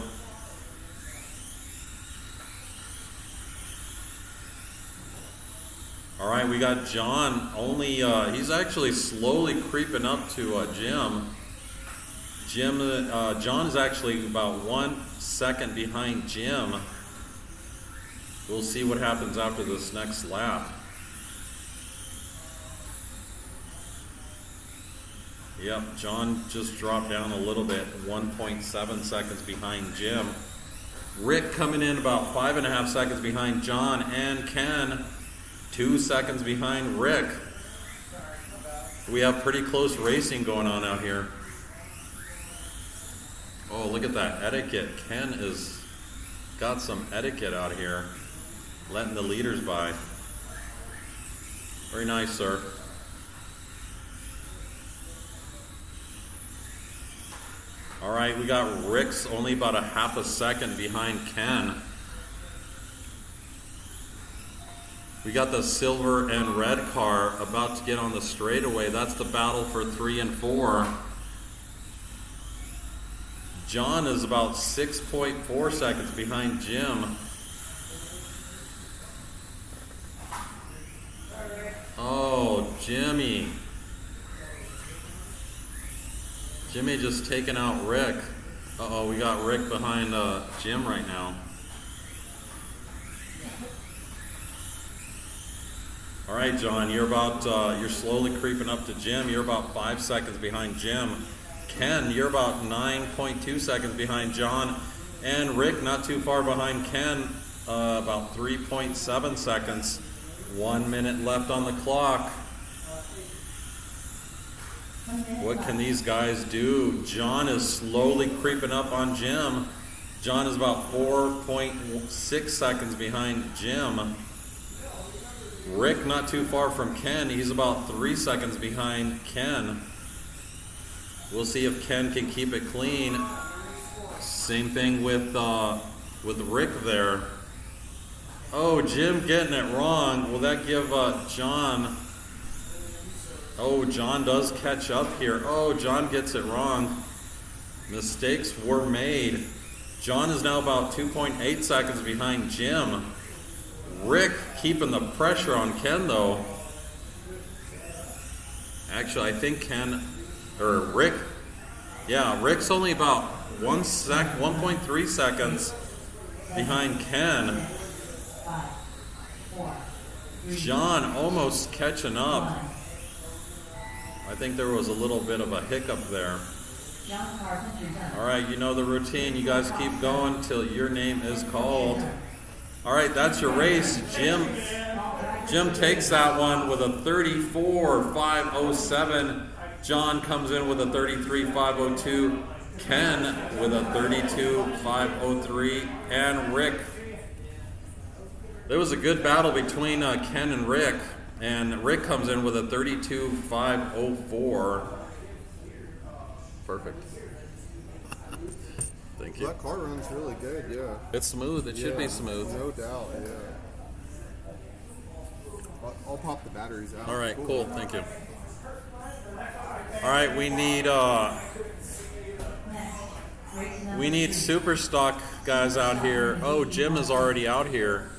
[SPEAKER 1] All right, we got John. He's actually slowly creeping up to Jim. John is actually about 1 second behind Jim. We'll see what happens after this next lap. Yep, John just dropped down a little bit, 1.7 seconds behind Jim. Rick coming in about 5.5 seconds behind John, and Ken 2 seconds behind Rick. We have pretty close racing going on out here. Oh, look at that etiquette. Ken is got some etiquette out here, letting the leaders by. Very nice, sir. All right, we got Rick's only about 1/2 second behind Ken. We got the silver and red car about to get on the straightaway. That's the battle for 3 and 4. John is about 6.4 seconds behind Jim. Oh, Jimmy. Jimmy just taking out Rick. Uh-oh, we got Rick behind Jim right now. All right, John, you're slowly creeping up to Jim. You're about 5 seconds behind Jim. Ken, you're about 9.2 seconds behind John. And Rick, not too far behind Ken, about 3.7 seconds. 1 minute left on the clock. What can these guys do? John is slowly creeping up on Jim. John is about 4.6 seconds behind Jim. Rick not too far from Ken. He's about 3 seconds behind Ken. We'll see if Ken can keep it clean. Same thing with Rick there. Oh, Jim getting it wrong. Will that give John... Oh, John does catch up here. Oh, John gets it wrong. Mistakes were made. John is now about 2.8 seconds behind Jim. Rick keeping the pressure on Ken, though. Actually, I think Rick, yeah, Rick's only about 1.3 seconds behind Ken. John almost catching up. I think there was a little bit of a hiccup there. All right, you know the routine. You guys keep going till your name is called. All right, that's your race. Jim takes that one with a 34.507. John comes in with a 33.502. Ken with a 32.503. And Rick. There was a good battle between Ken and Rick. And Rick comes in with a 32.504. Perfect. Thank you.
[SPEAKER 2] That car runs really good, yeah.
[SPEAKER 1] It's smooth. It should be smooth.
[SPEAKER 2] No doubt, yeah. I'll pop the batteries out.
[SPEAKER 1] All right, cool. Thank you. All right, we need super stock guys out here. Oh, Jim is already out here.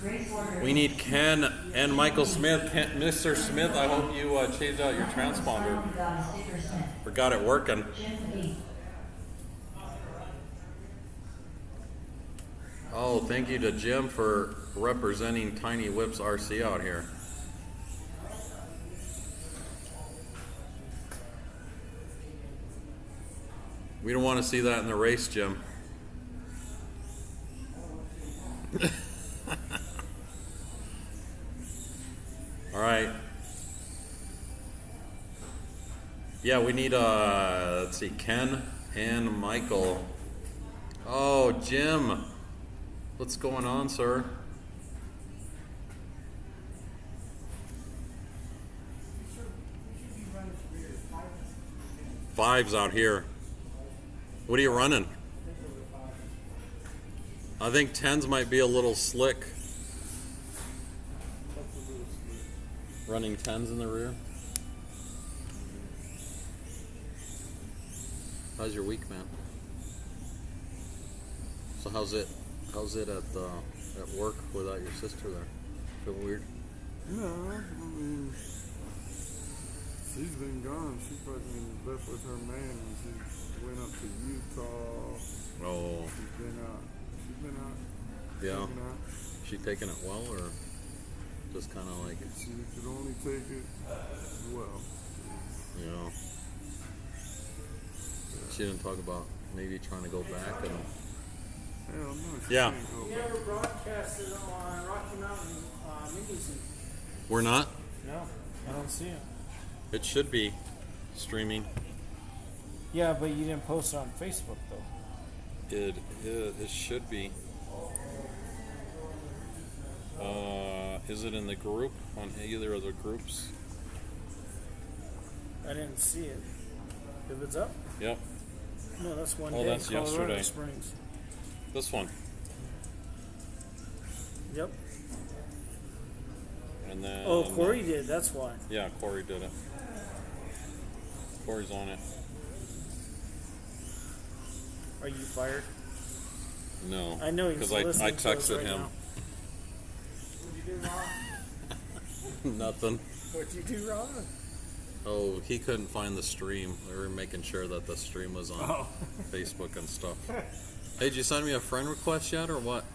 [SPEAKER 1] We need Ken and Michael Smith. Mr. Smith, I hope you changed out your transponder. Or got it working. Oh, thank you to Jim for representing Tiny Whips RC out here. We don't want to see that in the race, Jim. All right. Yeah, we need, let's see, Ken and Michael. Oh, Jim. What's going on, sir? 5s out here. What are you running? I think 10s might be a little slick. Running 10s in the rear. How's your week, man? So how's it at work without your sister there? Feel weird?
[SPEAKER 9] No, I mean, she's been gone. She fucking left with her man and she went up to Utah.
[SPEAKER 1] Oh.
[SPEAKER 9] She's been out.
[SPEAKER 1] Yeah.
[SPEAKER 9] Taking out.
[SPEAKER 1] She taking it well, or just kind of like?
[SPEAKER 9] She could only take it well.
[SPEAKER 1] You know. She didn't talk about maybe trying to go back and.
[SPEAKER 9] Hell no. She
[SPEAKER 1] Yeah.
[SPEAKER 9] can't go
[SPEAKER 6] You
[SPEAKER 9] back.
[SPEAKER 6] ever broadcasted on Rocky Mountain Mini-Zoo?
[SPEAKER 1] We're not.
[SPEAKER 6] No, I don't see it.
[SPEAKER 1] It should be streaming.
[SPEAKER 6] Yeah, but you didn't post it on Facebook though.
[SPEAKER 1] It should be. Is it in the group on either of the groups?
[SPEAKER 6] I didn't see it. If it's up?
[SPEAKER 1] Yep.
[SPEAKER 6] No, that's one
[SPEAKER 1] Oh,
[SPEAKER 6] day.
[SPEAKER 1] that's
[SPEAKER 6] Colorado
[SPEAKER 1] yesterday.
[SPEAKER 6] Springs.
[SPEAKER 1] This one.
[SPEAKER 6] Yep.
[SPEAKER 1] And then.
[SPEAKER 6] Oh, Corey did. That's why.
[SPEAKER 1] Yeah, Corey did it. Corey's on it.
[SPEAKER 6] Are you fired?
[SPEAKER 1] No.
[SPEAKER 6] I know he's
[SPEAKER 1] because
[SPEAKER 6] listening
[SPEAKER 1] I
[SPEAKER 6] to us
[SPEAKER 1] texted
[SPEAKER 6] right
[SPEAKER 1] him.
[SPEAKER 6] now. What'd you do wrong?
[SPEAKER 1] Nothing.
[SPEAKER 6] What'd you do wrong?
[SPEAKER 1] Oh, he couldn't find the stream. We were making sure that the stream was on Facebook and stuff. Hey, did you send me a friend request yet, or what?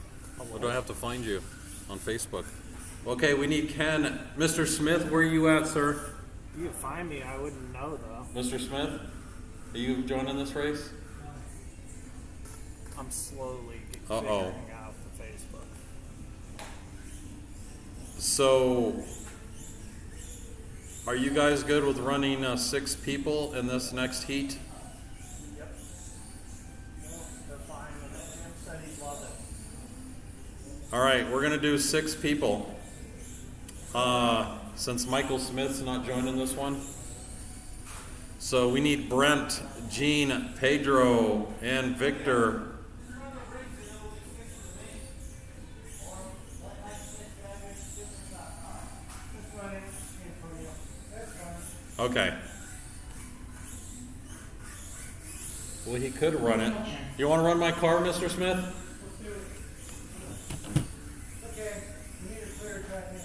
[SPEAKER 1] Or do I have to find you on Facebook? Okay, we need Ken. Mr. Smith, where are you at, sir?
[SPEAKER 6] You could find me. I wouldn't know though.
[SPEAKER 1] Mr. Smith, are you joining this race?
[SPEAKER 6] I'm slowly
[SPEAKER 1] Uh-oh.
[SPEAKER 6] figuring out the Facebook.
[SPEAKER 1] So, are you guys good with running 6 people in this next heat?
[SPEAKER 6] Yep. They're fine with it. Jim said he'd love it.
[SPEAKER 1] All right, we're going to do 6 people. Since Michael Smith's not joining this one. So we need Brent, Gene, Pedro, and Victor. Okay. Well, he could run it. You want to run my car, Mr. Smith?
[SPEAKER 5] Okay, we need a clear track in.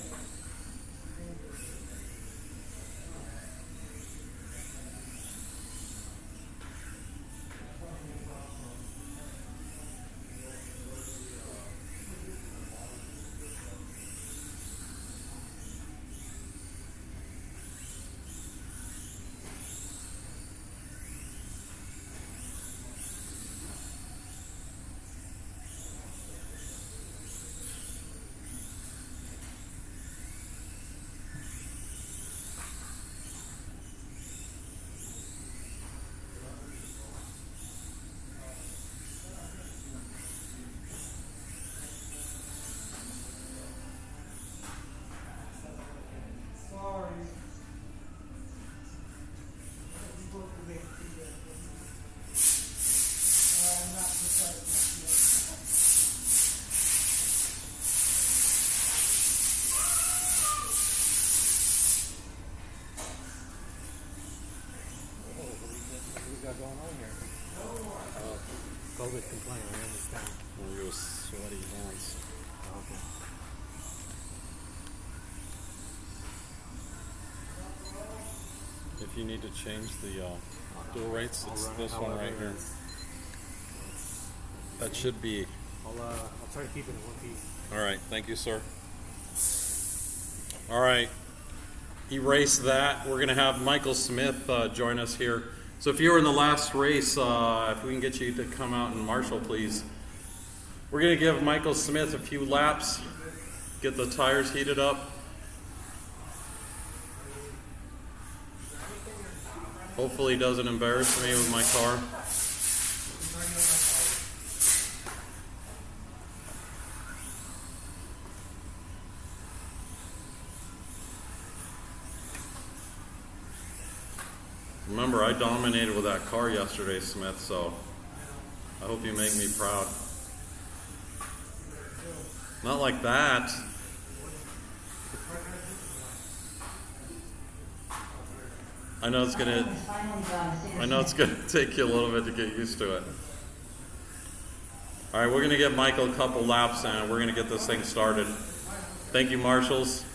[SPEAKER 5] Sorry. You both can make feedback. I'm not precise.
[SPEAKER 6] What we got going on here? COVID complaint, I understand.
[SPEAKER 1] We'll use sweaty hands.
[SPEAKER 6] Okay.
[SPEAKER 1] If you need to change the dual rates, it's this one right here. That should be.
[SPEAKER 6] I'll try to keep it in one piece.
[SPEAKER 1] All right, thank you, sir. All right, erase that. We're going to have Michael Smith join us here. So if you were in the last race, if we can get you to come out and marshal, please. We're going to give Michael Smith a few laps, get the tires heated up. Hopefully he doesn't embarrass me with my car. Remember, I dominated with that car yesterday, Smith, so I hope you make me proud. Not like that. I know it's gonna take you a little bit to get used to it. All right, we're gonna give Michael a couple laps and we're gonna get this thing started. Thank you, marshals.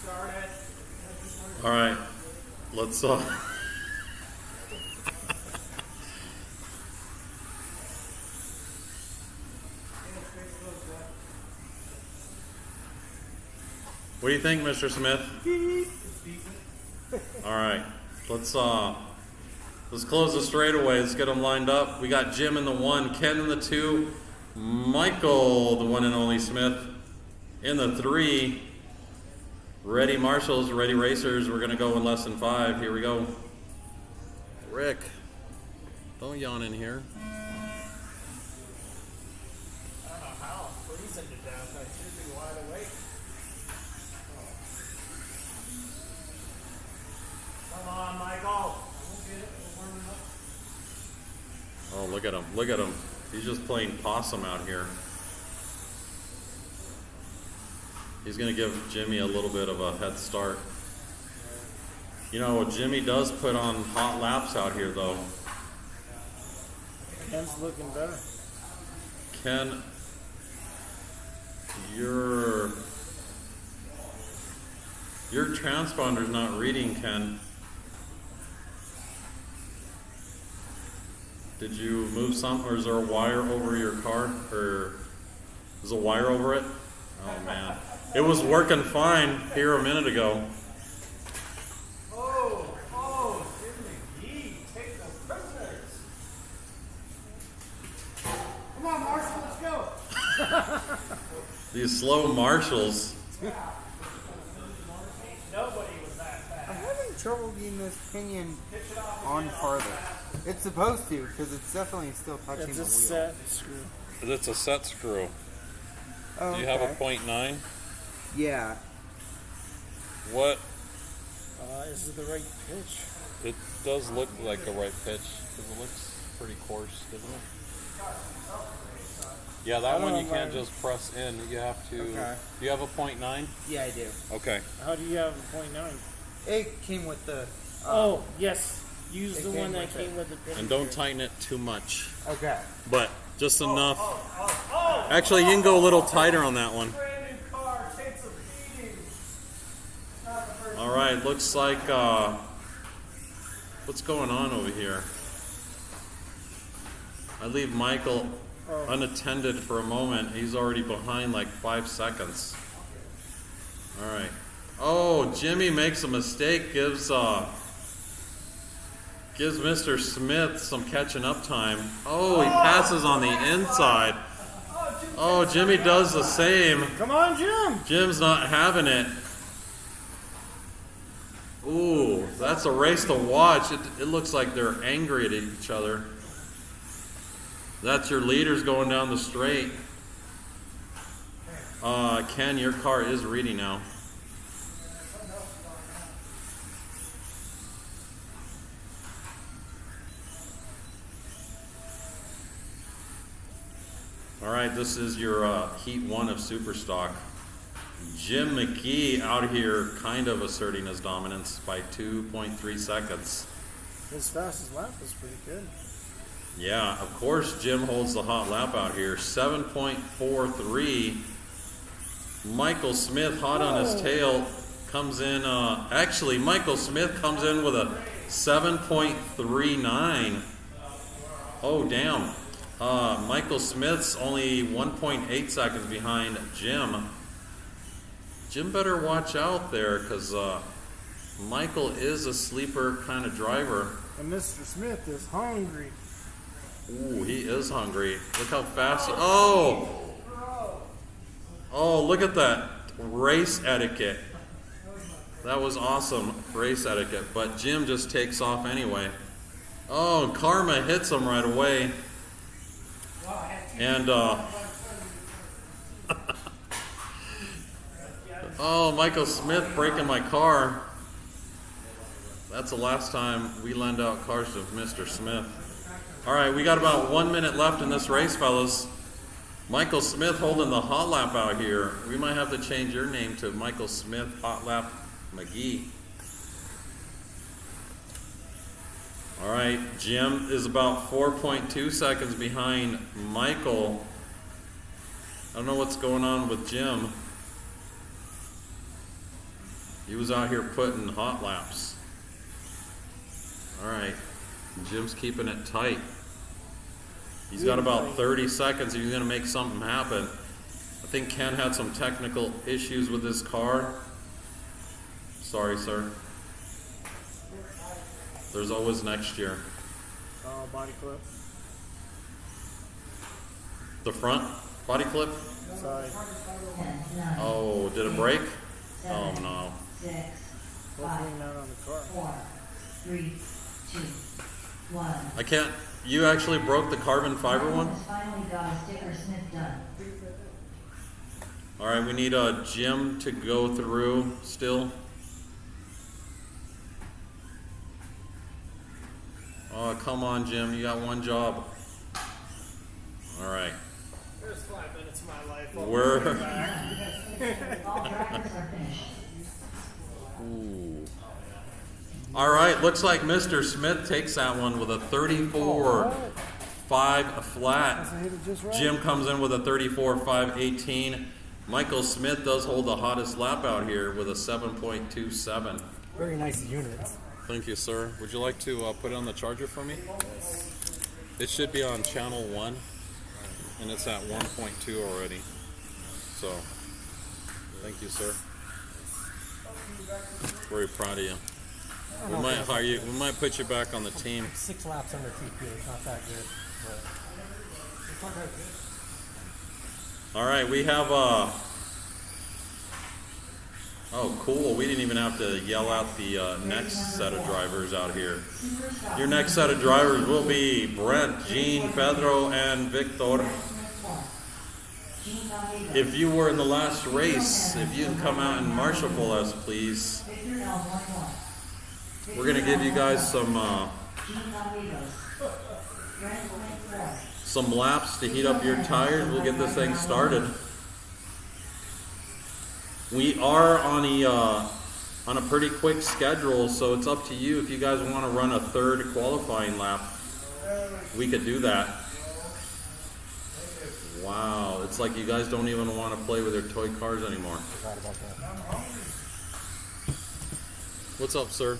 [SPEAKER 6] Start it.
[SPEAKER 1] All right, let's What do you think, Mr. Smith? All right, let's close the straightaways. Get them lined up. We got Jim in the 1, Ken in the 2, Michael, the one and only Smith, in the 3. Ready marshals, ready racers. We're gonna go in less than 5. Here we go. Rick, don't yawn in here.
[SPEAKER 6] I don't know how I'm freezing to death. I should be wide awake. Come on, Michael.
[SPEAKER 1] Oh, look at him. Look at him. He's just playing possum out here. He's going to give Jimmy a little bit of a head start. You know, Jimmy does put on hot laps out here, though.
[SPEAKER 6] Ken's looking better.
[SPEAKER 1] Ken, your transponder's not reading, Ken. Did you move some, or is there a wire over your car? Or is a wire over it? Oh, man. It was working fine here a minute ago.
[SPEAKER 6] Oh, Jim McGee, take the prisoners. Come on, Marshall, let's go.
[SPEAKER 1] These slow marshals.
[SPEAKER 6] Nobody was that fast.
[SPEAKER 8] I'm having trouble getting this pinion on farther. It's supposed to, because it's definitely still touching the wheel.
[SPEAKER 6] set screw.
[SPEAKER 1] It's a set screw.
[SPEAKER 8] Oh,
[SPEAKER 1] Do you have a
[SPEAKER 8] okay.
[SPEAKER 1] 0.9?
[SPEAKER 8] Yeah.
[SPEAKER 1] What?
[SPEAKER 6] Is it the right pitch?
[SPEAKER 1] It does look like a right pitch, because it looks pretty coarse, doesn't it? Yeah, that one you can't just press in. You have to.
[SPEAKER 8] Okay.
[SPEAKER 1] Do you have a 0.9?
[SPEAKER 8] Yeah, I do.
[SPEAKER 1] Okay.
[SPEAKER 6] How do you have a 0.9?
[SPEAKER 8] It came with the...
[SPEAKER 6] Oh, yes. Use
[SPEAKER 8] it
[SPEAKER 6] the
[SPEAKER 8] came
[SPEAKER 6] one that
[SPEAKER 8] with
[SPEAKER 6] came
[SPEAKER 8] it.
[SPEAKER 6] with the pitch.
[SPEAKER 1] And don't tighten it too much,
[SPEAKER 8] Okay.
[SPEAKER 1] but just enough. Actually, you can go a little tighter on that one.
[SPEAKER 5] Brand new car takes a beating. Not the first.
[SPEAKER 1] All right, looks like what's going on over here? I leave Michael unattended for a moment. He's already behind like 5 seconds. All right. Oh, Jimmy makes a mistake. Gives Mr. Smith some catching up time. Oh, he passes on the inside. Oh, Jimmy does the same.
[SPEAKER 6] Come on, Jim.
[SPEAKER 1] Jim's not having it. Ooh, that's a race to watch. It looks like they're angry at each other. That's your leaders going down the straight. Ken, your car is reading now. All right, this is your Heat 1 of Superstock. Jim McGee out here kind of asserting his dominance by 2.3 seconds.
[SPEAKER 6] His fastest lap was pretty good.
[SPEAKER 1] Yeah, of course Jim holds the hot lap out here. 7.43. Michael Smith hot on his tail comes in. Actually, Michael Smith comes in with a 7.39. Oh, damn. Michael Smith's only 1.8 seconds behind Jim. Jim better watch out there, because Michael is a sleeper kind of driver.
[SPEAKER 6] And Mr. Smith is hungry.
[SPEAKER 1] Ooh, he is hungry. Look how fast. Oh, look at that race etiquette. That was awesome race etiquette. But Jim just takes off anyway. Oh, Karma hits him right away. And oh, Michael Smith breaking my car. That's the last time we lend out cars to Mr. Smith. All right, we got about 1 minute left in this race, fellas. Michael Smith holding the hot lap out here. We might have to change your name to Michael Smith Hot Lap McGee. All right, Jim is about 4.2 seconds behind Michael. I don't know what's going on with Jim. He was out here putting hot laps. All right, Jim's keeping it tight. He's got about 30 seconds if he's going to make something happen. I think Ken had some technical issues with his car. Sorry, sir. There's always next year.
[SPEAKER 6] Body clip.
[SPEAKER 1] The front body clip?
[SPEAKER 6] Sorry.
[SPEAKER 3] 10, 9,
[SPEAKER 1] Oh, did it break?
[SPEAKER 3] 7,
[SPEAKER 1] Oh, no.
[SPEAKER 3] 6,
[SPEAKER 6] Hopefully
[SPEAKER 3] 5,
[SPEAKER 6] not on the car.
[SPEAKER 3] 4, 3, 2, 1.
[SPEAKER 1] I can't. You actually broke the carbon fiber one?
[SPEAKER 3] Has finally got a sticker Smith done.
[SPEAKER 1] All right, we need Jim to go through still. Oh, come on, Jim. You got one job. All right.
[SPEAKER 6] There's 5 minutes of my life.
[SPEAKER 1] We're.
[SPEAKER 3] All drivers are finished.
[SPEAKER 1] Ooh. All right, looks like Mr. Smith takes that one with a 34.5 flat. Jim comes in with a 34.518. Michael Smith does hold the hottest lap out here with a 7.27.
[SPEAKER 5] Very nice units.
[SPEAKER 1] Thank you, sir. Would you like to put it on the charger for me? It should be on channel 1, and it's at 1.2 already. So, thank you, sir. Very proud of you. We might hire you. We might put you back on the team.
[SPEAKER 5] 6 laps under TP. It's not that good. But it's not that good.
[SPEAKER 1] All right, we have oh, cool. We didn't even have to yell out the next set of drivers out here. Your next set of drivers will be Brent, Gene, Pedro, and Victor. If you were in the last race, if you can come out and marshal for us, please. We're going to give you guys some laps to heat up your tires. We'll get this thing started. We are on a pretty quick schedule, so it's up to you. If you guys want to run a third qualifying lap, we could do that. Wow, it's like you guys don't even want to play with your toy cars anymore. What's up, sir?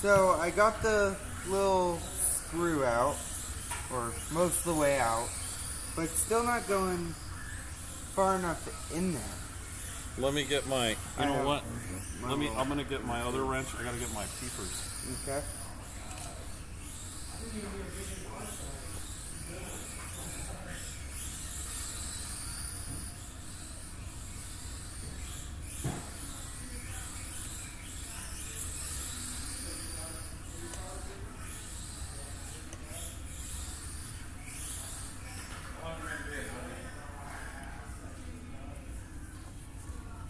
[SPEAKER 8] So I got the little screw out, or most of the way out, but it's still not going far enough in there.
[SPEAKER 1] Let me get my, you know what? I'm gonna get my other wrench. I gotta get my peepers.
[SPEAKER 8] Okay.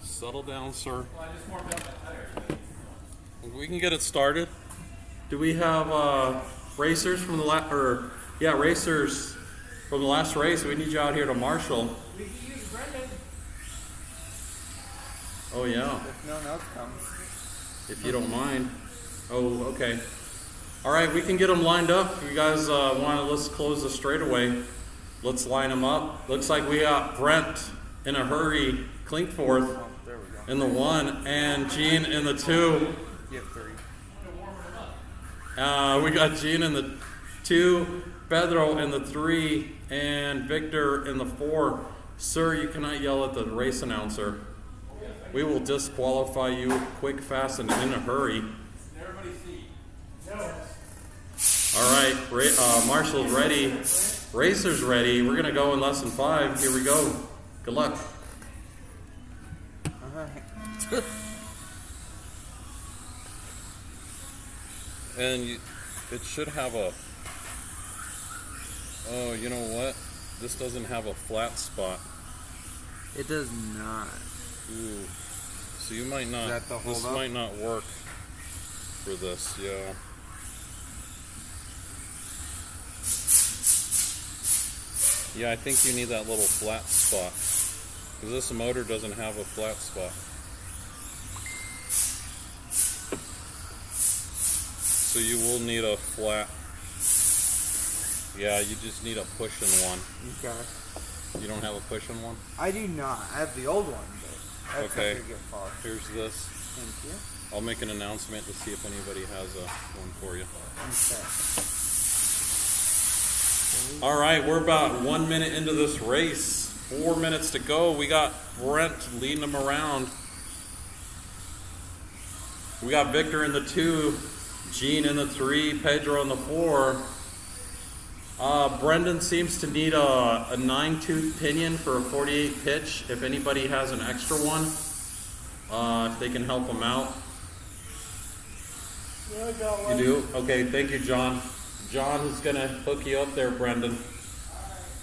[SPEAKER 1] Settle down, sir. We can get it started. Do we have racers from the racers from the last race? We need you out here to marshal.
[SPEAKER 6] We can use Brendan.
[SPEAKER 1] Oh yeah.
[SPEAKER 8] If no one else comes.
[SPEAKER 1] If you don't mind. Oh, okay. All right, we can get them lined up. If you guys want to, let's close the straightaway. Let's line them up. Looks like we got Brent in a hurry, Klinkforth in the 1, and Gene in the 2.
[SPEAKER 8] You have 3.
[SPEAKER 1] We got Gene in the 2, Pedro in the 3, and Victor in the 4. Sir, you cannot yell at the race announcer. We will disqualify you quick, fast, and in a hurry. All right, Marshall's ready. Racer's ready. We're going to go in less than 5. Here we go. Good luck. And it should have a... Oh, you know what? This doesn't have a flat spot.
[SPEAKER 8] It does not.
[SPEAKER 1] Ooh. So you might not...
[SPEAKER 8] Is that the
[SPEAKER 1] this
[SPEAKER 8] hold up?
[SPEAKER 1] might not work. for this, yeah. Yeah, I think you need that little flat spot. Because this motor doesn't have a flat spot. So you will need a flat. Yeah, you just need a push-in one.
[SPEAKER 8] Okay.
[SPEAKER 1] You don't have a push-in one?
[SPEAKER 8] I do not. I have the old one, but that's
[SPEAKER 1] Okay.
[SPEAKER 8] not gonna get far.
[SPEAKER 1] Here's this.
[SPEAKER 8] Thank you.
[SPEAKER 1] I'll make an announcement to see if anybody has one for you.
[SPEAKER 8] Okay.
[SPEAKER 1] All right, we're about 1 minute into this race. 4 minutes to go. We got Brent leading them around. We got Victor in the 2, Gene in the 3, Pedro in the 4. Brendan seems to need a 9-tooth pinion for a 48 pitch. If anybody has an extra one, if they can help him out.
[SPEAKER 6] Yeah, I got
[SPEAKER 1] You
[SPEAKER 6] one.
[SPEAKER 1] do? Okay, thank you, John. John is gonna hook you up there, Brendan.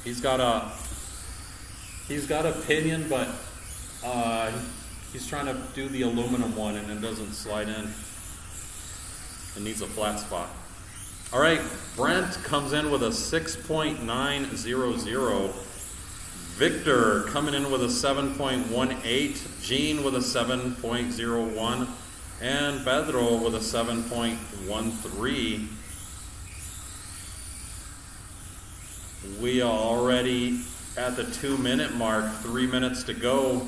[SPEAKER 1] He's got a pinion, but he's trying to do the aluminum one and it doesn't slide in. It needs a flat spot. All right, Brent comes in with a 6.900. Victor coming in with a 7.18. Gene with a 7.01. And Pedro with a 7.13. We are already at the 2-minute mark, 3 minutes to go.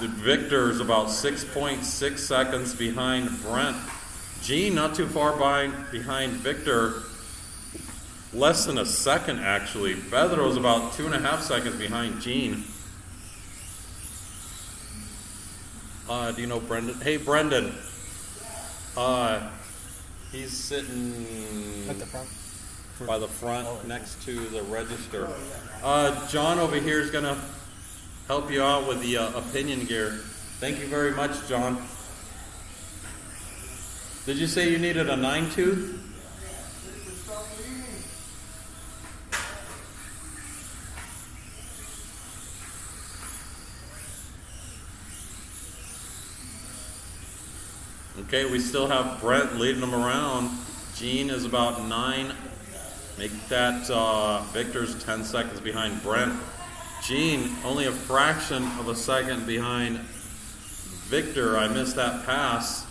[SPEAKER 1] The Victor is about 6.6 seconds behind Brent. Gene not too far behind Victor. Less than a second, actually. Pedro's about 2.5 seconds behind Gene. Do you know Brendan? Hey, Brendan. He's sitting
[SPEAKER 2] At the front.
[SPEAKER 1] by the front next to the register. John over here is going to help you out with the opinion gear. Thank you very much, John. Did you say you needed a 9-tooth? Okay, we still have Brent leading them around. Gene is about 9. Make that Victor's 10 seconds behind Brent. Gene only a fraction of a second behind Victor. I missed that pass.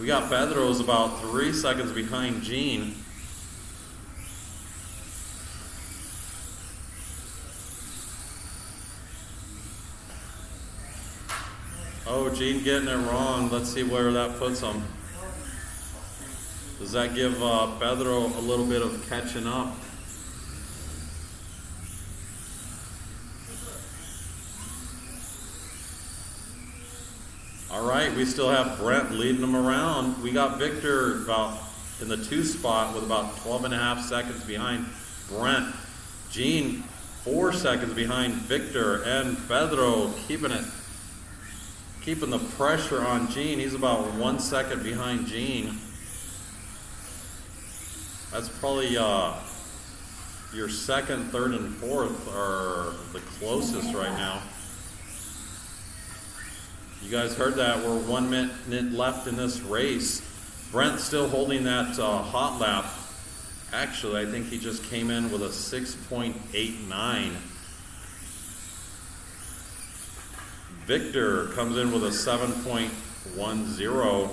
[SPEAKER 1] We got Pedro's about 3 seconds behind Gene. Oh, Gene getting it wrong. Let's see where that puts him. Does that give Pedro a little bit of catching up? All right, we still have Brent leading them around. We got Victor about in the 2 spot with about 12.5 seconds behind Brent. Gene 4 seconds behind Victor, and Pedro keeping the pressure on Gene. He's about 1 second behind Gene. That's probably your second, third, and fourth are the closest right now. You guys heard that. We're 1 minute left in this race. Brent's still holding that hot lap. Actually, I think he just came in with a 6.89. Victor comes in with a 7.10.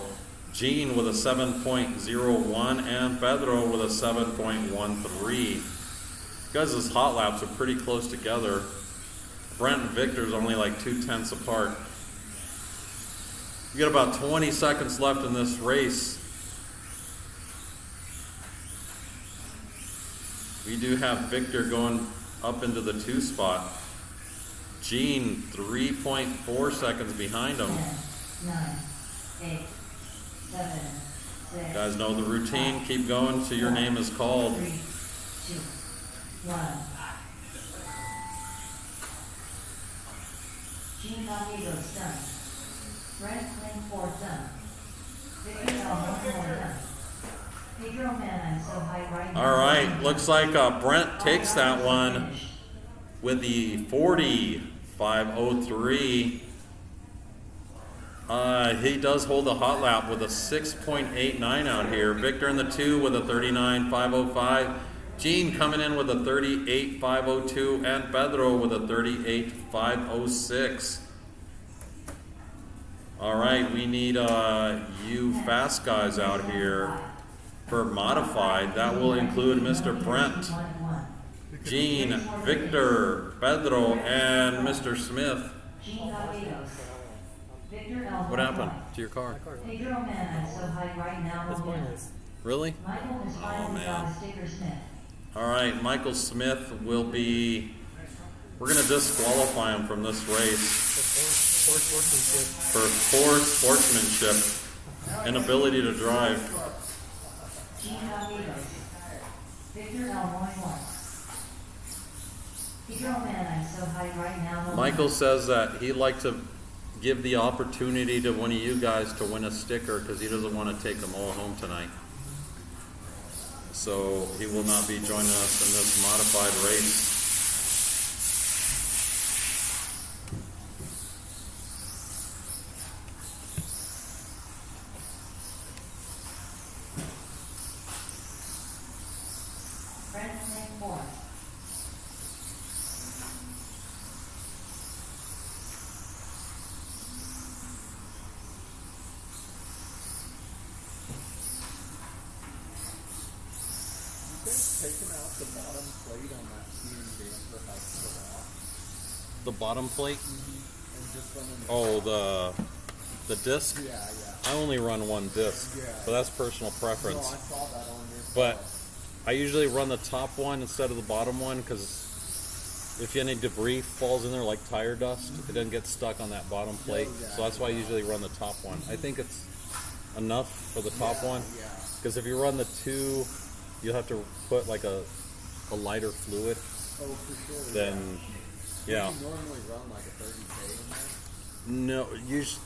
[SPEAKER 1] Gene with a 7.01. And Pedro with a 7.13. Guys, his hot laps are pretty close together. Brent and Victor's only like 0.2 apart. We got about 20 seconds left in this race. We do have Victor going up into the 2 spot. Gene 3.4 seconds behind him.
[SPEAKER 3] 10, 9, 8, 7, 6.
[SPEAKER 1] Guys know the routine. Keep going till your name is called.
[SPEAKER 3] 3, 2, 1. Gene Montego's done. Brent Kling 4 done. Victor Almond 4 done. Pedro Man, I'm so high right now.
[SPEAKER 1] All right, looks like Brent takes that one with the 45.03. He does hold a hot lap with a 6.89 out here. Victor in the 2 with a 39.505. Gene coming in with a 38.502. And Pedro with a 38.506. All right, we need you fast guys out here for modified. That will include Mr. Brent, Gene, Victor, Pedro, and Mr. Smith.
[SPEAKER 3] Gene Gallegos. Victor L.
[SPEAKER 1] What happened to your car?
[SPEAKER 3] Pedro Man, I'm so high right now.
[SPEAKER 6] That's pointless.
[SPEAKER 1] Really?
[SPEAKER 3] Michael has finally got a sticker Smith.
[SPEAKER 1] All right, Michael Smith will be. We're going to disqualify him from this race for poor sportsmanship and ability to drive.
[SPEAKER 3] Gene Gallegos. Victor L. 11. Pedro Man, I'm so high right now.
[SPEAKER 1] Michael says that he'd like to give the opportunity to one of you guys to win a sticker because he doesn't want to take them all home tonight. So he will not be joining us in this modified race.
[SPEAKER 3] Brent Smith 4.
[SPEAKER 4] Taking out the bottom plate on that steam damper has to off.
[SPEAKER 1] The bottom plate?
[SPEAKER 4] And just running
[SPEAKER 1] The disc?
[SPEAKER 4] yeah.
[SPEAKER 1] I only run one disc,
[SPEAKER 4] Yeah.
[SPEAKER 1] but that's personal
[SPEAKER 4] No, I
[SPEAKER 1] preference.
[SPEAKER 4] saw that on your
[SPEAKER 1] But I usually run the top one instead of the bottom one because if any debris falls in there like tire dust, it doesn't get stuck on that bottom plate. So that's why I usually run the top one. I think it's enough for the top one because if you run the 2, you'll have to put like a lighter fluid.
[SPEAKER 4] Oh, for sure.
[SPEAKER 1] Then, yeah.
[SPEAKER 4] You normally run like a 30K in there?
[SPEAKER 1] No,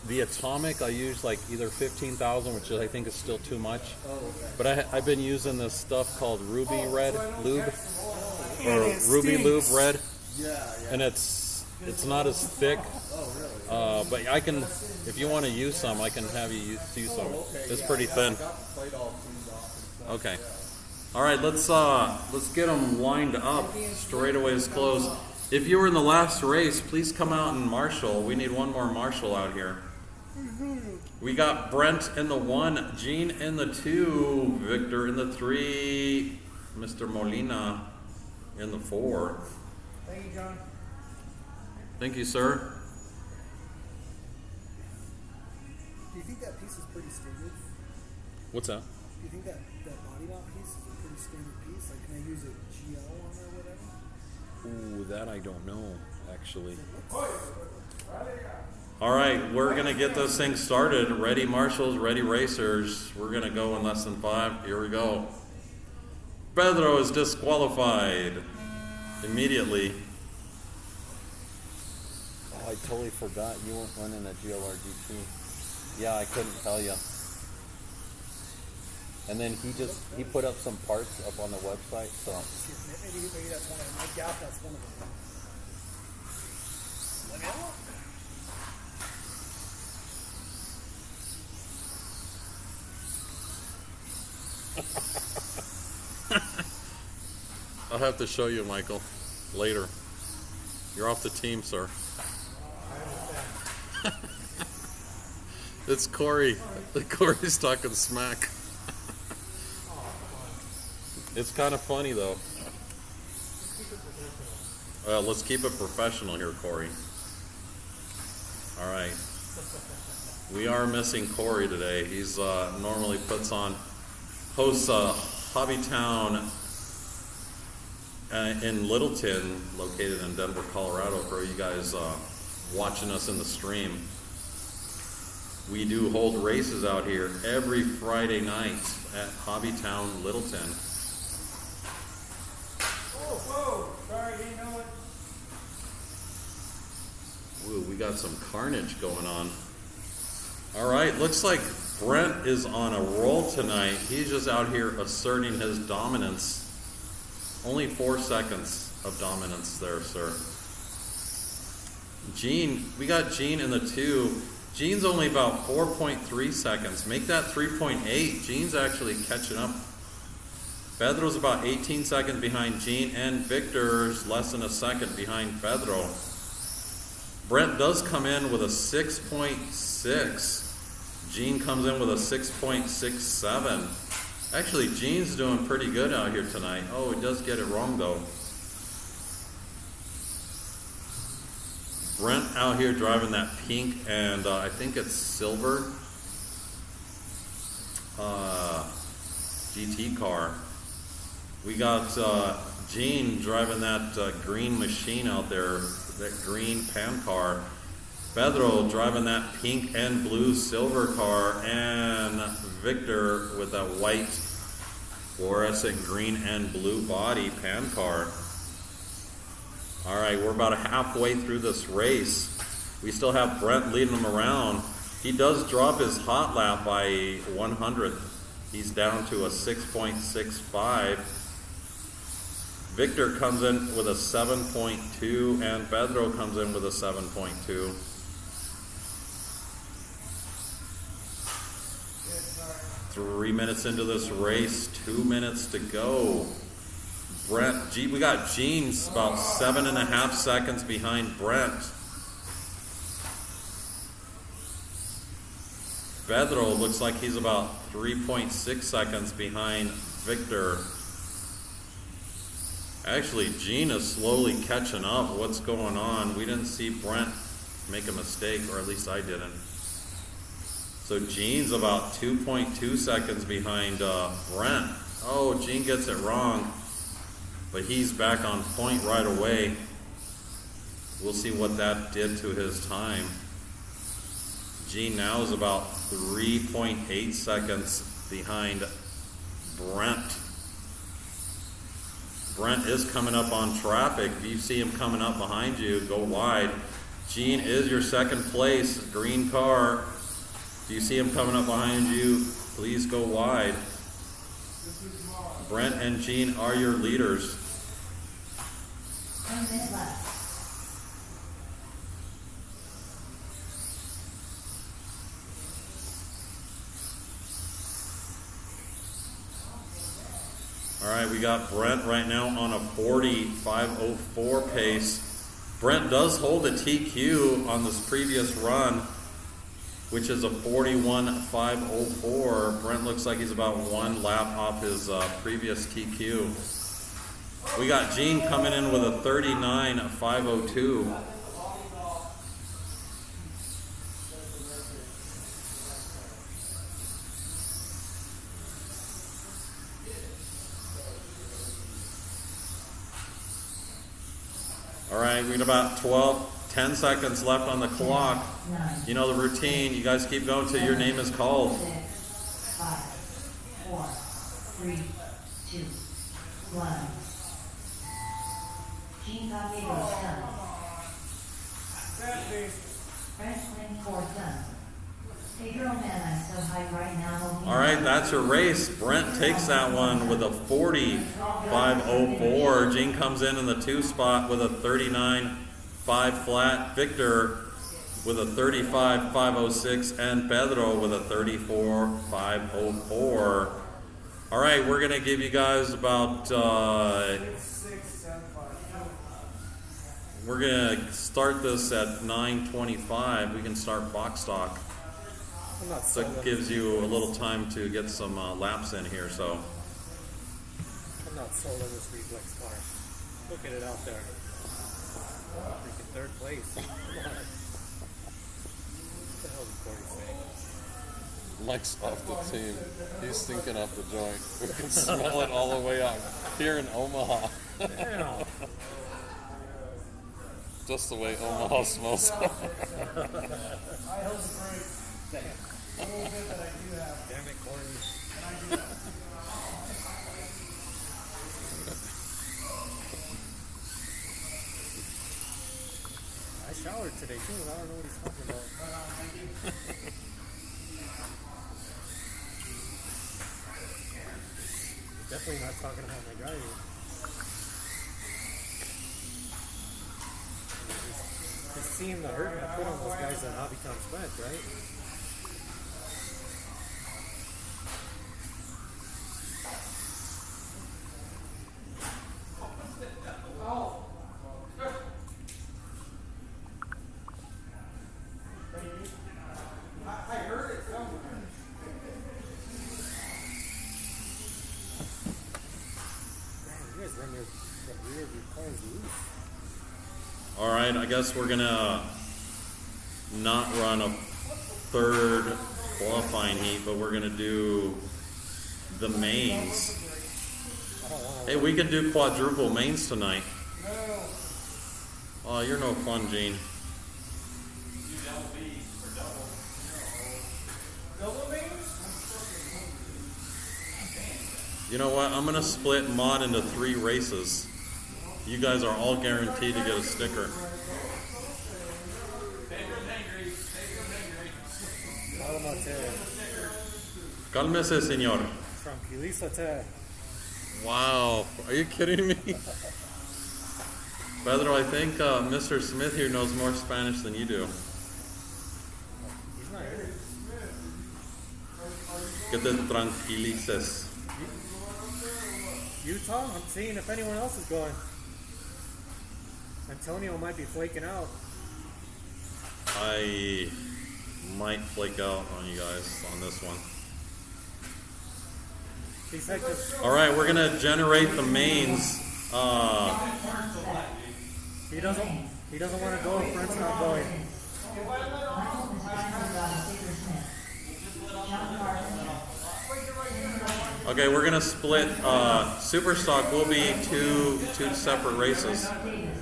[SPEAKER 1] the atomic I use like either 15,000, which I think is still too much.
[SPEAKER 4] Oh, okay.
[SPEAKER 1] But I've been using this stuff called Ruby Red Lube or
[SPEAKER 5] it
[SPEAKER 1] Ruby Lube
[SPEAKER 5] stinks.
[SPEAKER 1] Red,
[SPEAKER 4] Yeah.
[SPEAKER 1] and it's not as thick.
[SPEAKER 4] Oh, really?
[SPEAKER 1] But I can, if you want to use some, I can have you use some.
[SPEAKER 4] Okay.
[SPEAKER 1] It's
[SPEAKER 4] yeah,
[SPEAKER 1] pretty
[SPEAKER 4] yeah,
[SPEAKER 1] thin.
[SPEAKER 4] I got the plate all cleaned off and stuff.
[SPEAKER 1] Okay. All right, let's get them lined up. Straightaway is closed. If you were in the last race, please come out and marshal. We need one more marshal out here. We got Brent in the 1, Gene in the 2, Victor in the 3, Mr. Molina in the 4.
[SPEAKER 5] Thank you, John.
[SPEAKER 1] Thank you, sir.
[SPEAKER 5] Do you think that piece is pretty standard?
[SPEAKER 1] What's that?
[SPEAKER 5] Do you think that body mount piece is a pretty standard piece? Like, can I use a GL on there or whatever?
[SPEAKER 1] Ooh, that I don't know, actually. All right, we're going to get this thing started. Ready marshals, ready racers. We're going to go in less than 5. Here we go. Pedro is disqualified immediately. Oh, I totally forgot you weren't running a GLR-GT. Yeah, I couldn't tell you. And then he put up some parts up on the website, so.
[SPEAKER 5] Maybe that's one of them. I doubt that's one of them. Let me know.
[SPEAKER 1] I'll have to show you, Michael, later. You're off the team, sir. It's Corey. Corey's talking smack. It's kind of funny, though. Let's keep it professional here, Corey. All right. We are missing Corey today. He's normally hosts HobbyTown in Littleton, located in Denver, Colorado, for you guys watching us in the stream. We do hold races out here every Friday night at HobbyTown Littleton.
[SPEAKER 5] Whoa. Sorry, didn't know it.
[SPEAKER 1] Ooh, we got some carnage going on. All right, looks like Brent is on a roll tonight. He's just out here asserting his dominance. Only 4 seconds of dominance there, sir. Gene, we got Gene in the 2. Gene's only about 4.3 seconds. Make that 3.8. Gene's actually catching up. Pedro's about 18 seconds behind Gene, and Victor's less than a second behind Pedro. Brent does come in with a 6.6. Gene comes in with a 6.67. Actually, Gene's doing pretty good out here tonight. Oh, he does get it wrong though. Brent out here driving that pink and I think it's silver GT car. We got Gene driving that green machine out there, that green pan car. Pedro driving that pink and blue silver car, and Victor with that white fluorescent green and blue body pan car. All right, we're about halfway through this race. We still have Brent leading him around. He does drop his hot lap by 100. He's down to a 6.65. Victor comes in with a 7.2, and Pedro comes in with a 7.2. Three minutes into this race, 2 minutes to go. We got Gene's about 7.5 seconds behind Brent. Pedro looks like he's about 3.6 seconds behind Victor. Actually, Gene is slowly catching up. What's going on? We didn't see Brent make a mistake, or at least I didn't. So Gene's about 2.2 seconds behind Brent. Oh, Gene gets it wrong, but he's back on point right away. We'll see what that did to his time. Gene now is about 3.8 seconds behind Brent. Brent is coming up on traffic. If you see him coming up behind you, go wide. Gene is your second place, green car. If you see him coming up behind you, please go wide. Brent and Gene are your leaders.
[SPEAKER 3] 1 minute left.
[SPEAKER 1] All right, we got Brent right now on a 45.04 pace. Brent does hold a TQ on this previous run, which is a 41.504. Brent looks like he's about one lap off his previous TQ. We got Gene coming in with a 39.502. All right, we got about 10 seconds left on the clock. You know the routine. You guys keep going till your name is called.
[SPEAKER 3] 6, 5, 4, 3, 2, 1. Gene Gallego done. Brent Lynn Ford done. Pedro man, I'm so high right now.
[SPEAKER 1] All right, that's your race. Brent takes that one with a 40.504. Gene comes in the 2 spot with a 39.5 flat. Victor with a 35.506, and Pedro with a 34.504. All right, we're gonna give you guys about. We're gonna start this at 9:25. We can start box stock. So it gives you a little time to get some laps in here. So
[SPEAKER 6] I'm not sold on this reflex car. Look at it out there. Freaking third place. Come on. What the hell is Corey saying?
[SPEAKER 9] Mike's off the team. He's stinking up the joint. We can smell it all the way out here in Omaha.
[SPEAKER 6] Damn.
[SPEAKER 9] Just the way Omaha smells.
[SPEAKER 5] I hope it's great. A little bit that I do have.
[SPEAKER 6] Damn it, Corey.
[SPEAKER 5] And I do have.
[SPEAKER 6] I showered today too, and I don't know what he's talking about. He's definitely not talking about my driving. His seen the hurt I put on those guys at HobbyTown Spec, right?
[SPEAKER 5] I heard it somewhere.
[SPEAKER 6] Man, you guys run the rear of your cars loose.
[SPEAKER 1] All right, I guess we're gonna not run a third qualifying heat, but we're gonna do the mains. Hey, we can do quadruple mains tonight. Oh, you're no fun, Gene. You know what? I'm gonna split mod into 3 races. You guys are all guaranteed to get a sticker. Cálmese, señor.
[SPEAKER 6] Tranquilízate.
[SPEAKER 1] Wow, are you kidding me? Pedro, I think Mr. Smith here knows more Spanish than you do.
[SPEAKER 6] He's not here.
[SPEAKER 1] Que te tranquilices.
[SPEAKER 6] Utah, I'm seeing if anyone else is going. Antonio might be flaking out.
[SPEAKER 1] I might flake out on you guys on this one.
[SPEAKER 6] He said just,
[SPEAKER 1] All right, we're gonna generate the mains.
[SPEAKER 6] he doesn't want to go if Brent's not going.
[SPEAKER 3] Michael has finally got a sticker Smith. John Carpenter.
[SPEAKER 1] Okay, we're gonna split. Super stock will be two separate races.
[SPEAKER 3] Davis.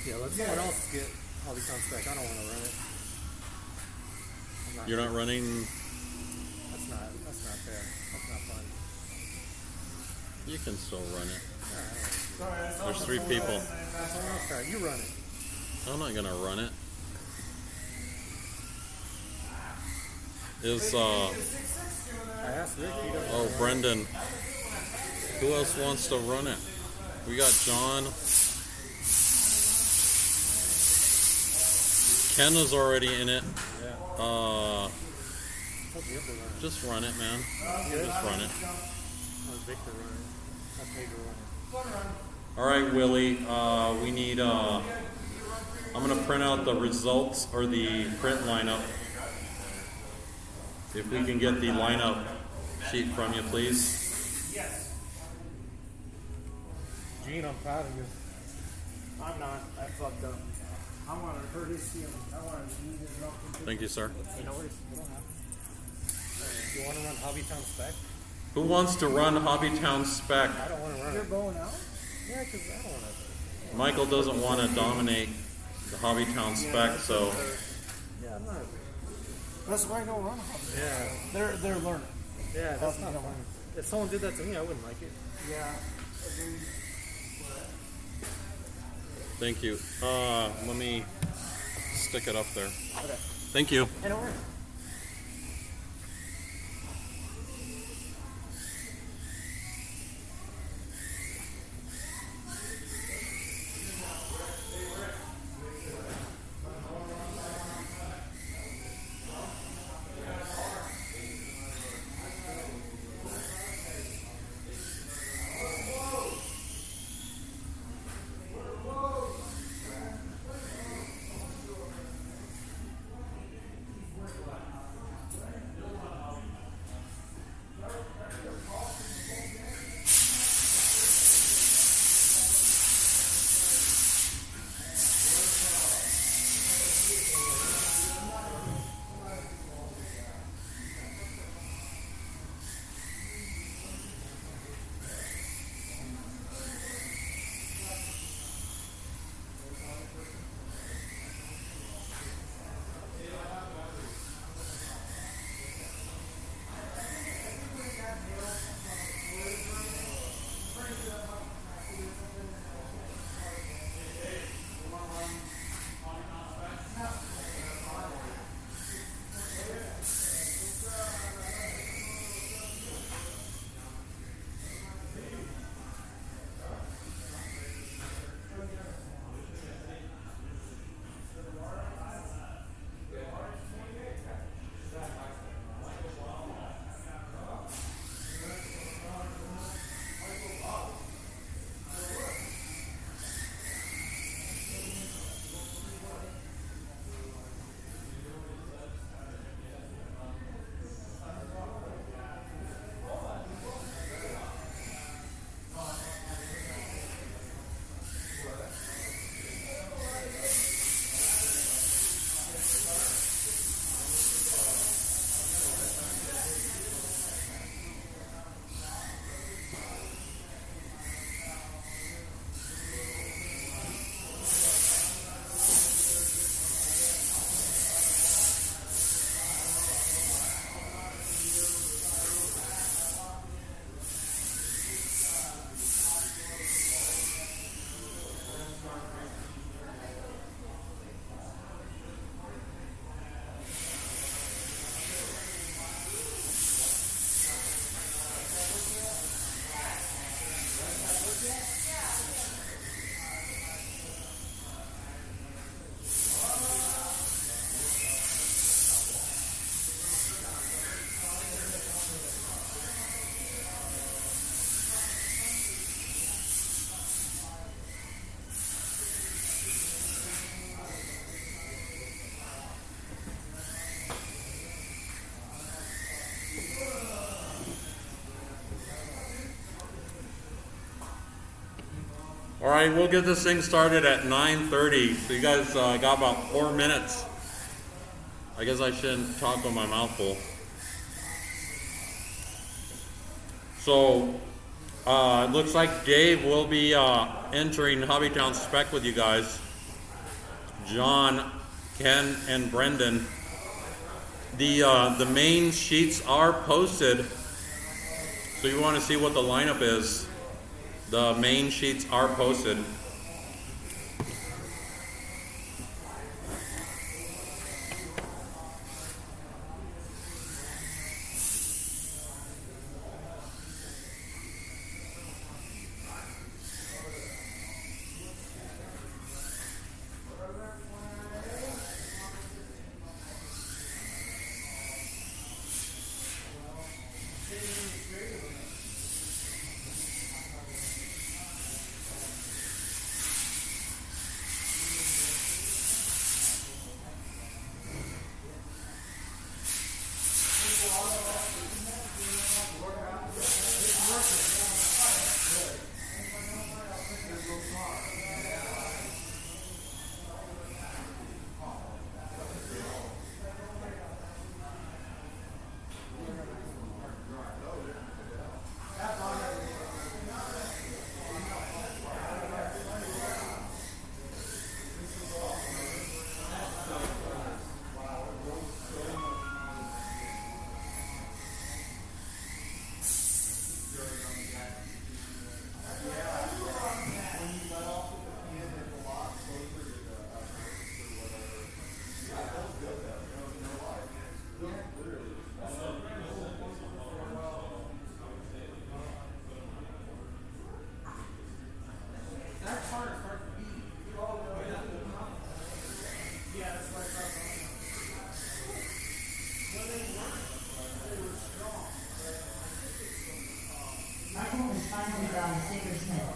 [SPEAKER 6] Yeah, let someone else get HobbyTown Spec. I don't want to run it.
[SPEAKER 1] You're not running.
[SPEAKER 6] That's not fair. That's not fun.
[SPEAKER 1] You can still run it.
[SPEAKER 6] Alright.
[SPEAKER 1] There's 3 people.
[SPEAKER 6] Let someone else try it. You run it.
[SPEAKER 1] I'm not gonna run it. Is
[SPEAKER 6] I asked Rick. He doesn't.
[SPEAKER 1] oh, Brendan. Who else wants to run it? We got John. Ken was already in it.
[SPEAKER 6] Yeah.
[SPEAKER 1] Just run it, man. Just run it.
[SPEAKER 6] Let Victor run it. Let Pedro run it.
[SPEAKER 1] All right, Willie. We need. I'm gonna print out the results or the print lineup. If we can get the lineup sheet from you, please.
[SPEAKER 5] Yes.
[SPEAKER 6] Gene, I'm proud of you.
[SPEAKER 5] I'm not. I fucked up. I want to hurt his feelings. I want to leave his up.
[SPEAKER 1] Thank you, sir.
[SPEAKER 6] You know worries. You don't have to. You want to run HobbyTown Spec?
[SPEAKER 1] Who wants to run HobbyTown Spec?
[SPEAKER 6] I don't want to run
[SPEAKER 5] You're
[SPEAKER 6] it.
[SPEAKER 5] going out?
[SPEAKER 6] Yeah, because I don't want to.
[SPEAKER 1] Michael doesn't want to dominate the HobbyTown Spec, so
[SPEAKER 6] Yeah, I'm not.
[SPEAKER 5] That's why I don't run.
[SPEAKER 6] Yeah.
[SPEAKER 5] They're learning.
[SPEAKER 6] Yeah, that's not fun. If someone did that to me, I wouldn't like it.
[SPEAKER 5] Yeah. Agreed.
[SPEAKER 1] thank you. Let me stick it up there.
[SPEAKER 5] Okay.
[SPEAKER 1] Thank you.
[SPEAKER 5] Hey, don't worry.
[SPEAKER 1] All right, we'll get this thing started at 9:30. So you guys got about 4 minutes. I guess I shouldn't talk with my mouth full. So it looks like Dave will be entering HobbyTown spec with you guys. John, Ken, and Brendan. The main sheets are posted. So you want to see what the lineup is. The main sheets are posted.
[SPEAKER 3] Michael has finally got a sticker smith.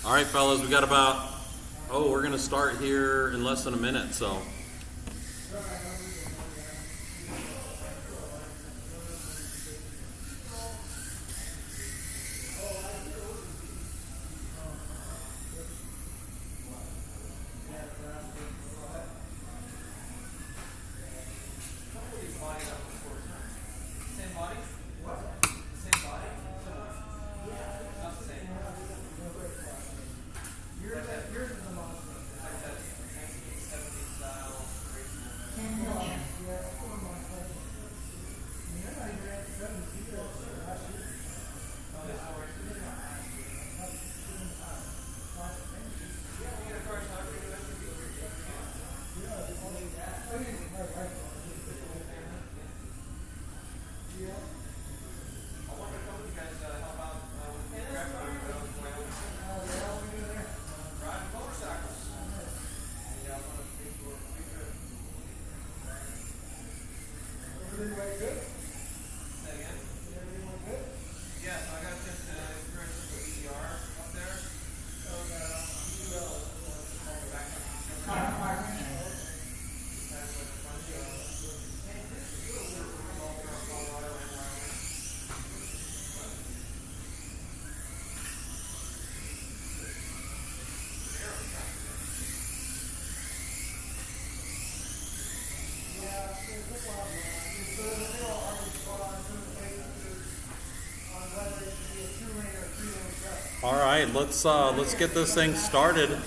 [SPEAKER 1] All right, fellas, we got about, we're going to start here in less than a minute, so. All right, let's get this thing started.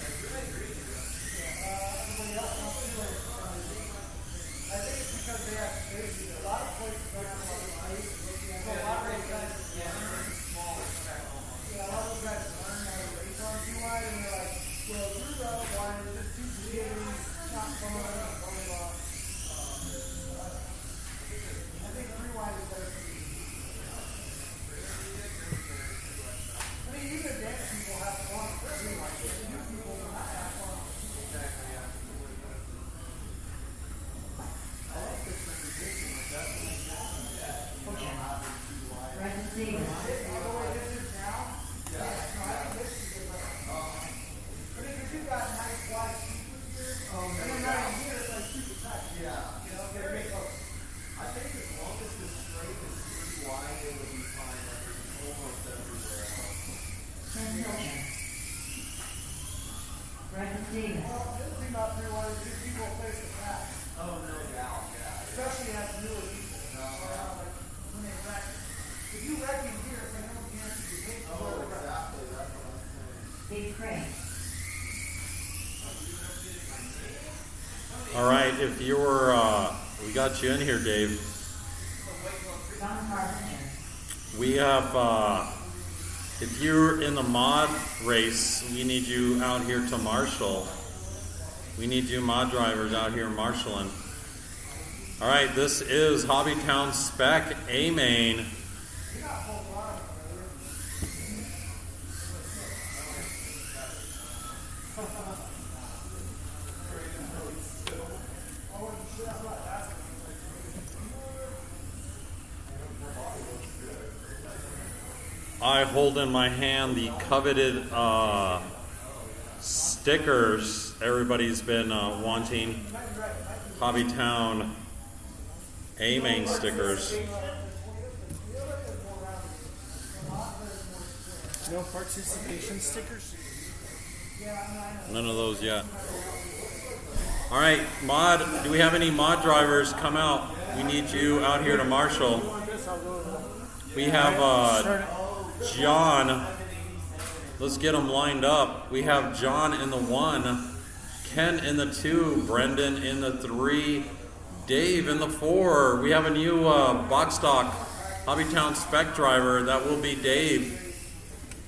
[SPEAKER 1] All right, if you were, we got you in here, Dave. We have, if you're in the mod race, we need you out here to marshal. We need you mod drivers out here marshaling. All right, this is HobbyTown Spec A-Main. I hold in my hand the coveted stickers everybody's been wanting. HobbyTown A-Main stickers.
[SPEAKER 6] No participation stickers?
[SPEAKER 1] None of those yet. All right, mod. Do we have any mod drivers? Come out. We need you out here to marshal. We have John. Let's get them lined up. We have John in the 1, Ken in the 2, Brendan in the 3, Dave in the 4. We have a new box stock HobbyTown Spec driver. That will be Dave.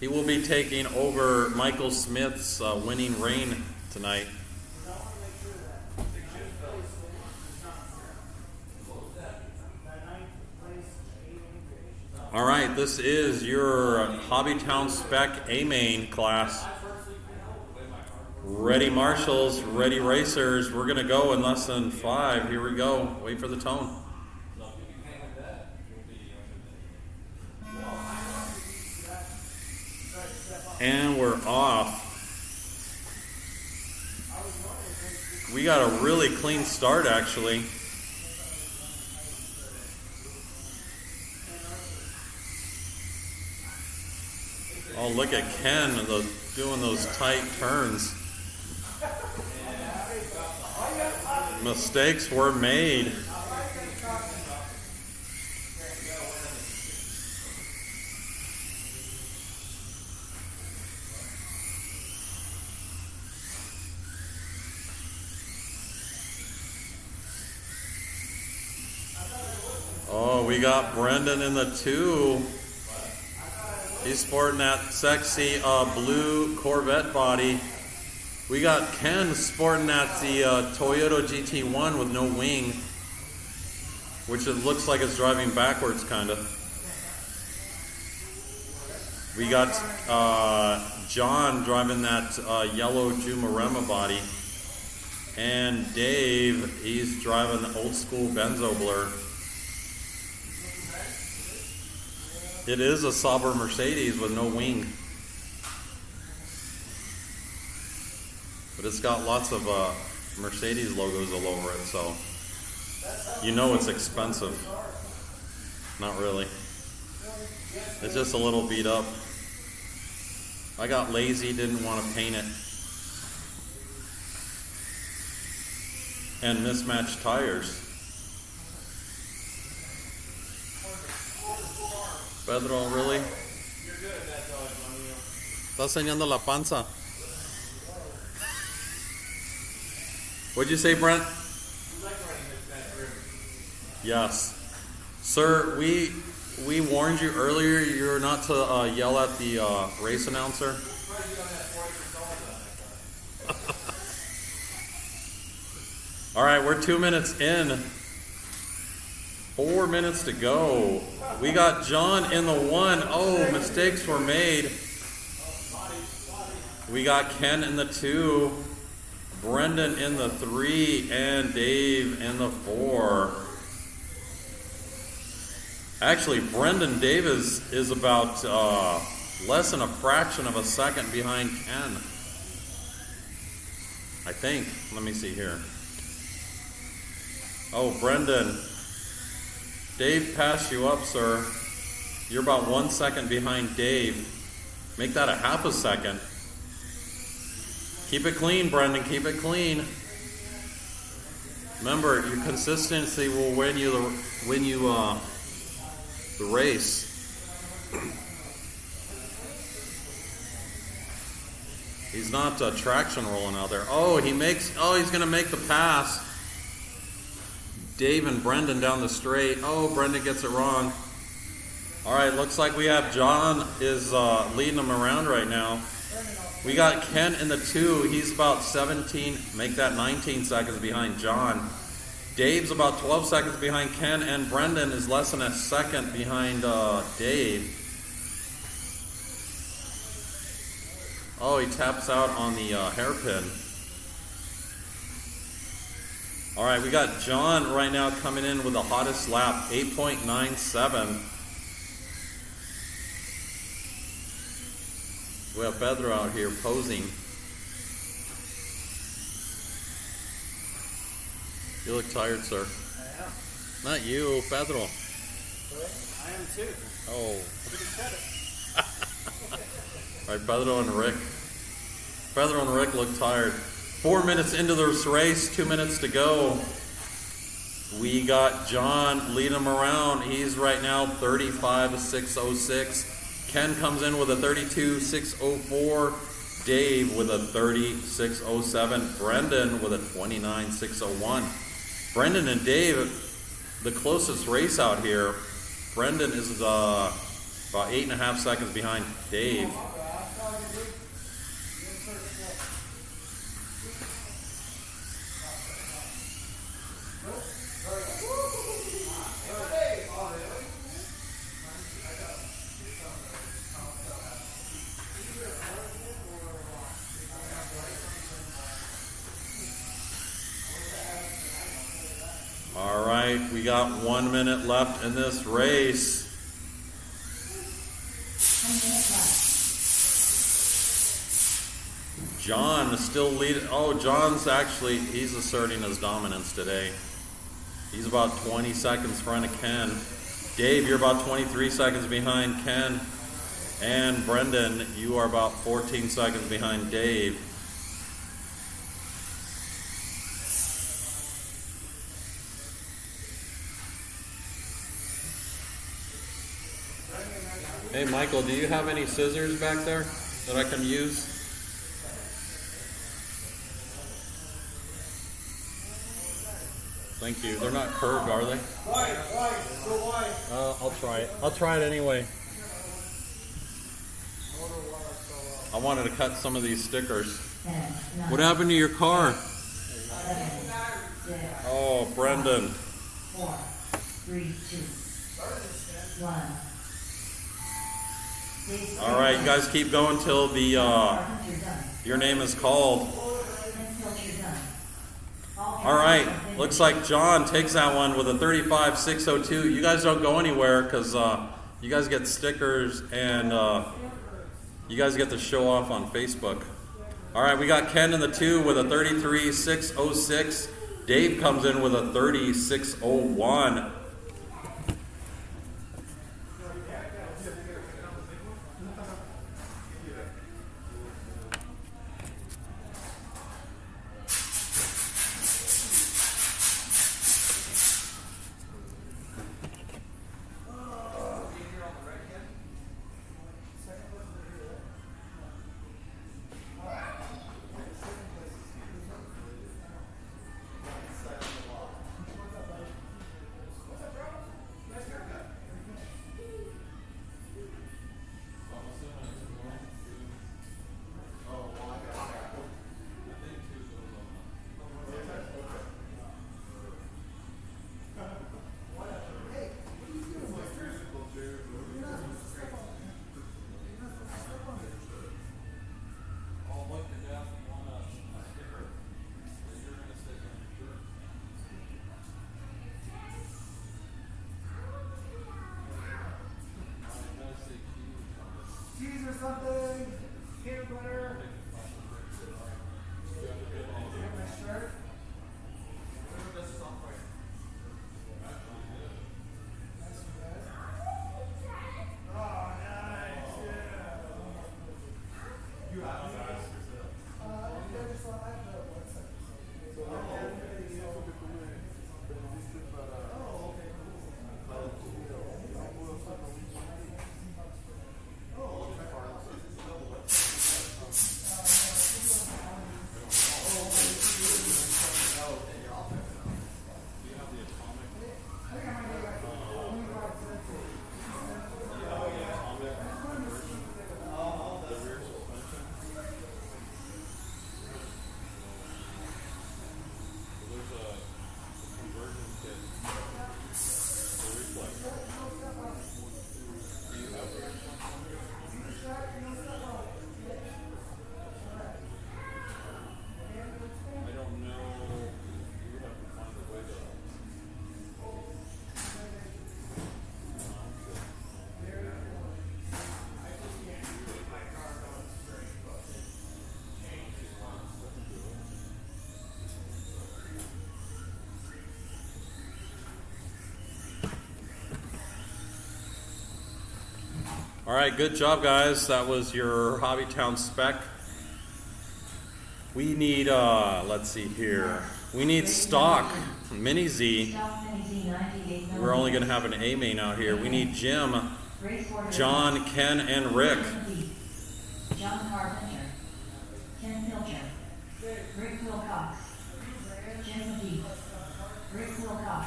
[SPEAKER 1] He will be taking over Michael Smith's winning reign tonight. All right, this is your HobbyTown Spec A-Main class. Ready marshals, ready racers. We're gonna go in less than 5. Here we go. Wait for the tone. And we're off. We got a really clean start, actually. Oh, look at Ken doing those tight turns. Mistakes were made. Oh, we got Brendan in the 2. He's sporting that sexy blue Corvette body. We got Ken sporting that the Toyota GT1 with no wing, which it looks like it's driving backwards, kind of. We got John driving that yellow Jumarema body, and Dave, he's driving the old school Benzo Blur. It is a Sauber Mercedes with no wing. But it's got lots of Mercedes logos all over it, so you know it's expensive. Not really. It's just a little beat up. I got lazy, didn't want to paint it. And mismatched tires. Pedro, really? Está enseñando la panza. What'd you say, Brent? Yes. Sir, we warned you earlier you're not to yell at the race announcer. All right, we're 2 minutes in. 4 minutes to go. We got John in the 1. Oh, mistakes were made. We got Ken in the 2. Brendan in the 3. And Dave in the 4. Actually, Brendan Davis is about less than a fraction of a second behind Ken. I think. Let me see here. Oh, Brendan. Dave passed you up, sir. You're about 1 second behind Dave. Make that a half a second. Keep it clean, Brendan. Keep it clean. Remember, your consistency will win you the race. He's not traction rolling out there. Oh, he's going to make the pass. Dave and Brendan down the straight. Oh, Brendan gets it wrong. All right, looks like we have John is leading them around right now. We got Ken in the 2. He's about 17, make that 19 seconds behind John. Dave's about 12 seconds behind Ken, and Brendan is less than a second behind Dave. Oh, he taps out on the hairpin. All right, we got John right now coming in with the hottest lap, 8.97. We have Pedro out here posing. You look tired, sir.
[SPEAKER 6] I am.
[SPEAKER 1] Not you, Pedro.
[SPEAKER 6] I am too.
[SPEAKER 1] Oh.
[SPEAKER 6] Pretty said it.
[SPEAKER 1] All right, Pedro and Rick. Pedro and Rick look tired. 4 minutes into this race, 2 minutes to go. We got John leading him around. He's right now 35.606. Ken comes in with a 32.604. Dave with a 30.607. Brendan with a 29.601. Brendan and Dave, the closest race out here. Brendan is about 8.5 seconds behind Dave. All right, we got 1 minute left in this race.
[SPEAKER 3] 10 minutes left.
[SPEAKER 1] John is still leading. Oh, John's actually, he's asserting his dominance today. He's about 20 seconds front of Ken. Dave, you're about 23 seconds behind Ken. And Brendan, you are about 14 seconds behind Dave. Hey, Michael, do you have any scissors back there that I can use? Thank you. They're not curved, are they?
[SPEAKER 5] Wide, go wide.
[SPEAKER 1] I'll try it. I'll try it anyway. I wanted to cut some of these stickers.
[SPEAKER 3] 10, 9,
[SPEAKER 1] What happened to your car?
[SPEAKER 3] 7, 6,
[SPEAKER 1] Oh, Brendan.
[SPEAKER 3] 4, 3, 2, 1.
[SPEAKER 1] All right, you guys keep going till the your name is called. All right, looks like John takes that one with a 35.602. You guys don't go anywhere because you guys get stickers and you guys get to show off on Facebook. All right, we got Ken in the 2 with a 33.606. Dave comes in with a 30.601. All right, good job, guys. That was your HobbyTown spec. We need, let's see here. We need stock Mini Z.
[SPEAKER 3] Stock Mini Z 98
[SPEAKER 1] We're only going to have an A main out here. We need Jim,
[SPEAKER 3] Race order
[SPEAKER 1] John, Ken, and Rick.
[SPEAKER 3] John Carpenter, Ken Pilcher, Rick Wilcox, Jim McGee, Rick Wilcox.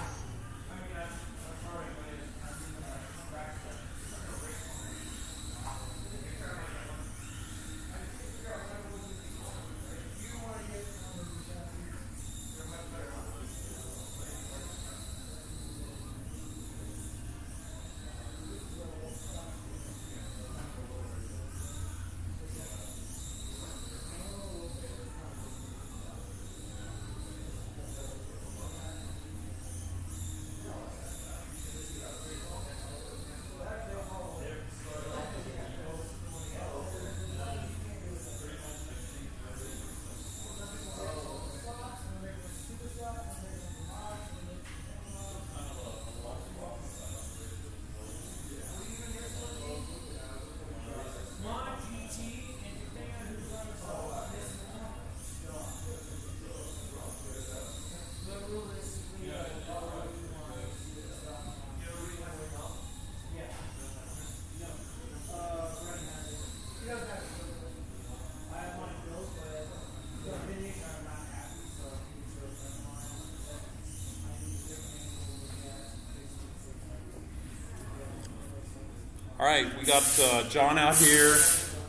[SPEAKER 1] All right, we got John out here.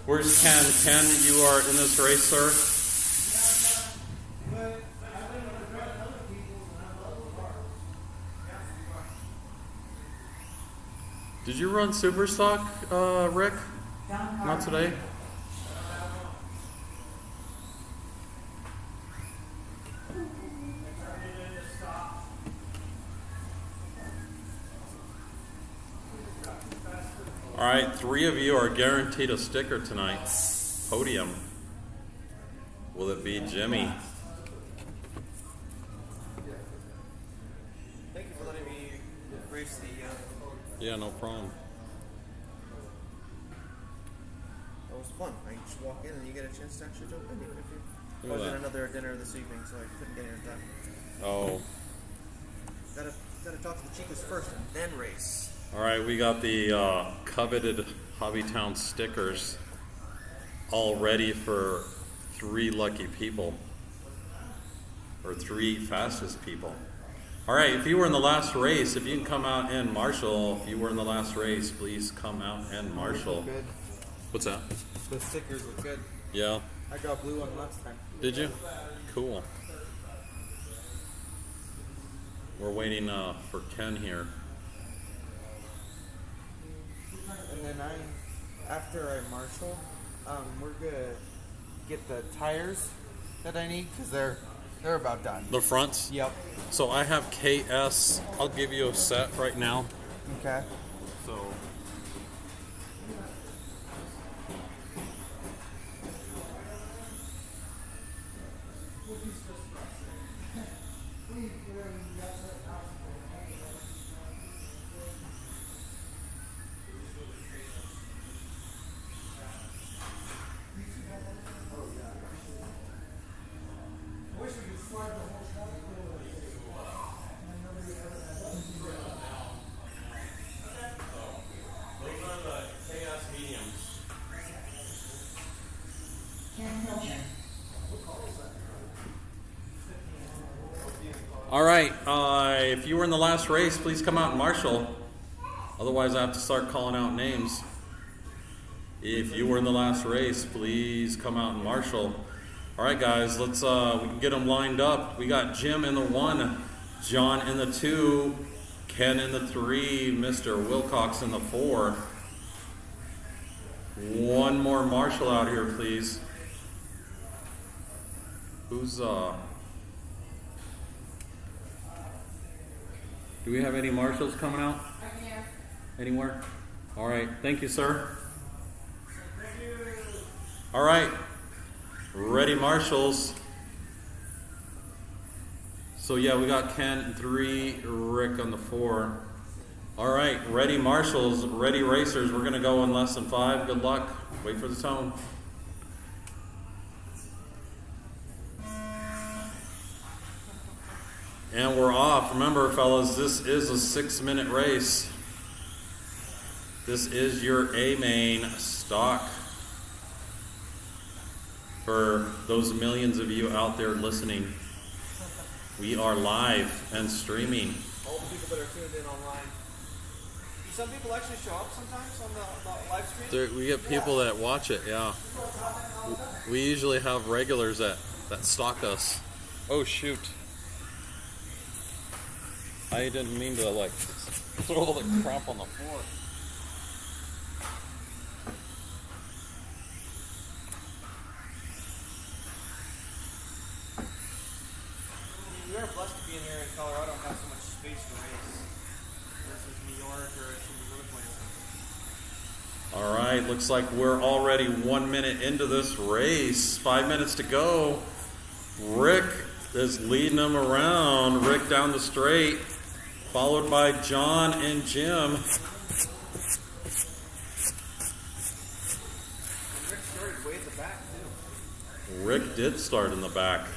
[SPEAKER 1] Where's Ken? Ken, you are in this race, sir? Did you run super stock, Rick? Not today? All right, 3 of you are guaranteed a sticker tonight. Podium. Will it be Jimmy?
[SPEAKER 2] Thank you for letting me race the.
[SPEAKER 1] Yeah, no problem.
[SPEAKER 2] That was fun. I just walk in and you get a chance to actually jump in. Even if you
[SPEAKER 1] Look at
[SPEAKER 2] was in
[SPEAKER 1] that.
[SPEAKER 2] another dinner this evening, so I couldn't get here in time.
[SPEAKER 1] Oh.
[SPEAKER 2] Gotta talk to the chicas first and then race.
[SPEAKER 1] All right, we got the coveted HobbyTown stickers all ready for 3 lucky people, or 3 fastest people. All right, if you were in the last race, if you can come out and marshal, if you were in the last race, please come out and marshal.
[SPEAKER 8] Good.
[SPEAKER 1] What's that?
[SPEAKER 8] The stickers look good.
[SPEAKER 1] Yeah,
[SPEAKER 8] I got blue one last time.
[SPEAKER 1] did you? Cool. We're waiting for Ken here.
[SPEAKER 8] And then after I marshal, we're gonna get the tires that I need because they're about done.
[SPEAKER 1] The fronts?
[SPEAKER 8] Yep.
[SPEAKER 1] So I have KS. I'll give you a set right now.
[SPEAKER 8] Okay.
[SPEAKER 1] So
[SPEAKER 3] Ken Pilcher,
[SPEAKER 1] all right, if you were in the last race, please come out and marshal. Otherwise, I have to start calling out names. If you were in the last race, please come out and marshal. All right, guys, let's we can get them lined up. We got Jim in the 1, John in the 2, Ken in the 3, Mr. Wilcox in the 4. One more marshal out here, please. Who's do we have any marshals coming out? Anywhere? All right, thank you, sir. All right, ready marshals. So yeah, we got Ken 3, Rick on the 4. All right, ready marshals, ready racers. We're gonna go in less than 5. Good luck. Wait for the tone. And we're off. Remember, fellas, this is a 6-minute race. This is your A-main stock. For those millions of you out there listening, we are live and streaming.
[SPEAKER 6] All the people that are tuned in online. Do some people actually show up sometimes on the live stream?
[SPEAKER 1] We get people that watch it, yeah. We usually have regulars that stalk us. Oh, shoot. I didn't mean to, like, throw all the crap on the floor.
[SPEAKER 6] We are blessed to be in here in Colorado and have so much space to race versus New York or some of these other places.
[SPEAKER 1] All right, looks like we're already 1 minute into this race. 5 minutes to go. Rick is leading them around. Rick down the straight, followed by John and Jim.
[SPEAKER 6] And Rick started way at the back too.
[SPEAKER 1] Rick did start in the back.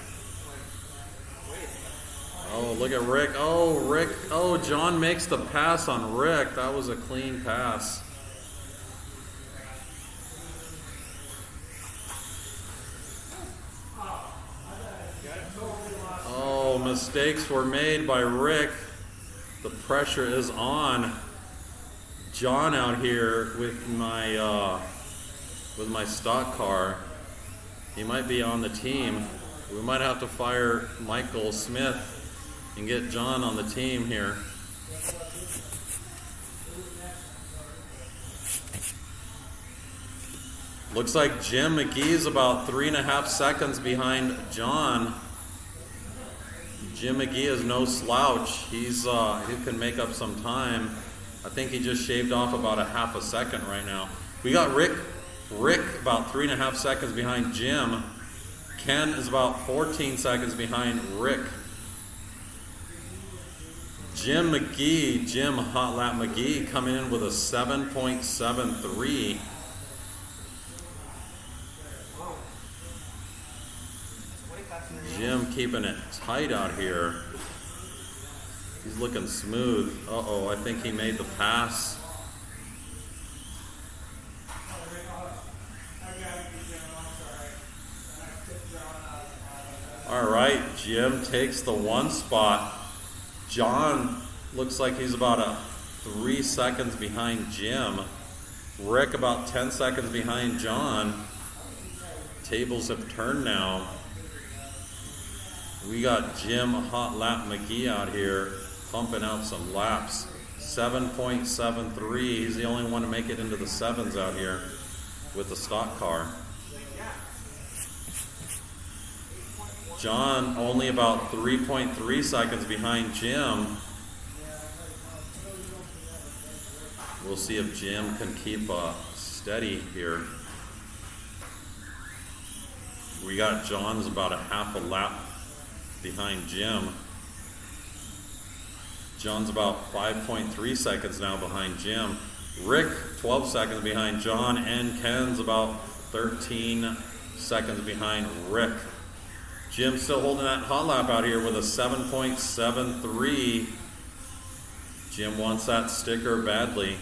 [SPEAKER 1] Oh, look at Rick. Oh, Rick. Oh, John makes the pass on Rick. That was a clean pass. Oh, mistakes were made by Rick. The pressure is on. John out here with my stock car. He might be on the team. We might have to fire Michael Smith and get John on the team here. Looks like Jim McGee's about 3.5 seconds behind John. Jim McGee is no slouch. He can make up some time. I think he just shaved off about a half a second right now. We got Rick about 3.5 seconds behind Jim. Ken is about 14 seconds behind Rick. Jim Hot Lap McGee coming in with a 7.73. Jim keeping it tight out here. He's looking smooth. Uh-oh, I think he made the pass. All right, Jim takes the 1 spot. John looks like he's about 3 seconds behind Jim. Rick about 10 seconds behind John. Tables have turned now. We got Jim Hot Lap McGee out here pumping out some laps. 7.73. He's the only one to make it into the 7s out here with the stock car. John only about 3.3 seconds behind Jim. We'll see if Jim can keep steady here. We got John's about a half a lap behind Jim. John's about 5.3 seconds now behind Jim. Rick 12 seconds behind John, and Ken's about 13 seconds behind Rick. Jim's still holding that hot lap out here with a 7.73. Jim wants that sticker badly.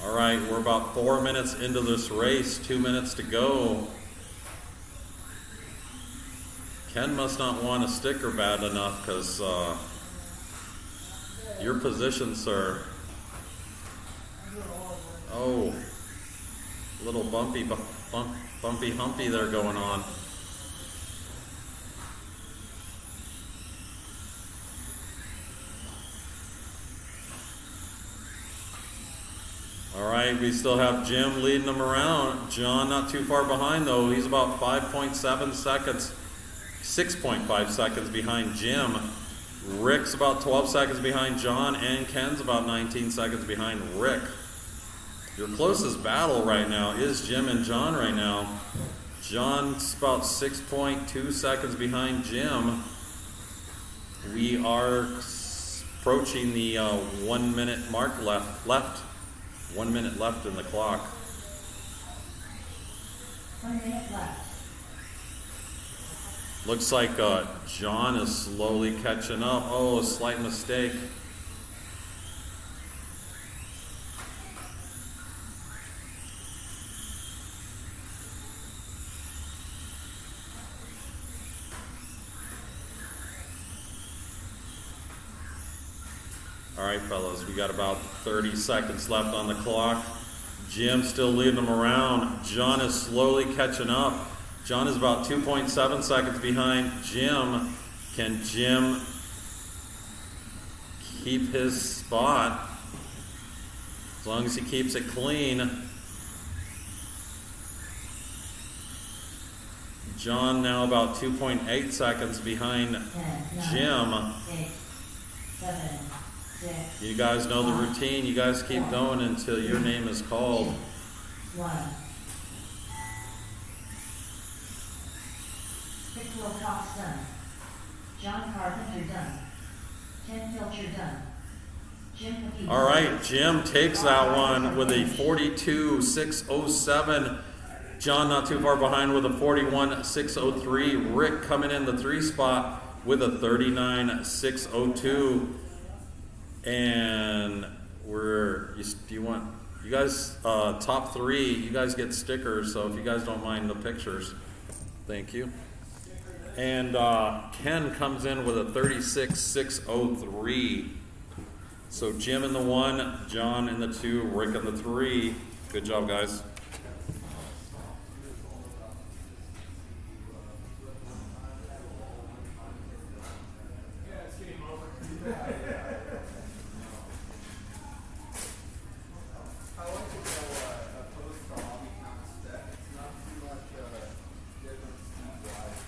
[SPEAKER 1] All right, we're about 4 minutes into this race, 2 minutes to go. Ken must not want a sticker bad enough, because your position, sir. Oh, little bumpy humpy there going on. All right, we still have Jim leading them around. John not too far behind though. He's about 5.7 seconds, 6.5 seconds behind Jim. Rick's about 12 seconds behind John, and Ken's about 19 seconds behind Rick. Your closest battle right now is Jim and John right now. John's about 6.2 seconds behind Jim. We are approaching the 1 minute mark left. 1 minute left in the clock.
[SPEAKER 3] 1 minute left.
[SPEAKER 1] Looks like John is slowly catching up. Oh, a slight mistake. All right, fellas, we got about 30 seconds left on the clock. Jim still leading them around. John is slowly catching up. John is about 2.7 seconds behind Jim. Can Jim keep his spot? As long as he keeps it clean. John now about 2.8 seconds behind
[SPEAKER 3] 10,
[SPEAKER 1] Jim.
[SPEAKER 3] 9, 8, 7, 6.
[SPEAKER 1] You guys know the routine. You guys keep going until your name is called.
[SPEAKER 3] 1. Piccolo Cox done. John Carpenter done. Ken Pilcher done. Jim Pepito.
[SPEAKER 1] All right, Jim takes that one with a 42.607. John not too far behind with a 41.603. Rick coming in the 3 spot with a 39.602. And you guys, top 3, you guys get stickers, so if you guys don't mind the pictures, thank you. And Ken comes in with a 36.603. So Jim in the 1, John in the 2, Rick in the 3. Good job, guys.
[SPEAKER 2] I like to go post to HobbyTown spec. It's not too much difference speed-wise.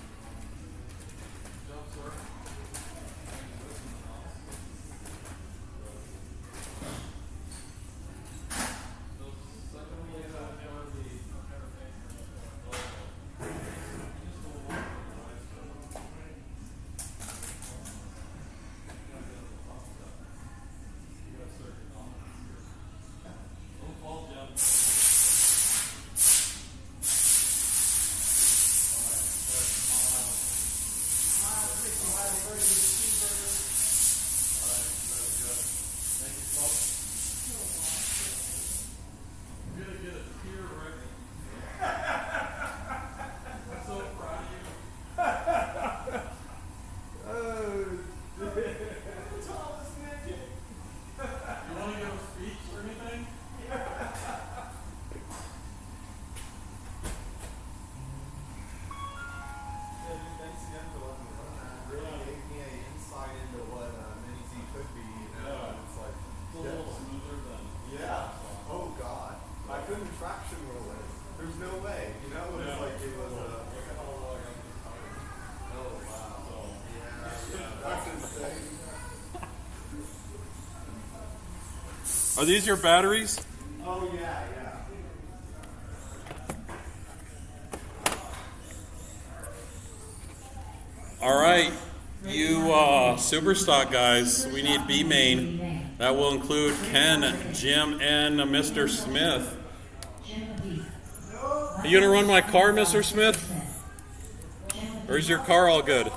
[SPEAKER 1] Are these your batteries?
[SPEAKER 2] Oh yeah, yeah.
[SPEAKER 1] All right, you Superstock guys, we need B main. That will include Ken, Jim, and Mr. Smith. Are you gonna run my car, Mr. Smith? Or is your car all good?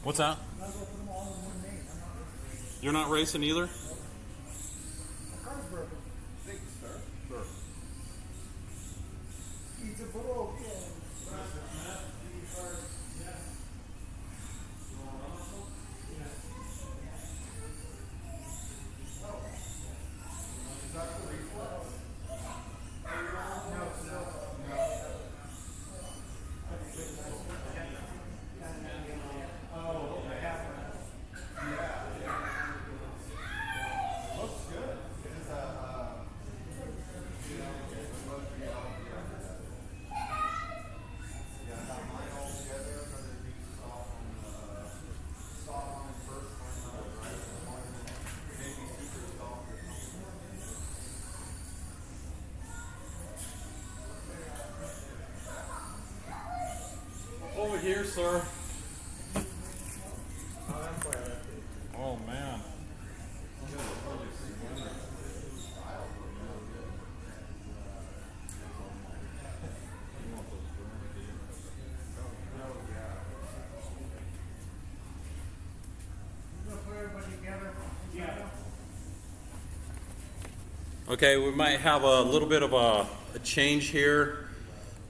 [SPEAKER 1] What's that? You're not racing either? here, sir. Oh man. Okay, we might have a little bit of a change here.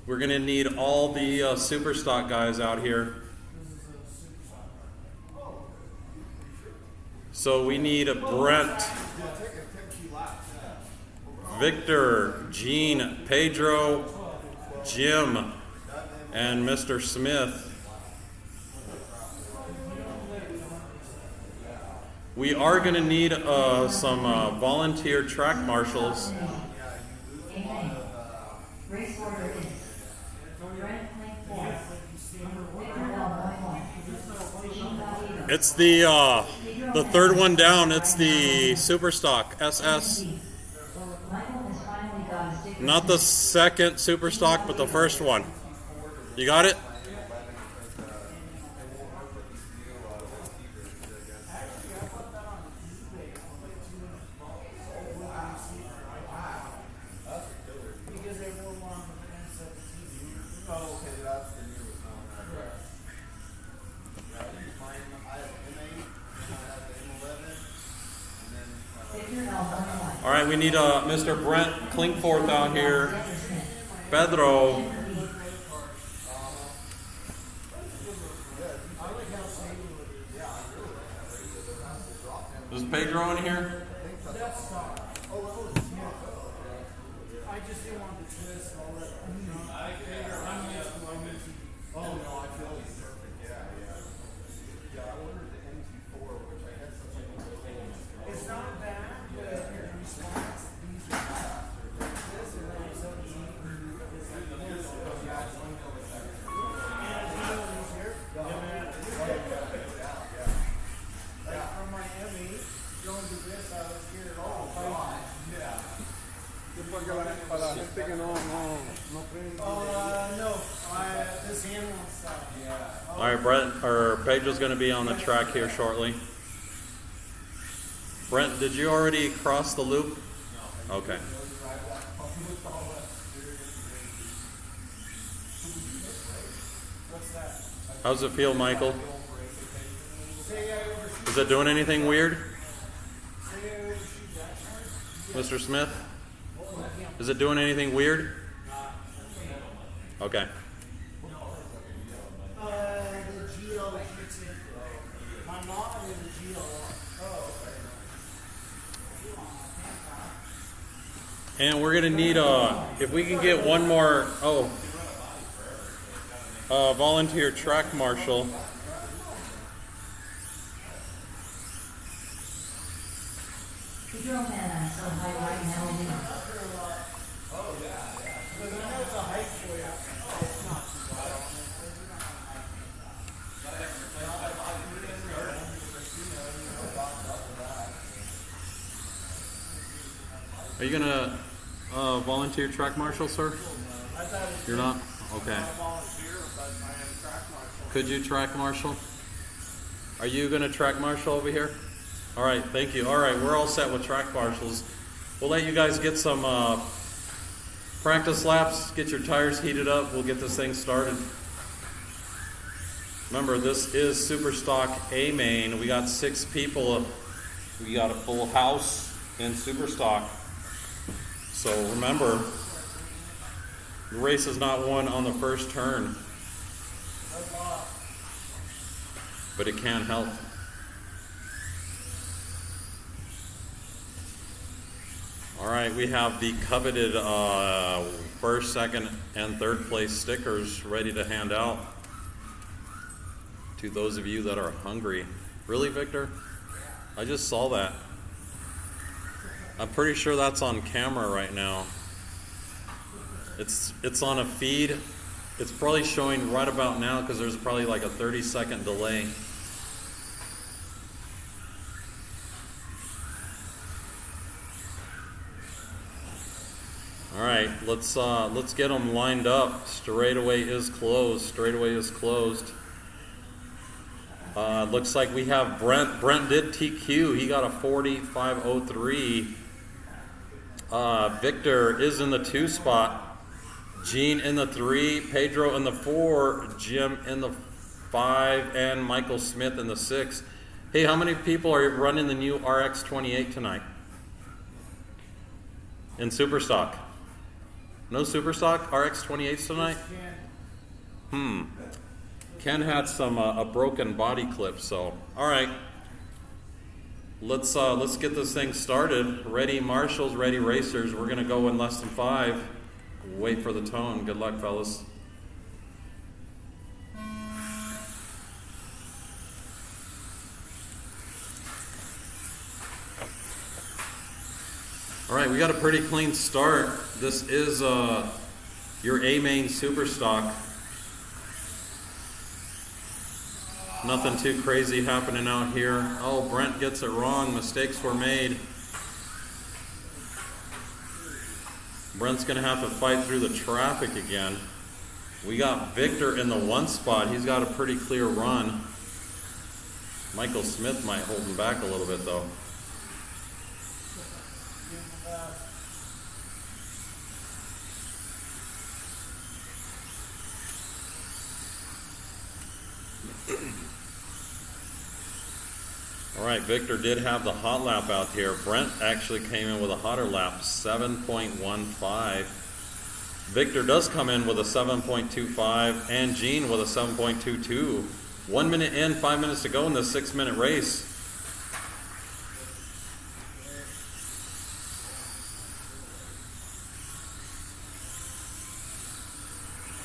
[SPEAKER 1] We're gonna need all the super stock guys out here. So we need a Brent, Victor, Gene, Pedro, Jim, and Mr. Smith. We are going to need some volunteer track marshals.
[SPEAKER 3] Amen. Race order is Brent Link 4, Victor L.
[SPEAKER 1] It's the third one down. It's the super stock SS.
[SPEAKER 3] Michael has finally got a sticker.
[SPEAKER 1] Not the second super stock, but the first one. You got it? All right, we need Mr. Brent Klinkforth out here. Pedro. Is Pedro in here?
[SPEAKER 6] I just didn't want the twist. I'll let them know.
[SPEAKER 2] Oh no, I feel it's perfect. Yeah, I ordered the MT4, which I had such a
[SPEAKER 6] It's not bad, but your response, these are faster. This and then it's up to you. It's like the whole and you know these here? Like from Miami, going to this, I was scared at all. No. This hand won't stop.
[SPEAKER 1] All right, Brent or Pedro's going to be on the track here shortly. Brent, did you already cross the loop? No. Okay. How's it feel, Michael? Is it doing anything weird? Mr. Smith? Is it doing anything weird? Okay.
[SPEAKER 6] The GL kicks in. My mom is a GL.
[SPEAKER 1] And we're gonna need if we can get one more volunteer track marshal.
[SPEAKER 3] The girl man I'm so high right now in the
[SPEAKER 1] Are you gonna volunteer track marshal, sir? You're not? Okay. Could you track marshal? Are you gonna track marshal over here? All right, thank you. All right, we're all set with track marshals. We'll let you guys get some practice laps, get your tires heated up. We'll get this thing started. Remember, this is Super Stock A main. We got 6 people. We got a full house in Super Stock. So remember, the race is not won on the first turn, but it can help. All right, we have the coveted first, second, and third place stickers ready to hand out to those of you that are hungry. Really, Victor? I just saw that. I'm pretty sure that's on camera right now. It's on a feed. It's probably showing right about now because there's probably like a 30-second delay. All right, let's get them lined up. Straightaway is closed. Straightaway is closed. Looks like we have Brent. Brent did TQ. He got a 45.03. Victor is in the 2 spot. Gene in the 3. Pedro in the 4. Jim in the 5. And Michael Smith in the 6. Hey, how many people are running the new RX-28 tonight? In Superstock? No Superstock RX-28s tonight? Ken had some a broken body clip, so all right. Let's get this thing started. Ready marshals, ready racers. We're gonna go in less than 5. Wait for the tone. Good luck, fellas. All right, we got a pretty clean start. This is your A-main super stock. Nothing too crazy happening out here. Oh, Brent gets it wrong. Mistakes were made. Brent's gonna have to fight through the traffic again. We got Victor in the 1 spot. He's got a pretty clear run. Michael Smith might hold him back a little bit though. All right, Victor did have the hot lap out here. Brent actually came in with a hotter lap, 7.15. Victor does come in with a 7.25, and Gene with a 7.22. 1 minute in, 5 minutes to go in this 6-minute race.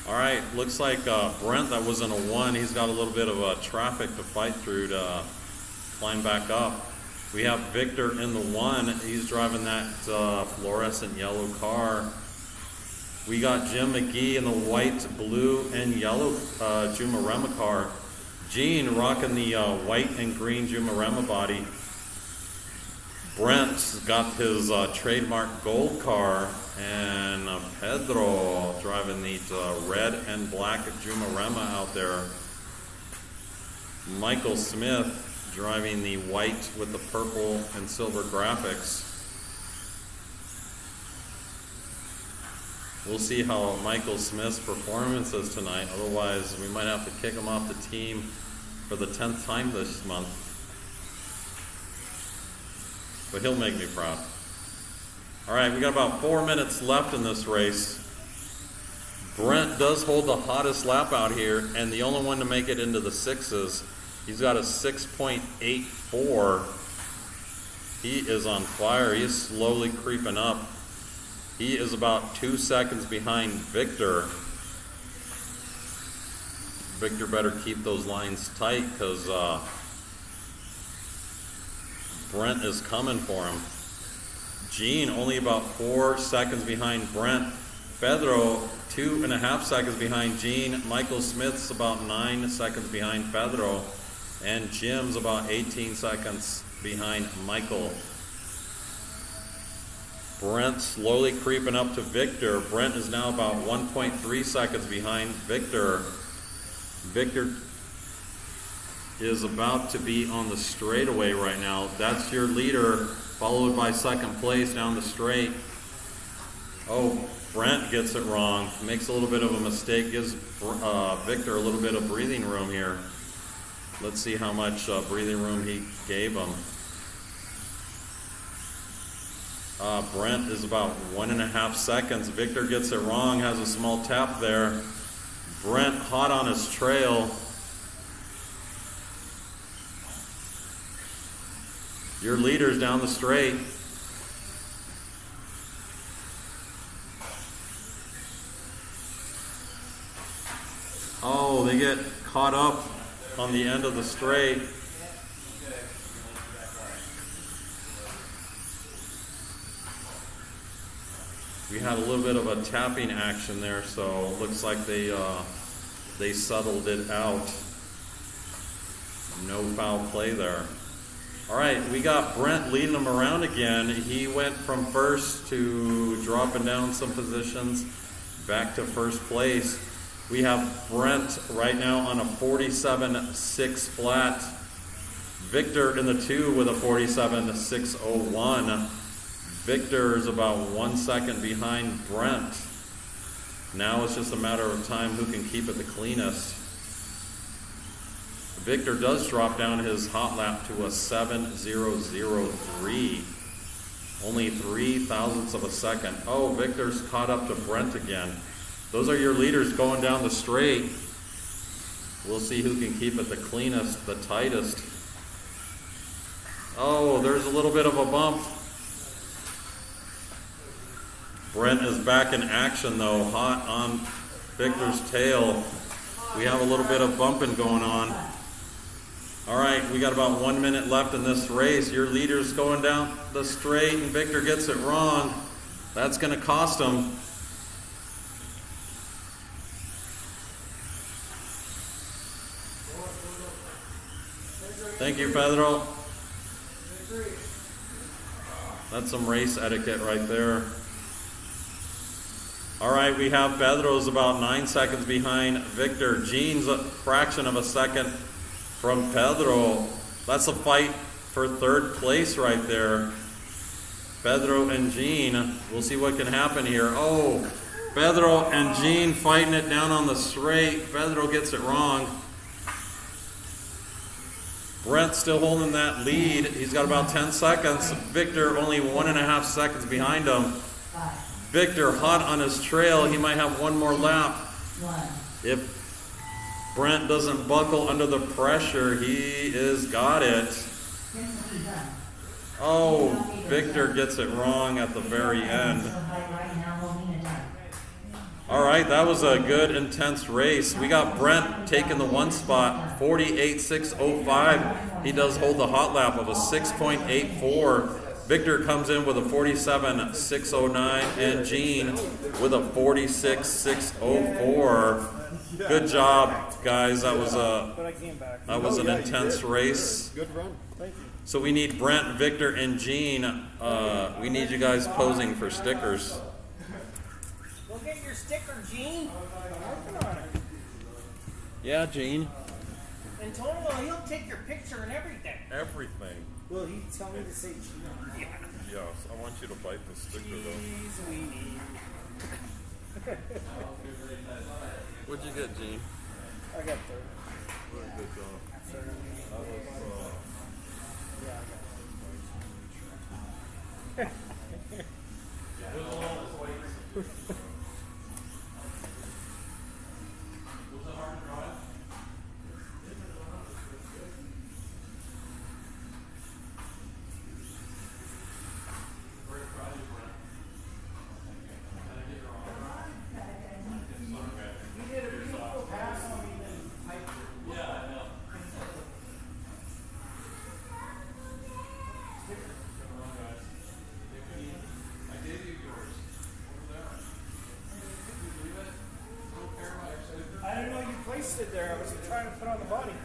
[SPEAKER 1] All right, looks like Brent, that was in a 1. He's got a little bit of traffic to fight through to climb back up. We have Victor in the 1. He's driving that fluorescent yellow car. We got Jim McGee in the white, blue, and yellow Jumarema car. Gene rocking the white and green Jumarema body. Brent's got his trademark gold car, and Pedro driving the red and black Jumarema out there. Michael Smith driving the white with the purple and silver graphics. We'll see how Michael Smith's performance is tonight. Otherwise, we might have to kick him off the team for the 10th time this month. But he'll make me proud. All right, we got about 4 minutes left in this race. Brent does hold the hottest lap out here, and the only one to make it into the 6s. He's got a 6.84. He is on fire. He is slowly creeping up. He is about 2 seconds behind Victor. Victor better keep those lines tight because Brent is coming for him. Gene only about 4 seconds behind Brent. Pedro 2.5 seconds behind Gene. Michael Smith's about 9 seconds behind Pedro. And Jim's about 18 seconds behind Michael. Brent slowly creeping up to Victor. Brent is now about 1.3 seconds behind Victor. Victor is about to be on the straightaway right now. That's your leader, followed by second place down the straight. Oh, Brent gets it wrong. Makes a little bit of a mistake. Gives Victor a little bit of breathing room here. Let's see how much breathing room he gave him. Brent is about 1.5 seconds. Victor gets it wrong, has a small tap there. Brent hot on his trail. Your leader's down the straight. Oh, they get caught up on the end of the straight. We had a little bit of a tapping action there, so it looks like they settled it out. No foul play there. All right, we got Brent leading them around again. He went from first to dropping down some positions back to first place. We have Brent right now on a 47.6 flat. Victor in the 2 with a 47.601. Victor is about 1 second behind Brent. Now it's just a matter of time who can keep it the cleanest. Victor does drop down his hot lap to a 7.003. Only 3 thousandths of a second. Oh, Victor's caught up to Brent again. Those are your leaders going down the straight. We'll see who can keep it the cleanest, the tightest. Oh, there's a little bit of a bump. Brent is back in action though, hot on Victor's tail. We have a little bit of bumping going on. All right, we got about 1 minute left in this race. Your leader's going down the straight and Victor gets it wrong. That's going to cost him. Thank you, Pedro. That's some race etiquette right there. All right, we have Pedro's about 9 seconds behind Victor. Gene's a fraction of a second from Pedro. That's a fight for third place right there. Pedro and Gene. We'll see what can happen here. Oh, Pedro and Gene fighting it down on the straight. Pedro gets it wrong. Brent still holding that lead. He's got about 10 seconds. Victor only 1.5 seconds behind him. Victor hot on his trail. He might have one more lap. If Brent doesn't buckle under the pressure, he is got it. Oh, Victor gets it wrong at the very end. All right, that was a good, intense race. We got Brent taking the 1 spot, 48.605. He does hold the hot lap of a 6.84. Victor comes in with a 47.609, and Gene with a 46.604. Good job, guys. That was an intense race.
[SPEAKER 2] Good run.
[SPEAKER 6] Thank you.
[SPEAKER 1] So we need Brent, Victor, and Gene. We need you guys posing for stickers.
[SPEAKER 6] Go get your sticker, Gene. I'm working on it.
[SPEAKER 1] Yeah, Gene.
[SPEAKER 6] Antonio, he'll take your picture and everything.
[SPEAKER 1] Everything.
[SPEAKER 6] Will he tell me to say Gene? Yeah.
[SPEAKER 1] Yes, I want you to bite the sticker
[SPEAKER 6] Cheese weenie.
[SPEAKER 1] What'd you get, Gene?
[SPEAKER 6] I got 30.
[SPEAKER 1] Good job.
[SPEAKER 6] Yeah, I got I didn't know you placed it there. I was trying to put on the body.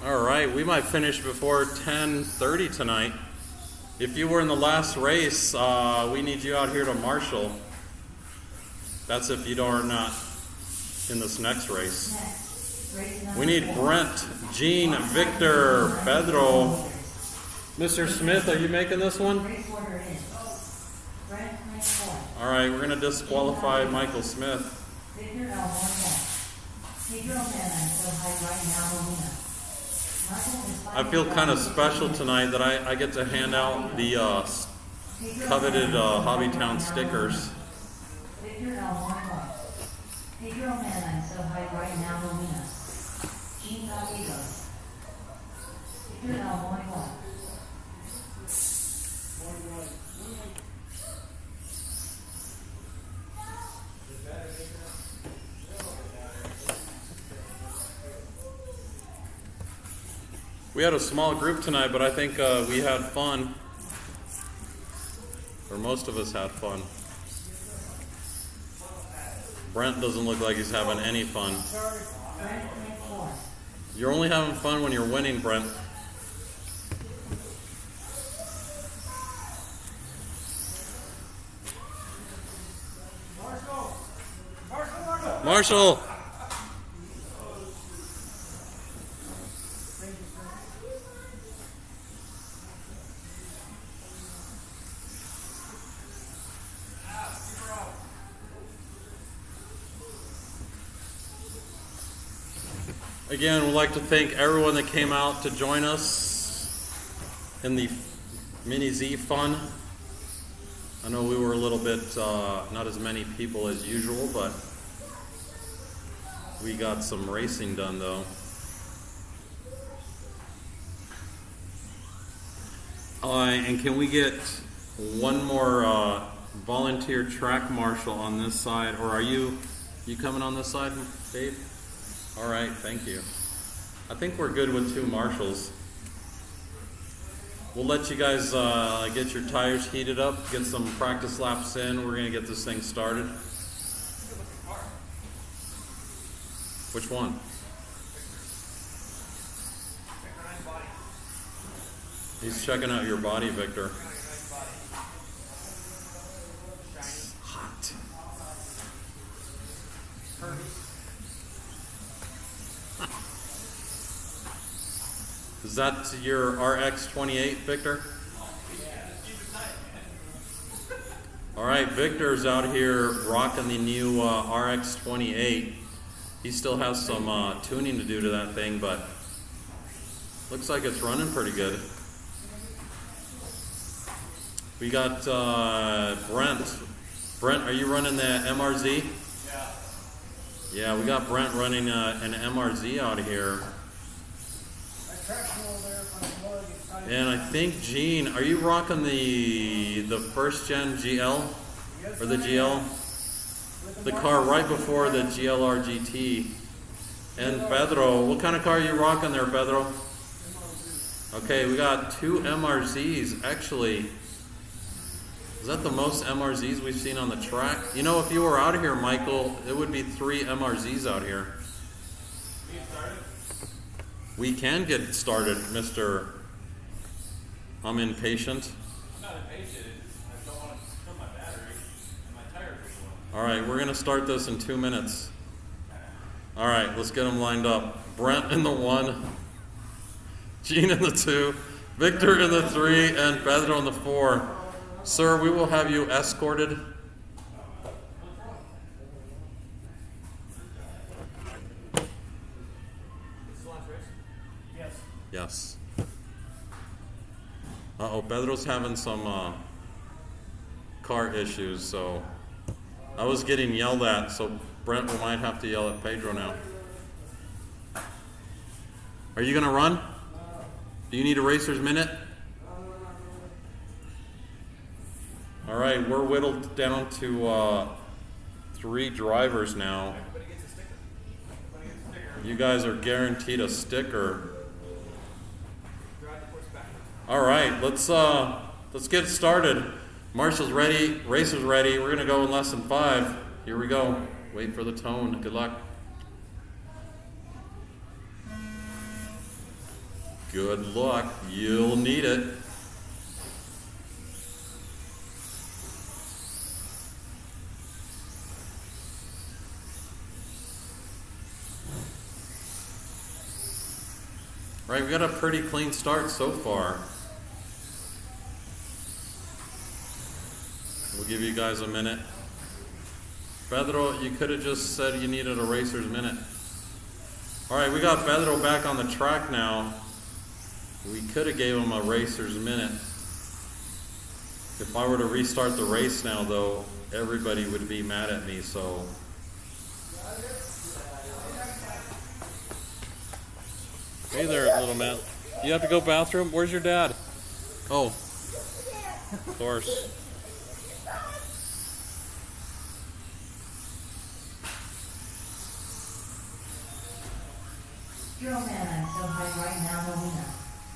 [SPEAKER 1] All right, we might finish before 10:30 tonight. If you were in the last race, we need you out here to marshal. That's if you are not in this next race.
[SPEAKER 3] Next, race number
[SPEAKER 1] We need
[SPEAKER 3] 4.
[SPEAKER 1] Brent, Gene, Victor, Pedro. Mr. Smith, are you making this one?
[SPEAKER 3] Race order is Brent rank 4.
[SPEAKER 1] All right, we're going to disqualify Michael Smith.
[SPEAKER 3] Victor L. 1-1. Pedro Mann, so high right now, Molina. Michael is
[SPEAKER 1] I feel kind of special tonight that I get to hand out the coveted HobbyTown stickers.
[SPEAKER 3] Victor L. 1-1. Pedro Mann, so high right now, Molina. Gene Gallegos. Victor L. 1-1.
[SPEAKER 1] We had a small group tonight, but I think we had fun. Or most of us had fun. Brent doesn't look like he's having any fun.
[SPEAKER 3] Brent rank 4.
[SPEAKER 1] You're only having fun when you're winning, Brent. Marshall! Again, we'd like to thank everyone that came out to join us in the Mini Z fun. I know we were a little bit, not as many people as usual, but we got some racing done though. And can we get one more volunteer track marshal on this side, or are you coming on this side, Dave? All right, thank you. I think we're good with 2 marshals. We'll let you guys get your tires heated up, get some practice laps in. We're gonna get this thing started. Which one? He's checking out your body, Victor. It's hot. Is that your RX-28, Victor? All right, Victor's out here rocking the new RX-28. He still has some tuning to do to that thing, but looks like it's running pretty good. We got Brent. Brent, are you running the MRZ? Yeah, we got Brent running an MRZ out here. And I think, Gene, are you rocking the first gen GL? Or the GL? The car right before the GLR GT. And Pedro, what kind of car are you rocking there, Pedro? Okay, we got 2 MRZs. Actually, is that the most MRZs we've seen on the track? You know, if you were out here, Michael, it would be 3 MRZs out here. We can get started, Mr. I'm impatient.
[SPEAKER 7] I'm not impatient. I don't want to kill my battery and my tires are going.
[SPEAKER 1] All right, we're going to start this in 2 minutes. All right, let's get them lined up. Brent in the 1, Gene in the 2, Victor in the 3, and Pedro in the 4. Sir, we will have you escorted. Yes. Uh-oh, Pedro's having some car issues, so I was getting yelled at, so Brent might have to yell at Pedro now. Are you going to run? Do you need a racer's minute? All right, we're whittled down to 3 drivers now. You guys are guaranteed a sticker. All right, let's get started. Marshall's ready, racer's ready. We're gonna go in less than 5. Here we go. Wait for the tone. Good luck. Good luck. You'll need it. Right, we got a pretty clean start so far. We'll give you guys a minute. Pedro, you could have just said you needed a racer's minute. All right, we got Pedro back on the track now. We could have gave him a racer's minute. If I were to restart the race now, though, everybody would be mad at me, so. Hey there, little man. You have to go bathroom? Where's your dad? Oh, of course.
[SPEAKER 3] Yo man, I'm so high right now, no we know.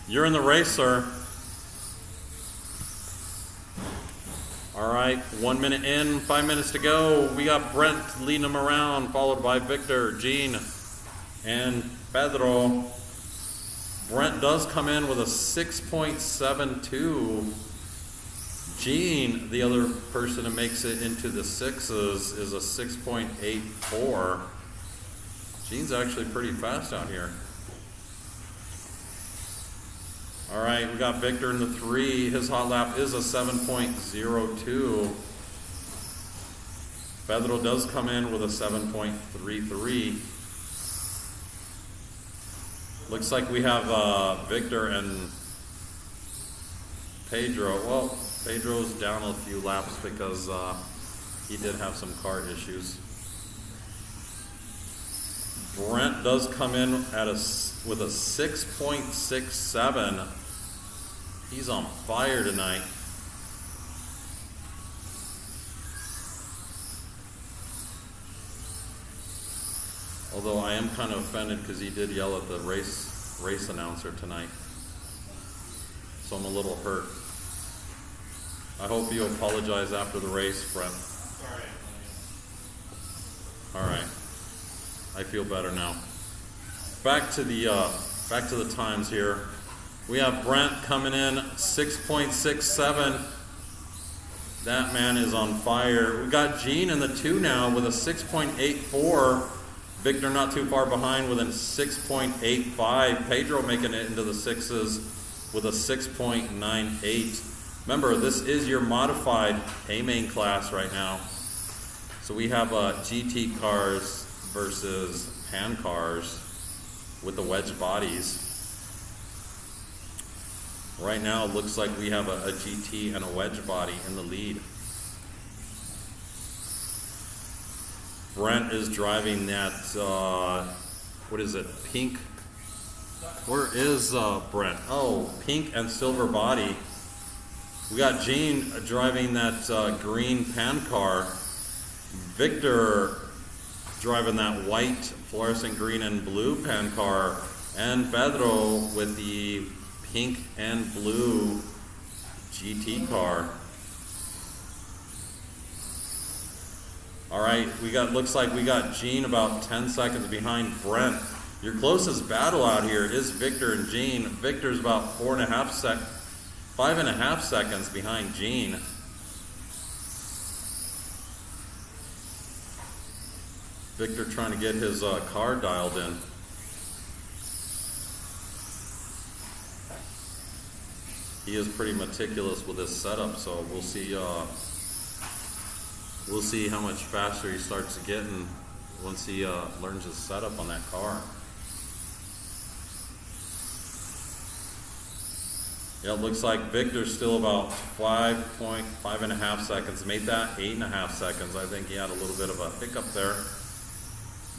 [SPEAKER 1] You're in the race, sir. All right, 1 minute in, 5 minutes to go. We got Brent leading him around, followed by Victor, Gene, and Pedro. Brent does come in with a 6.72. Gene, the other person who makes it into the sixes, is a 6.84. Gene's actually pretty fast out here. All right, we got Victor in the 3. His hot lap is a 7.02. Pedro does come in with a 7.33. Looks like we have Victor and Pedro. Well, Pedro's down a few laps because he did have some car issues. Brent does come in with a 6.67. He's on fire tonight. Although I am kind of offended because he did yell at the race announcer tonight. So I'm a little hurt. I hope you apologize after the race, Brent. All right. I feel better now. Back to the times here. We have Brent coming in 6.67. That man is on fire. We got Gene in the 2 now with a 6.84. Victor not too far behind with a 6.85. Pedro making it into the sixes with a 6.98. Remember, this is your modified A-main class right now. So we have GT cars versus pan cars with the wedge bodies. Right now it looks like we have a GT and a wedge body in the lead. Brent is driving that, what is it, pink? Where is Brent? Oh, pink and silver body. We got Gene driving that green pan car. Victor driving that white fluorescent green and blue pan car, and Pedro with the pink and blue GT car. All right, looks like we got Gene about 10 seconds behind Brent. Your closest battle out here is Victor and Gene. Victor's about 5.5 seconds behind Gene. Victor trying to get his car dialed in. He is pretty meticulous with his setup, so we'll see how much faster he starts getting once he learns his setup on that car. Yeah, it looks like Victor's still about 5.5 seconds. Made that 8.5 seconds. I think he had a little bit of a hiccup there.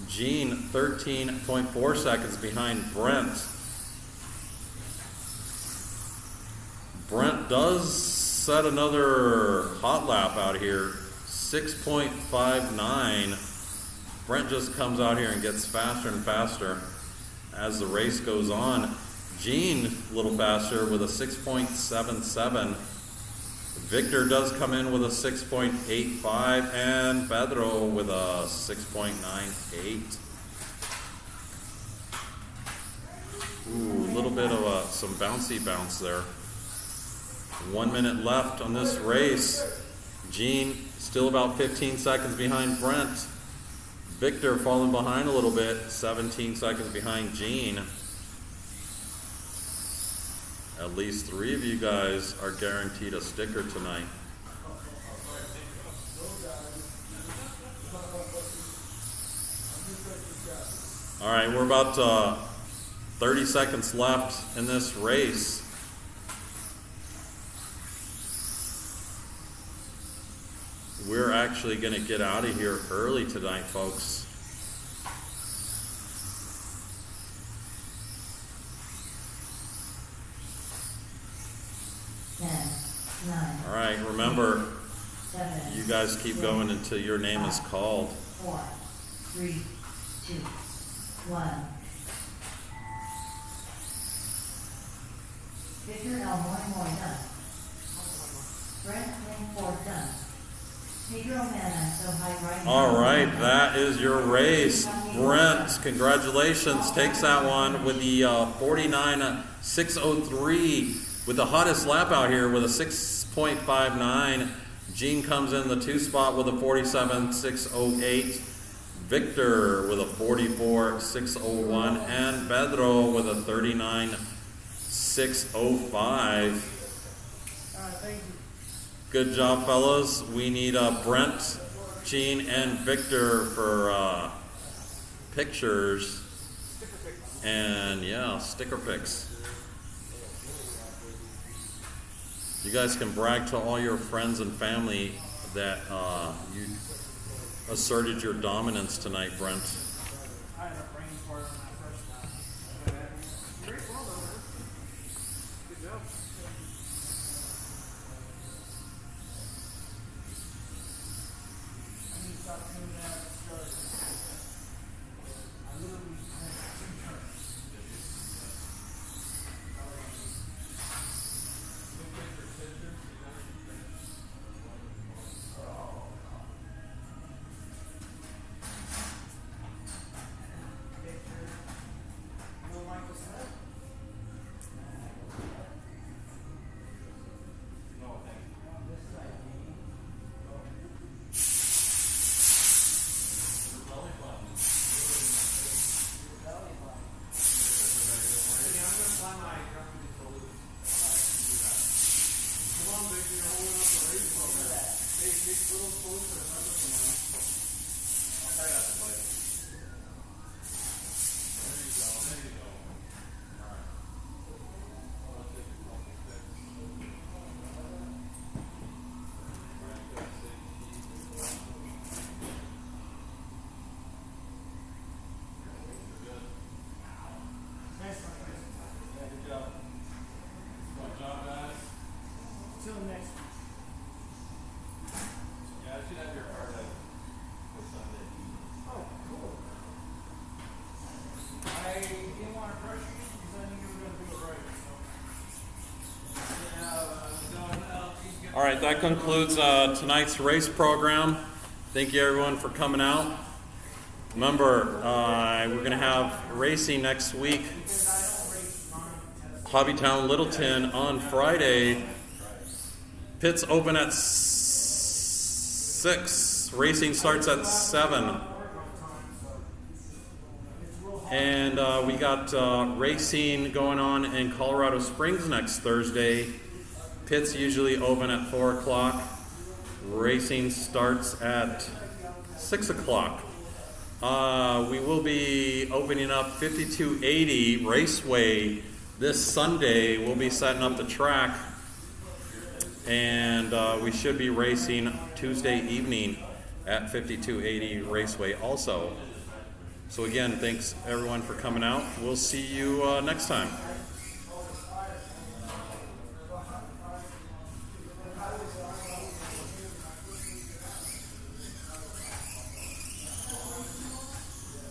[SPEAKER 1] Gene, 13.4 seconds behind Brent. Brent does set another hot lap out here, 6.59. Brent just comes out here and gets faster and faster as the race goes on. Gene, a little faster with a 6.77. Victor does come in with a 6.85, and Pedro with a 6.98. Ooh, little little bit of some bouncy bounce there. 1 minute left on this race. Gene still about 15 seconds behind Brent. Victor falling behind a little bit, 17 seconds behind Gene. At least 3 of you guys are guaranteed a sticker tonight. All right, we're about 30 seconds left in this race. We're actually going to get out of here early tonight, folks. All right, remember, you guys keep going until your name is called.
[SPEAKER 3] 4, 3, 2, 1. Victor L. Moy done. Brent Ford done. Pedro Mana, so high right.
[SPEAKER 1] All right, that is your race. Brent, congratulations, takes that one with the 49.603 with the hottest lap out here with a 6.59. Gene comes in the 2 spot with a 47.608. Victor with a 44.601 and Pedro with a 39.605.
[SPEAKER 6] Thank you.
[SPEAKER 1] Good job, fellas. We need Brent, Gene, and Victor for pictures. And yeah, sticker pics. You guys can brag to all your friends and family that you asserted your dominance tonight, Brent.
[SPEAKER 6] I had a brain fart on that first lap. Great ball, though, man. Good job.
[SPEAKER 5] I need to stop doing that at the start. I literally had 2 turns. No Michael Smith? Till next week.
[SPEAKER 7] Yeah, I should have your card out for Sunday.
[SPEAKER 5] Oh, cool. I didn't want to pressure you because I knew you were going to do it right. So.
[SPEAKER 1] All right, that concludes tonight's race program. Thank you, everyone, for coming out. Remember, we're going to have racing next week. HobbyTown Littleton on Friday. Pits open at 6. Racing starts at 7. And we got racing going on in Colorado Springs next Thursday. Pits usually open at 4 o'clock. Racing starts at 6 o'clock. We will be opening up 5280 Raceway this Sunday. We'll be setting up the track. And we should be racing Tuesday evening at 5280 Raceway also. So again, thanks everyone for coming out. We'll see you next time.